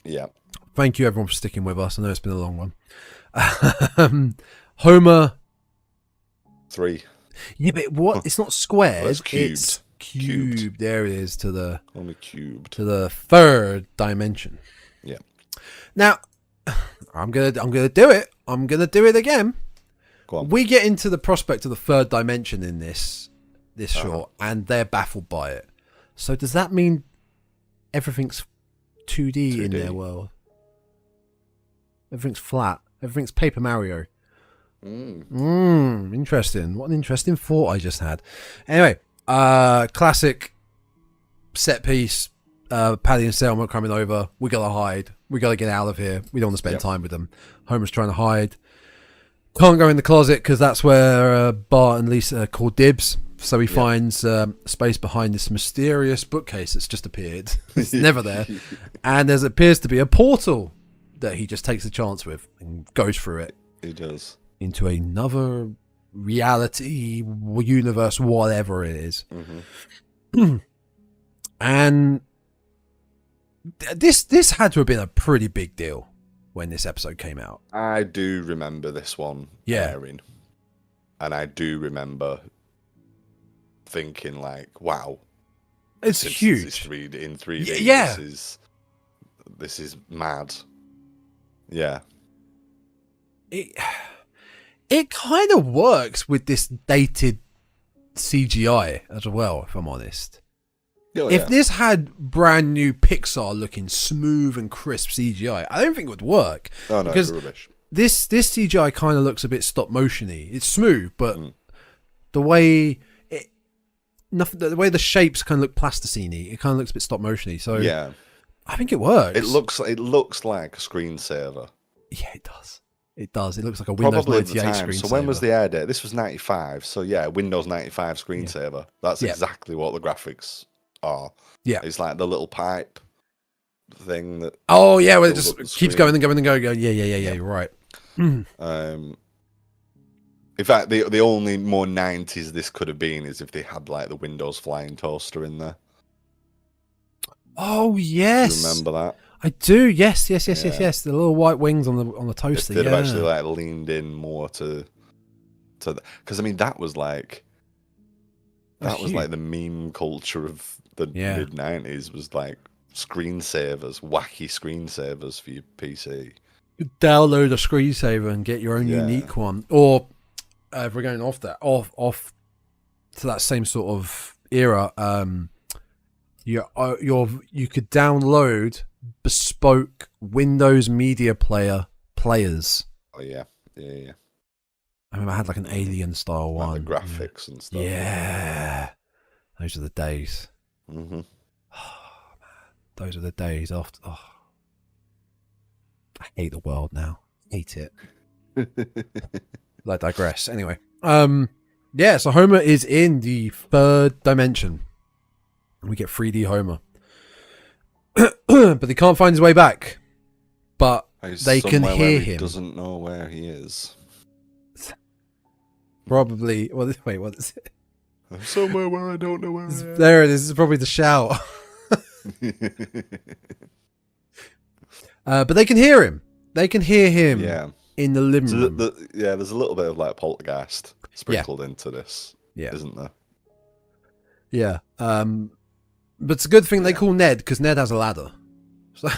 Yeah. Thank you, everyone, for sticking with us. I know it's been a long one. Homer 3. Yeah, but what? It's not squared. Well, it's cubed. It's cubed. There it is, only cubed to the third dimension. Yeah. Now, I'm gonna do it. I'm gonna do it again. Go on. We get into the prospect of the third dimension in this short, and they're baffled by it. So does that mean everything's 2D in their world? Everything's flat. Everything's Paper Mario. Interesting. What an interesting thought I just had. Anyway, classic set piece. Paddy and Selma coming over. We gotta hide. We gotta get out of here. We don't want to spend time with them. Homer's trying to hide. Can't go in the closet because that's where Bart and Lisa call dibs. So he finds space behind this mysterious bookcase that's just appeared. It's never there. And there appears to be a portal that he just takes a chance with and goes through it. He does. Into another reality, universe, whatever it is. And this had to have been a pretty big deal when this episode came out. I do remember this one airing. And I do remember thinking like, wow. It's huge. In 3D. Yeah. This is mad. Yeah. It kind of works with this dated CGI as well, if I'm honest. If this had brand new Pixar looking smooth and crisp CGI, I don't think it would work. Oh no, because it's rubbish. This CGI kind of looks a bit stop motion-y. It's smooth, but the way the shapes kind of look plasticine-y, it kind of looks a bit stop motion-y. So yeah, I think it works. It looks like a screensaver. Yeah, it does. It does. It looks like a Windows 98 screensaver. So when was the air date? This was 95. So yeah, Windows 95 screensaver. Yeah. That's exactly what the graphics are. Yeah. It's like the little pipe thing that... Oh, yeah, well, it just keeps going and going and going. Yeah, you're right. In fact, the only more 90s this could have been is if they had like the Windows flying toaster in there. Oh, yes. Do you remember that? I do. Yes. The little white wings on the toaster. They'd have actually like leaned in more to because I mean that was like the meme culture of the mid 90s was like screensavers, wacky screensavers for your PC. You download a screensaver and get your own unique one, or if we're going off to that same sort of era, you could download bespoke Windows Media Player players. Oh yeah. I remember I had like an Alien style one. The graphics and stuff. Yeah, those are the days. Mm-hmm. Oh man, those are the days after. Oh. I hate the world now. Hate it. I digress. Anyway, so Homer is in the third dimension. We get 3D Homer. But he can't find his way back. But they can hear him. He doesn't know where he is. Probably. Wait, what is it? Somewhere where I don't know where I am. There it is. This is probably the shout. But they can hear him. They can hear him in the living room. There's a little bit of like poltergeist sprinkled into this, isn't there? Yeah. But it's a good thing they call Ned, because Ned has a ladder. So...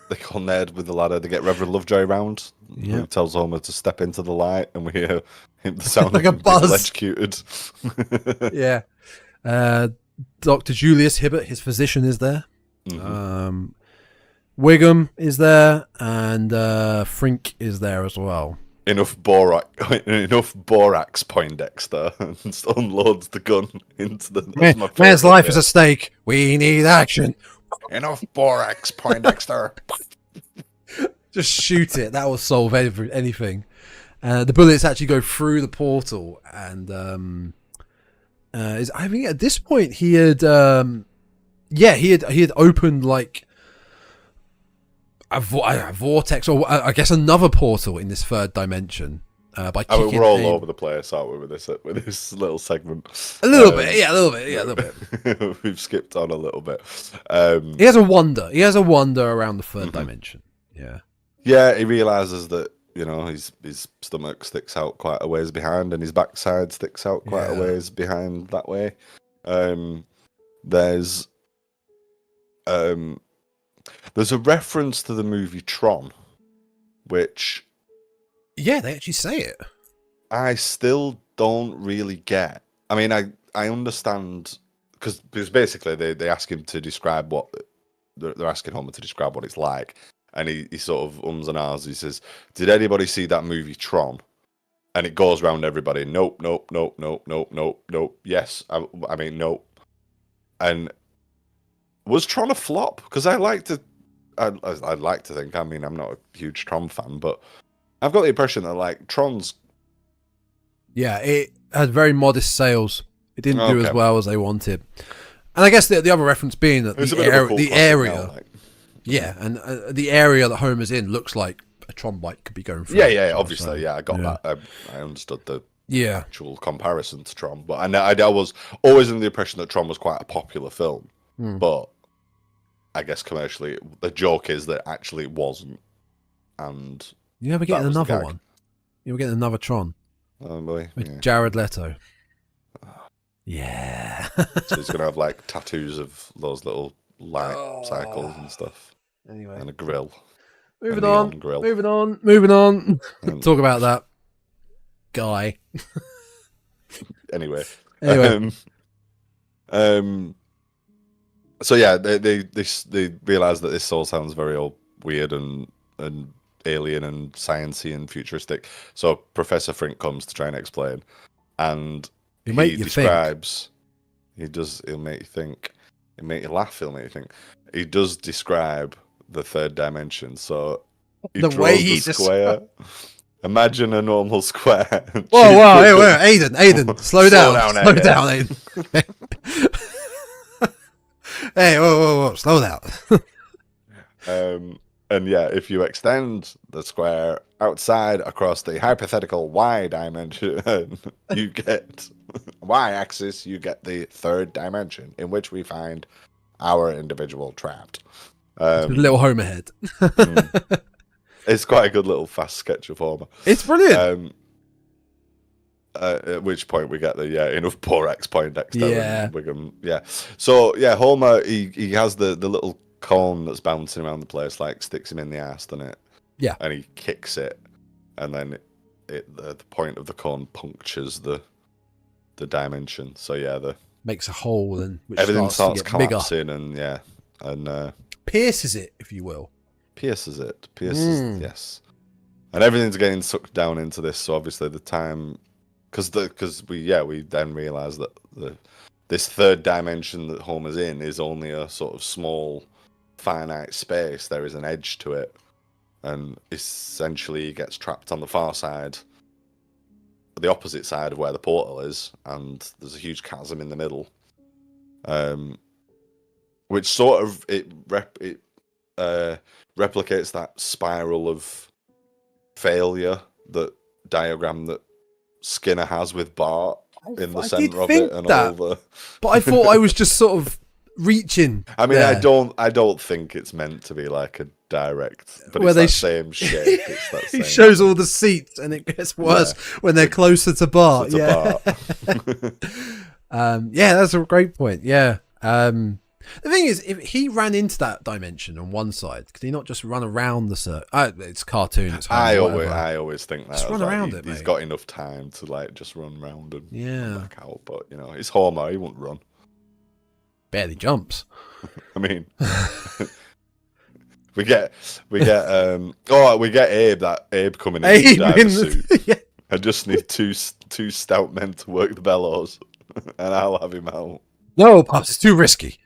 They call Ned with the ladder. They get Reverend Lovejoy round. Who tells Homer to step into the light, and we hear the sound like a buzz. Electrocuted. Yeah. Dr. Julius Hibbert, his physician, is there. Mm-hmm. Wiggum is there, and Frink is there as well. Enough borax Poindexter and unloads the gun into the... Man's life is at stake. We need action. Enough borax Poindexter. Just shoot it. That will solve anything. The bullets actually go through the portal, and I think at this point he had opened like a vortex, or I guess another portal in this third dimension. By kicking we're all over the place, aren't we, with this little segment? A little bit. We've skipped on a little bit. He has a wander. He has a wander around the third dimension. Yeah. Yeah, he realizes that his stomach sticks out quite a ways behind, and his backside sticks out quite a ways behind that way. There's a reference to the movie Tron, which... Yeah, they actually say it. I still don't really get. I mean, I understand, because basically they ask him to describe what... They're asking Homer to describe what it's like. And he sort of ums and ahs. He says, did anybody see that movie Tron? And it goes around everybody. Nope. Yes. I mean, nope. And was Tron a flop? Because I'd like to think, I mean, I'm not a huge Tron fan, but I've got the impression that, like, Tron's... Yeah, it had very modest sales It didn't do as well as they wanted. And I guess the other reference being that the area, now, yeah, and the area that Homer's in looks like a Tron bike could be going through. Yeah, obviously, I got that. I understood the actual comparison to Tron, but I was always under the impression that Tron was quite a popular film, but I guess commercially, the joke is that actually it wasn't. And you never get another one. You were getting another Tron. Oh boy, with Jared Leto. Yeah. So he's gonna have like tattoos of those little light cycles and stuff. Anyway, and a grill. Moving on. Talk about that guy. Anyway. So yeah, they realize that this all sounds very weird and alien and sciencey and futuristic. So Professor Frink comes to try and explain, and he describes. He'll make you think. He'll make you laugh. He'll make you think. He does describe the third dimension. So he draws the square. Imagine a normal square. Whoa! Hey, Aiden, slow down, Aiden. Hey, whoa, slow down. And yeah, if you extend the square outside across the hypothetical y dimension, you get y-axis. You get the third dimension in which we find our individual trapped. Little Homer head. It's quite a good little fast sketch of Homer. It's brilliant. At which point we get the enough Porex Poindexter and Wiggum. Yeah. So yeah, Homer he has the little cone that's bouncing around the place, like sticks him in the ass, doesn't it? Yeah. And he kicks it, and then the point of the cone punctures the dimension. So yeah, makes a hole and everything starts to get collapsing bigger. and pierces it, if you will. Pierces, yes. And everything's getting sucked down into this. So obviously the time, because we then realize that this third dimension that Homer's in is only a sort of small, finite space. There is an edge to it, and essentially he gets trapped on the far side, the opposite side of where the portal is, and there's a huge chasm in the middle, which sort of replicates that spiral of failure, that diagram that Skinner has with Bart in the center of it, and all the. But I thought I was just sort of reaching. I mean, there. I don't think it's meant to be like a direct, but it's that same shape. It's that same. He shows all the seats, and it gets worse when they're closer to Bart. Bart. That's a great point. Yeah. The thing is, if he ran into that dimension on one side, could he not just run around the circle? It's cartoon. It's I always think that. Just run around it, He's got enough time to like just run around and come back out. But it's Homer. He won't run. Barely jumps. I mean, we get Abe. That Abe coming in the diver suit. Yeah. I just need two stout men to work the bellows, and I'll have him out. No, Pops, it's too risky.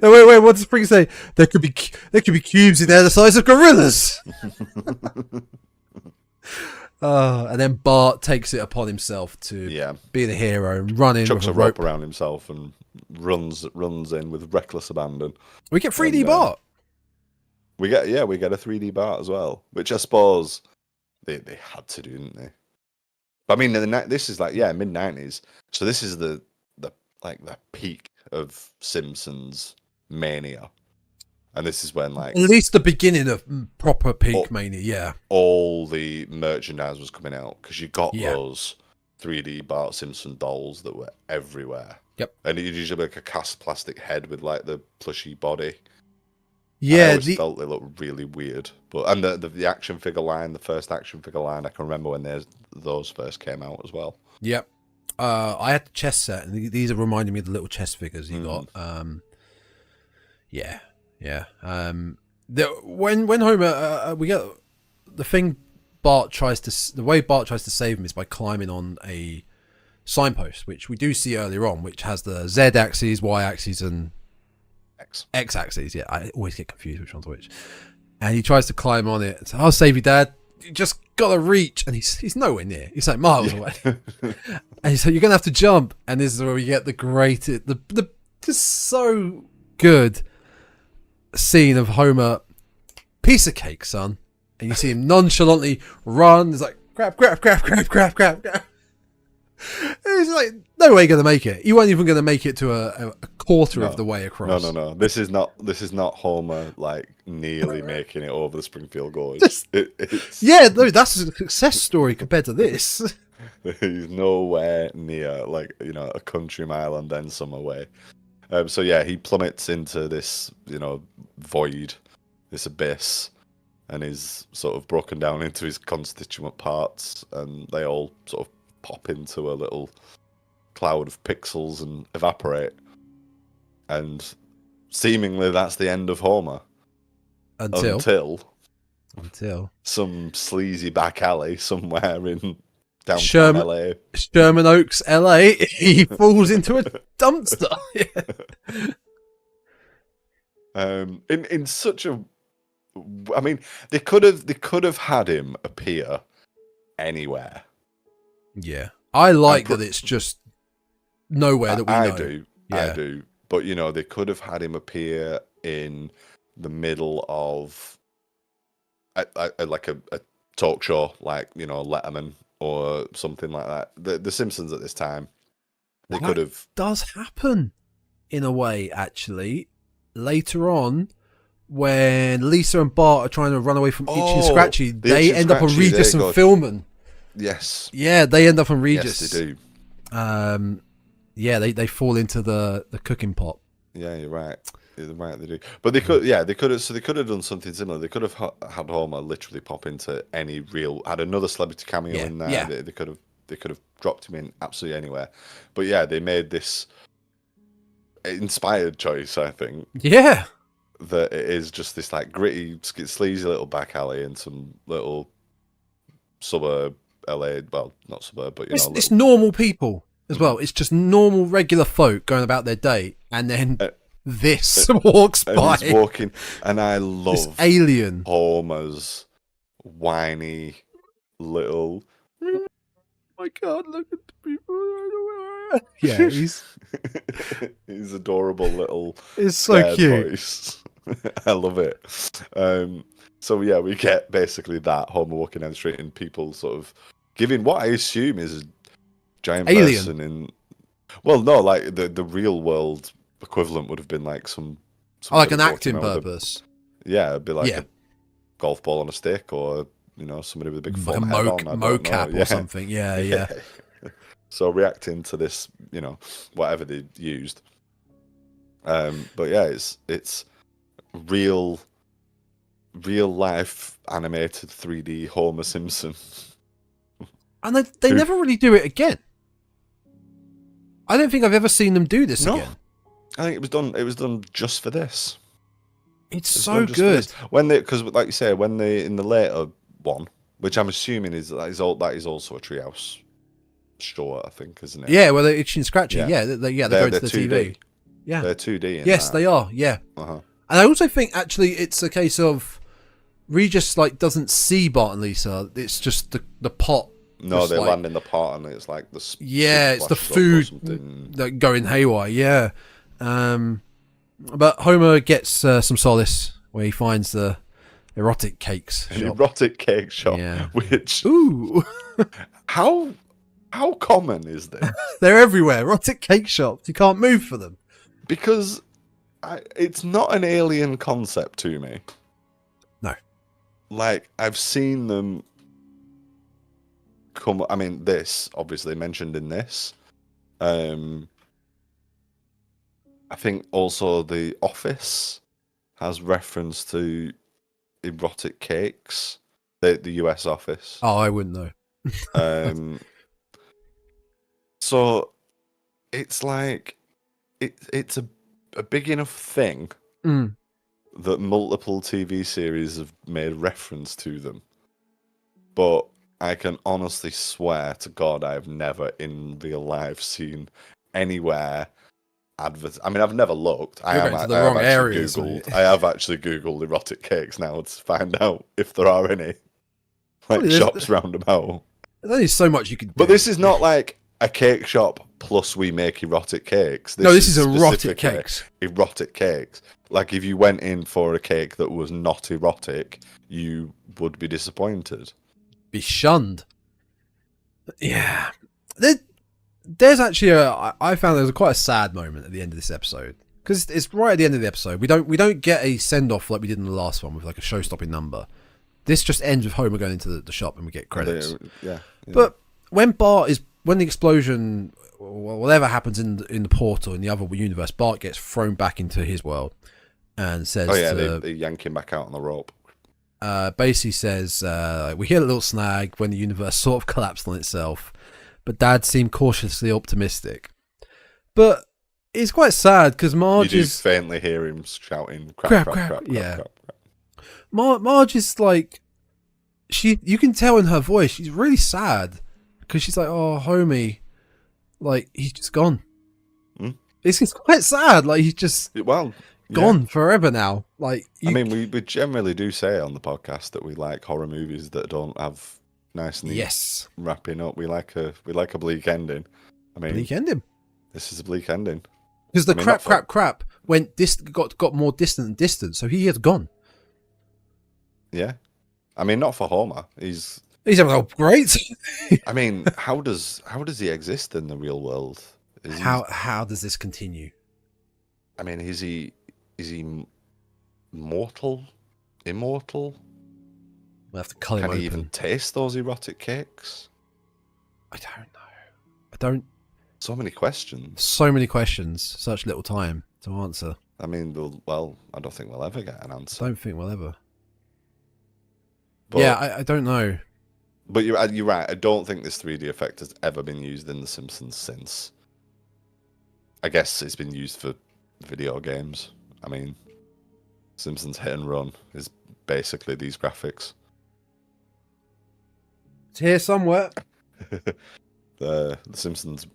No, wait, what does Spring say? There could be cubes in there the size of gorillas. And then Bart takes it upon himself to be the hero and run in. Chucks a rope around himself and runs in with reckless abandon. We get 3D Bart. We get a 3D Bart as well, which I suppose they had to do, didn't they? I mean, this is like mid-90s, so this is the peak of Simpsons mania, and this is when at least the beginning of proper peak mania. Yeah, all the merchandise was coming out because you got those 3D Bart Simpson dolls that were everywhere. Yep, and it usually like a cast plastic head with like the plushy body. Yeah, I always felt they looked really weird, and the action figure line, the first action figure line, I can remember when those first came out as well. Yep. I had the chess set, and these are reminding me of the little chess figures you got. When Homer, we get the thing. The way Bart tries to save him is by climbing on a signpost, which we do see earlier on, which has the Z axis, Y axis, and X axis. Yeah, I always get confused which one's which. And he tries to climb on it. So, I'll save you, Dad. You just gotta reach, and he's nowhere near. He's like miles away. And he's like, you're going to have to jump. And this is where we get the just so good scene of Homer, piece of cake, son. And you see him nonchalantly run. He's like, grab. It's like, no way going to make it. You weren't even going to make it to a quarter of the way across. No. This is not Homer like nearly making it over the Springfield Gorge. Yeah, no, that's a success story compared to this. He's nowhere near, like, you know, a country mile and then some away. So yeah, he plummets into this, you know, void, this abyss, and is sort of broken down into his constituent parts, and they all sort of pop into a little cloud of pixels and evaporate. And seemingly that's the end of Homer. Until some sleazy back alley somewhere in downtown LA. Sherman Oaks, LA. He falls into a dumpster. In such a, I mean, they could have had him appear anywhere. Yeah, I like that it's just nowhere that we know. I do. But you know, they could have had him appear in the middle of like a talk show, like, you know, Letterman or something like that. The Simpsons at this time, they could have. Does happen in a way, actually. Later on, when Lisa and Bart are trying to run away from Itchy and Scratchy, they end up on Regis and Philman. Yes. Yeah, they end up on Regis. Yes, they do. Yeah, they fall into the cooking pot. Yeah, you're right. You're right, they do. But they could, yeah, they could have done something similar. They could have had Homer literally pop into any had another celebrity cameo in there. Yeah. They could have dropped him in absolutely anywhere. But yeah, they made this inspired choice, I think. Yeah. That it is just this like gritty, sleazy little back alley in some little suburb LA. Well, not suburb, but you know, it's normal people as well. It's just normal, regular folk going about their day, and then this walks by. He's walking, and I love this alien Homer's whiny little. Oh my God! Look at the people. Yeah, he's adorable little. It's so cute. Voice. I love it. So yeah, we get basically that Homer walking down the street and people sort of giving what I assume is a giant alien person in. Well, no, like the real world equivalent would have been like some like an acting purpose. Yeah, it'd be like a golf ball on a stick, or you know, somebody with a big like a mocap or something. Yeah. So reacting to this, you know, whatever they used. But yeah, it's real life animated 3D Homer Simpson. And they never really do it again. I don't think I've ever seen them do this again. I think it was done just for this. It's so good. Because like you say, when they in the later one, which I'm assuming that is also a Treehouse show, I think, isn't it? Yeah, well, they're Itchy and Scratchy. Yeah, they go to the 2D. TV. Yeah, they're 2D. Yes, they are. Yeah, and I also think actually it's a case of Regis like doesn't see Bart and Lisa. It's just the pot. No, they land in the pot, and it's like the it's the food that going haywire. Yeah, but Homer gets some solace where he finds the erotic cakes shop. Erotic cake shop, which how common is this? They're everywhere. Erotic cake shops. You can't move for them because it's not an alien concept to me. No, like I've seen them. I mean, this obviously mentioned in this. I think also The Office has reference to erotic cakes. The US Office. Oh, I wouldn't know. So it's like it's a big enough thing that multiple TV series have made reference to them, but I can honestly swear to God I have never in real life seen anywhere adverts. I mean, I've never looked. I have actually Googled erotic cakes now to find out if there are any shops round about. There's only so much you can do. But this is not like a cake shop plus we make erotic cakes. This is erotic cakes. Erotic cakes. Like, if you went in for a cake that was not erotic, you would be disappointed. Be shunned. Yeah. There's actually I found there's quite a sad moment at the end of this episode. Because it's right at the end of the episode. We don't get a send-off like we did in the last one with like a show-stopping number. This just ends with Homer going into the shop and we get credits. Yeah. But when the explosion, or whatever happens in the portal in the other universe, Bart gets thrown back into his world and says, they yank him back out on the rope. Basically says, we hit a little snag when the universe sort of collapsed on itself, but Dad seemed cautiously optimistic. But it's quite sad because Marge you do is faintly hear him shouting, crap. Yeah. Marge is like, you can tell in her voice she's really sad because she's like, oh, homie, like he's just gone. It's quite sad. Like he's just gone forever now. Like we generally do say on the podcast that we like horror movies that don't have nice and wrapping up. We like a bleak ending. Bleak ending. This is a bleak ending because the crap went got more distant and distant, so he has gone. Yeah, not for Homer. He's having great. How does he exist in the real world? How does this continue? Is he mortal? Immortal? We'll have to cut him open. Can he even taste those erotic cakes? I don't know. I don't. So many questions. Such little time to answer. I don't think we'll ever get an answer. Don't think we'll ever. But, I don't know. But you're right. I don't think this 3D effect has ever been used in The Simpsons since. I guess it's been used for video games. Simpsons Hit and Run is basically these graphics. It's here somewhere. The Simpsons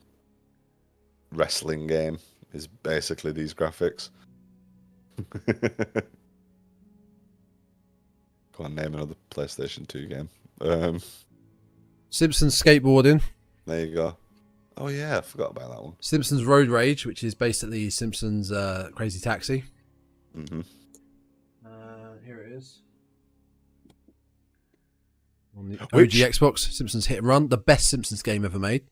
wrestling game is basically these graphics. Go on, name another PlayStation 2 game. Simpsons skateboarding. There you go. Oh yeah, I forgot about that one. Simpsons Road Rage, which is basically Simpsons Crazy Taxi. Mm-hmm. Here it is. On the OG Xbox, Simpsons Hit and Run, the best Simpsons game ever made.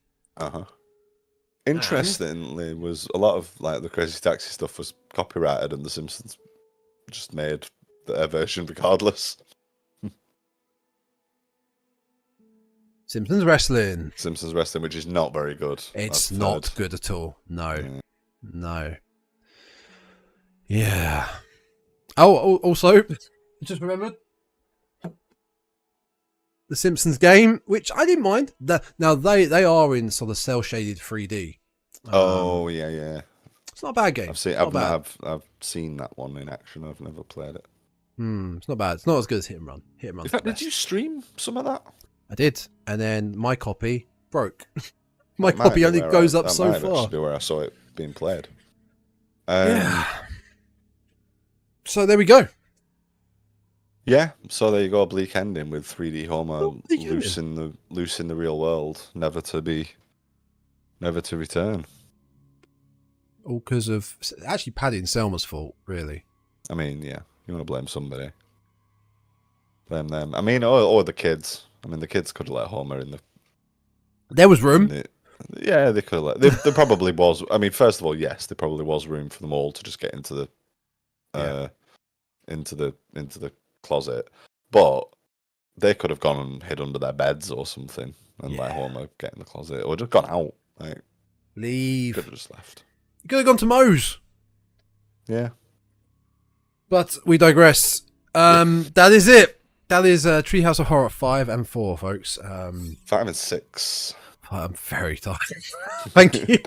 Interestingly, was a lot of like the Crazy Taxi stuff was copyrighted, and the Simpsons just made their version regardless. Simpsons Wrestling, which is not very good. It's not good at all. No. Yeah. Oh, also, just remembered the Simpsons game, which I didn't mind. Now they are in sort of cel shaded 3D. Yeah. It's not a bad game. I've seen that one in action. I've never played it. It's not bad. It's not as good as Hit and Run. Hit and Run. In fact, did you stream some of that? I did, and then my copy broke. My copy only goes up so far. That might be where I saw it being played. Yeah. So there we go. Yeah, so there you go, a bleak ending with 3D Homer loose in the real world, never to return. All because of actually Paddy and Selma's fault, really. Yeah, you want to blame somebody. Blame them. Or the kids. The kids could have let Homer in the. There was room. Yeah, they could have let. There probably was. First of all, yes, there probably was room for them all to just get into the, into the closet, but they could have gone and hid under their beds or something and let Homer get in the closet, or just gone out. Leave. Could have just left. You could have gone to Moe's. Yeah. But we digress. That is it. That is Treehouse of Horror 5 and 4, folks. 5 and 6. I'm very tired. Thank you.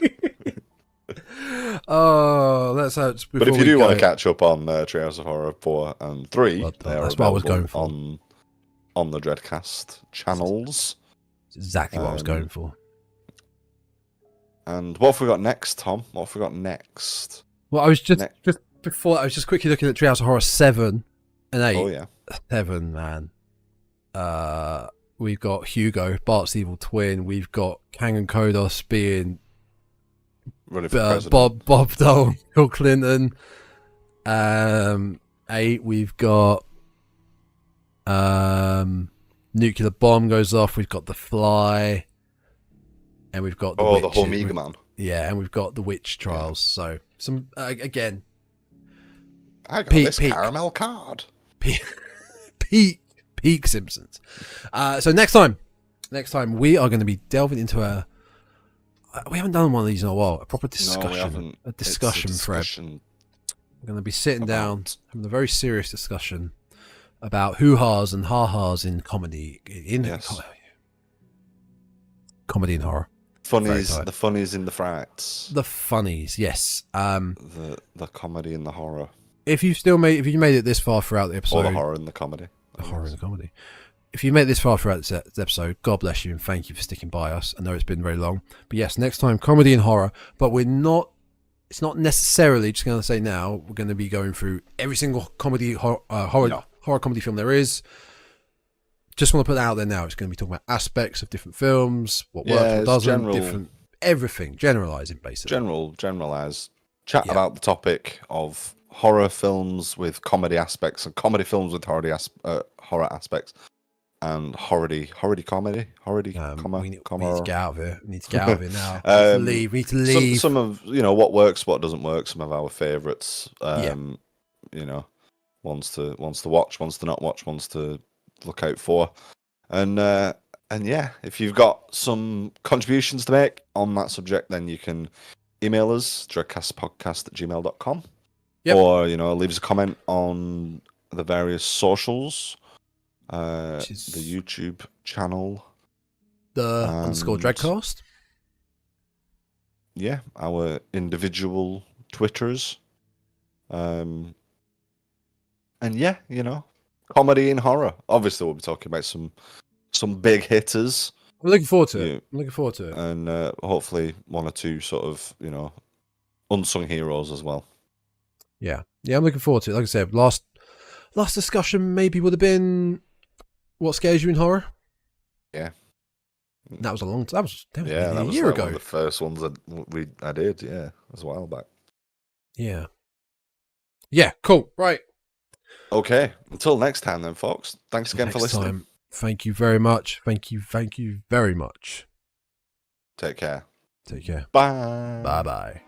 Let's but if you do want to catch up on Treehouse of Horror 4 and 3, that's what I was going for. On the Dreadcast channels. That's exactly what I was going for. And what have we got next, Tom? What have we got next? Well, I was just before I was just quickly looking at Treehouse of Horror 7 and 8. Oh yeah. 7, man. We've got Hugo, Bart's evil twin. We've got Kang and Kodos being Bob Dole, Bill Clinton. 8. We've got nuclear bomb goes off. We've got the Fly, and we've got the whole Mega Man. Yeah, and we've got the Witch Trials. So some again. I got this caramel card. Peak Simpsons. So next time we are going to be delving into we haven't done one of these in a while. A proper discussion. No, we haven't. A discussion thread. We're going to be sitting down, having a very serious discussion about hoo-has and ha-has in comedy. Comedy and horror. The funnies in the frights. The funnies, yes. The comedy and the horror. If you made it this far throughout the episode, or the horror and the comedy. The horror and the comedy. If you made it this far throughout this episode, God bless you and thank you for sticking by us. I know it's been very long, but yes, next time comedy and horror. But it's not necessarily just going to say now. We're going to be going through every single horror comedy film there is. Just want to put that out there now. It's going to be talking about aspects of different films, what works, what doesn't, different everything, generalizing basically. Generalize. Chat about the topic of horror films with comedy aspects and comedy films with horror aspects and horror comedy. We need to get out of here. We need to get out of it now. We need to leave. Some of what works, what doesn't work. Some of our favourites. Ones to watch, ones to not watch, ones to look out for, and yeah, if you've got some contributions to make on that subject, then you can email us dreadcastpodcast@gmail.com. Yep. Or leave us a comment on the various socials, the YouTube channel, the _Dreadcast. Yeah, our individual Twitters, and yeah, comedy and horror. Obviously, we'll be talking about some big hitters. I'm looking forward to it. And hopefully one or two sort of unsung heroes as well. Yeah, I'm looking forward to it. Like I said, last discussion maybe would have been what scares you in horror. Yeah, that was a long. That was a year ago. One of the first ones I did. Yeah, it was a while back. Yeah. Cool. Right. Okay. Until next time, then, folks. Thanks again for listening. Thank you very much. Thank you very much. Take care. Bye. Bye. Bye.